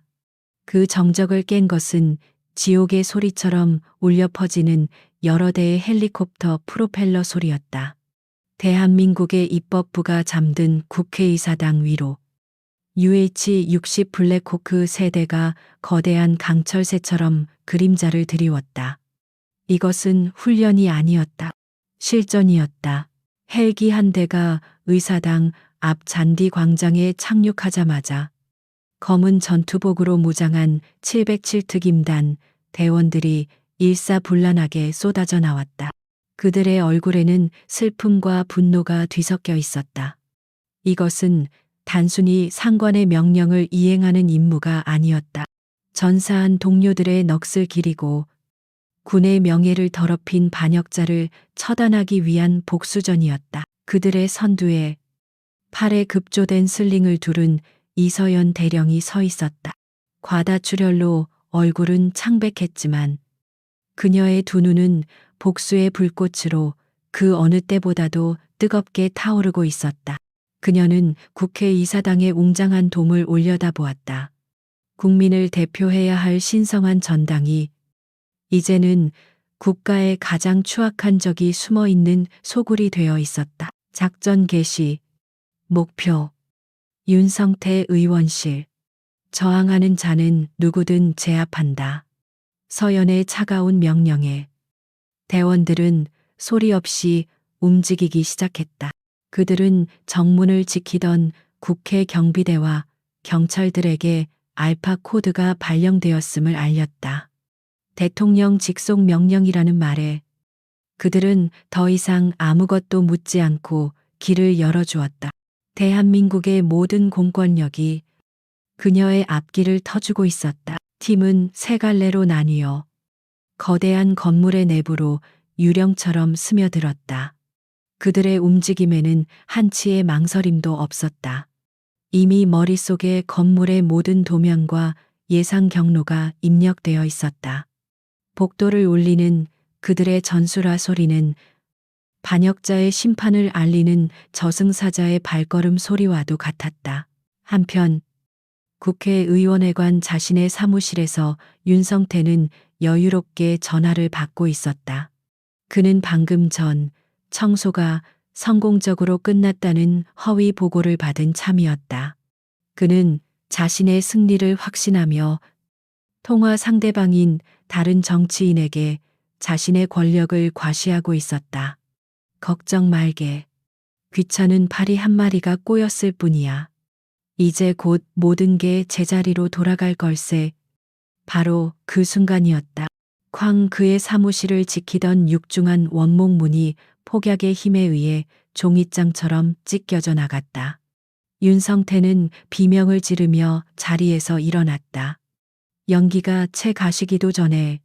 그 정적을 깬 것은 지옥의 소리처럼 울려 퍼지는 여러 대의 헬리콥터 프로펠러 소리였다. 대한민국의 입법부가 잠든 국회의사당 위로 UH-60 블랙호크 세대가 거대한 강철새처럼 그림자를 드리웠다. 이것은 훈련이 아니었다. 실전이었다. 헬기 한 대가 의사당 앞 잔디 광장에 착륙하자마자 검은 전투복으로 무장한 707특임단 대원들이 일사불란하게 쏟아져 나왔다. 그들의 얼굴에는 슬픔과 분노가 뒤섞여 있었다. 이것은 단순히 상관의 명령을 이행하는 임무가 아니었다. 전사한 동료들의 넋을 기리고 군의 명예를 더럽힌 반역자를 처단하기 위한 복수전이었다. 그들의 선두에 팔에 급조된 슬링을 두른 이서연 대령이 서 있었다. 과다출혈로 얼굴은 창백했지만 그녀의 두 눈은 복수의 불꽃으로 그 어느 때보다도 뜨겁게 타오르고 있었다. 그녀는 국회의사당의 웅장한 돔을 올려다보았다. 국민을 대표해야 할 신성한 전당이 이제는 국가의 가장 추악한 적이 숨어 있는 소굴이 되어 있었다. 작전 개시, 목표, 윤성태 의원실. 저항하는 자는 누구든 제압한다. 서연의 차가운 명령에 대원들은 소리 없이 움직이기 시작했다. 그들은 정문을 지키던 국회 경비대와 경찰들에게 알파 코드가 발령되었음을 알렸다. 대통령 직속 명령이라는 말에 그들은 더 이상 아무것도 묻지 않고 길을 열어주었다. 대한민국의 모든 공권력이 그녀의 앞길을 터주고 있었다. 팀은 세 갈래로 나뉘어 거대한 건물의 내부로 유령처럼 스며들었다. 그들의 움직임에는 한치의 망설임도 없었다. 이미 머릿속에 건물의 모든 도면과 예상 경로가 입력되어 있었다. 복도를 울리는 그들의 전술화 소리는 반역자의 심판을 알리는 저승사자의 발걸음 소리와도 같았다. 한편 국회의원회관 자신의 사무실에서 윤성태는 여유롭게 전화를 받고 있었다. 그는 방금 전 청소가 성공적으로 끝났다는 허위 보고를 받은 참이었다. 그는 자신의 승리를 확신하며 통화 상대방인 다른 정치인에게 자신의 권력을 과시하고 있었다. 걱정 말게. 귀찮은 파리 한 마리가 꼬였을 뿐이야. 이제 곧 모든 게 제자리로 돌아갈 걸세. 바로 그 순간이었다. 쾅 그의 사무실을 지키던 육중한 원목 문이 폭약의 힘에 의해 종잇장처럼 찢겨져 나갔다. 윤성태는 비명을 지르며 자리에서 일어났다. 연기가 채 가시기도 전에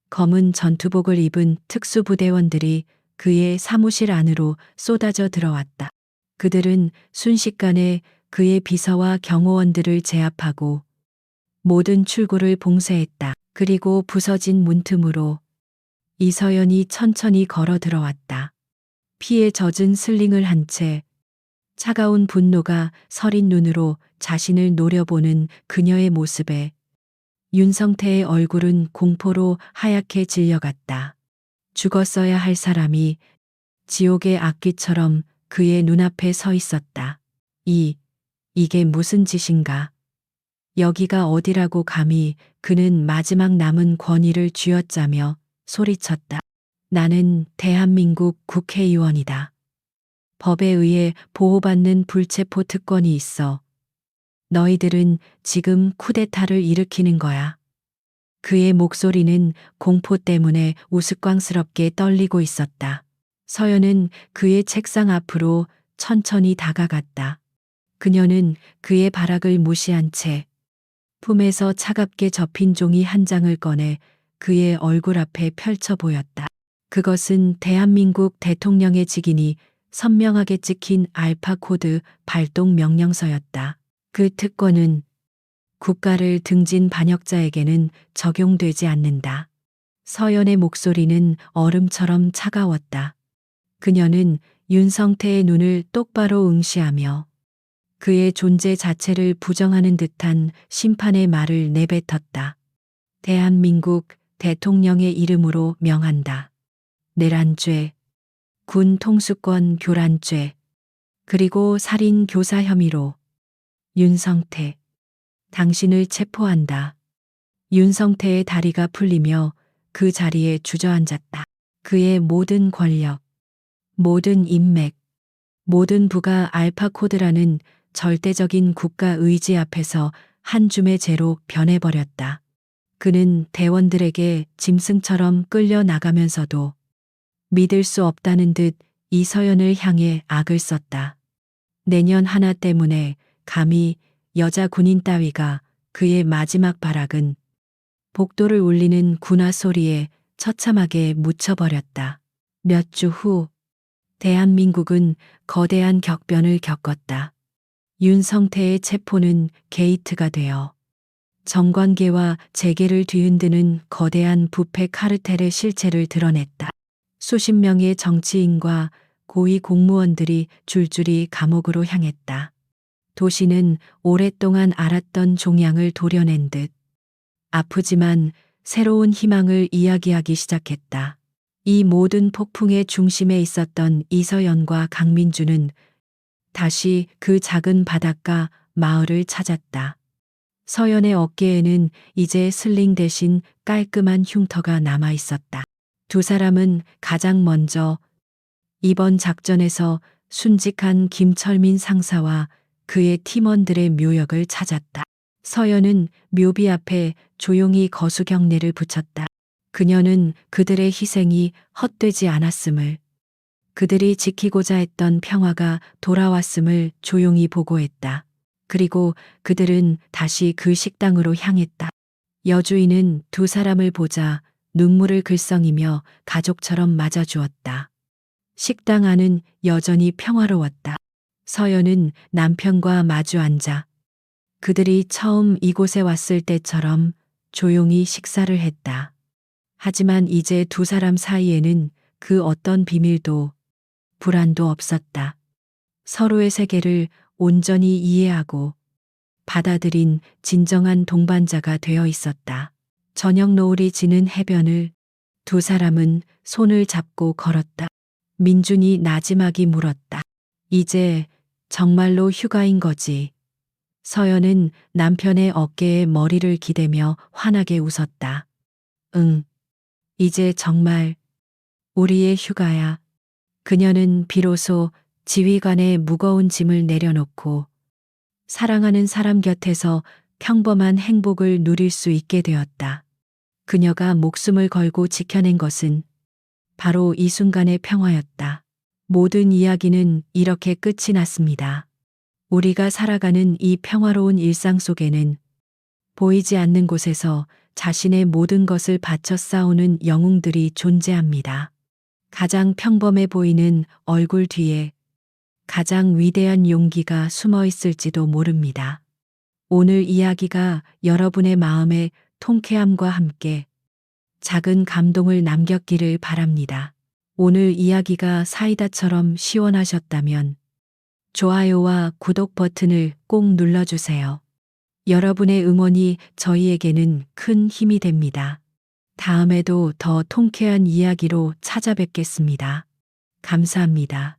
검은 전투복을 입은 특수부대원들이 그의 사무실 안으로 쏟아져 들어왔다. 그들은 순식간에 그의 비서와 경호원들을 제압하고 모든 출구를 봉쇄했다. 그리고 부서진 문틈으로 이서연이 천천히 걸어 들어왔다. 피에 젖은 슬링을 한 채 차가운 분노가 서린 눈으로 자신을 노려보는 그녀의 모습에 윤성태의 얼굴은 공포로 하얗게 질려갔다. 죽었어야 할 사람이 지옥의 악귀처럼 그의 눈앞에 서 있었다. 이게 무슨 짓인가? 여기가 어디라고 감히. 그는 마지막 남은 권위를 쥐어짜며 소리쳤다. 나는 대한민국 국회의원이다. 법에 의해 보호받는 불체포 특권이 있어. 너희들은 지금 쿠데타를 일으키는 거야. 그의 목소리는 공포 때문에 우스꽝스럽게 떨리고 있었다. 서연은 그의 책상 앞으로 천천히 다가갔다. 그녀는 그의 발악을 무시한 채 품에서 차갑게 접힌 종이 한 장을 꺼내 그의 얼굴 앞에 펼쳐 보였다. 그것은 대한민국 대통령의 직인이 선명하게 찍힌 알파 코드 발동 명령서였다. 그 특권은 국가를 등진 반역자에게는 적용되지 않는다. 서연의 목소리는 얼음처럼 차가웠다. 그녀는 윤성태의 눈을 똑바로 응시하며 그의 존재 자체를 부정하는 듯한 심판의 말을 내뱉었다. 대한민국 대통령의 이름으로 명한다. 내란죄, 군 통수권 교란죄, 그리고 살인 교사 혐의로 윤성태, 당신을 체포한다. 윤성태의 다리가 풀리며 그 자리에 주저앉았다. 그의 모든 권력, 모든 인맥, 모든 부가 알파 코드라는 절대적인 국가 의지 앞에서 한 줌의 재로 변해버렸다. 그는 대원들에게 짐승처럼 끌려 나가면서도 믿을 수 없다는 듯 이서연을 향해 악을 썼다. 내년 하나 때문에 감히 여자 군인 따위가 그의 마지막 발악은 복도를 울리는 군화 소리에 처참하게 묻혀버렸다. 몇 주 후 대한민국은 거대한 격변을 겪었다. 윤성태의 체포는 게이트가 되어 정관계와 재계를 뒤흔드는 거대한 부패 카르텔의 실체를 드러냈다. 수십 명의 정치인과 고위 공무원들이 줄줄이 감옥으로 향했다. 도시는 오랫동안 알았던 종양을 도려낸 듯 아프지만 새로운 희망을 이야기하기 시작했다. 이 모든 폭풍의 중심에 있었던 이서연과 강민주는 다시 그 작은 바닷가 마을을 찾았다. 서연의 어깨에는 이제 슬링 대신 깔끔한 흉터가 남아 있었다. 두 사람은 가장 먼저 이번 작전에서 순직한 김철민 상사와 그의 팀원들의 묘역을 찾았다. 서연은 묘비 앞에 조용히 거수경례를 붙였다. 그녀는 그들의 희생이 헛되지 않았음을, 그들이 지키고자 했던 평화가 돌아왔음을 조용히 보고했다. 그리고 그들은 다시 그 식당으로 향했다. 여주인은 두 사람을 보자 눈물을 글썽이며 가족처럼 맞아주었다. 식당 안은 여전히 평화로웠다. 서연은 남편과 마주 앉아 그들이 처음 이곳에 왔을 때처럼 조용히 식사를 했다. 하지만 이제 두 사람 사이에는 그 어떤 비밀도 불안도 없었다. 서로의 세계를 온전히 이해하고 받아들인 진정한 동반자가 되어 있었다. 저녁 노을이 지는 해변을 두 사람은 손을 잡고 걸었다. 민준이 나지막이 물었다. 이제 정말로 휴가인 거지. 서연은 남편의 어깨에 머리를 기대며 환하게 웃었다. 응, 이제 정말 우리의 휴가야. 그녀는 비로소 지휘관의 무거운 짐을 내려놓고 사랑하는 사람 곁에서 평범한 행복을 누릴 수 있게 되었다. 그녀가 목숨을 걸고 지켜낸 것은 바로 이 순간의 평화였다. 모든 이야기는 이렇게 끝이 났습니다. 우리가 살아가는 이 평화로운 일상 속에는 보이지 않는 곳에서 자신의 모든 것을 바쳐 싸우는 영웅들이 존재합니다. 가장 평범해 보이는 얼굴 뒤에 가장 위대한 용기가 숨어 있을지도 모릅니다. 오늘 이야기가 여러분의 마음에 통쾌함과 함께 작은 감동을 남겼기를 바랍니다. 오늘 이야기가 사이다처럼 시원하셨다면 좋아요와 구독 버튼을 꼭 눌러주세요. 여러분의 응원이 저희에게는 큰 힘이 됩니다. 다음에도 더 통쾌한 이야기로 찾아뵙겠습니다. 감사합니다.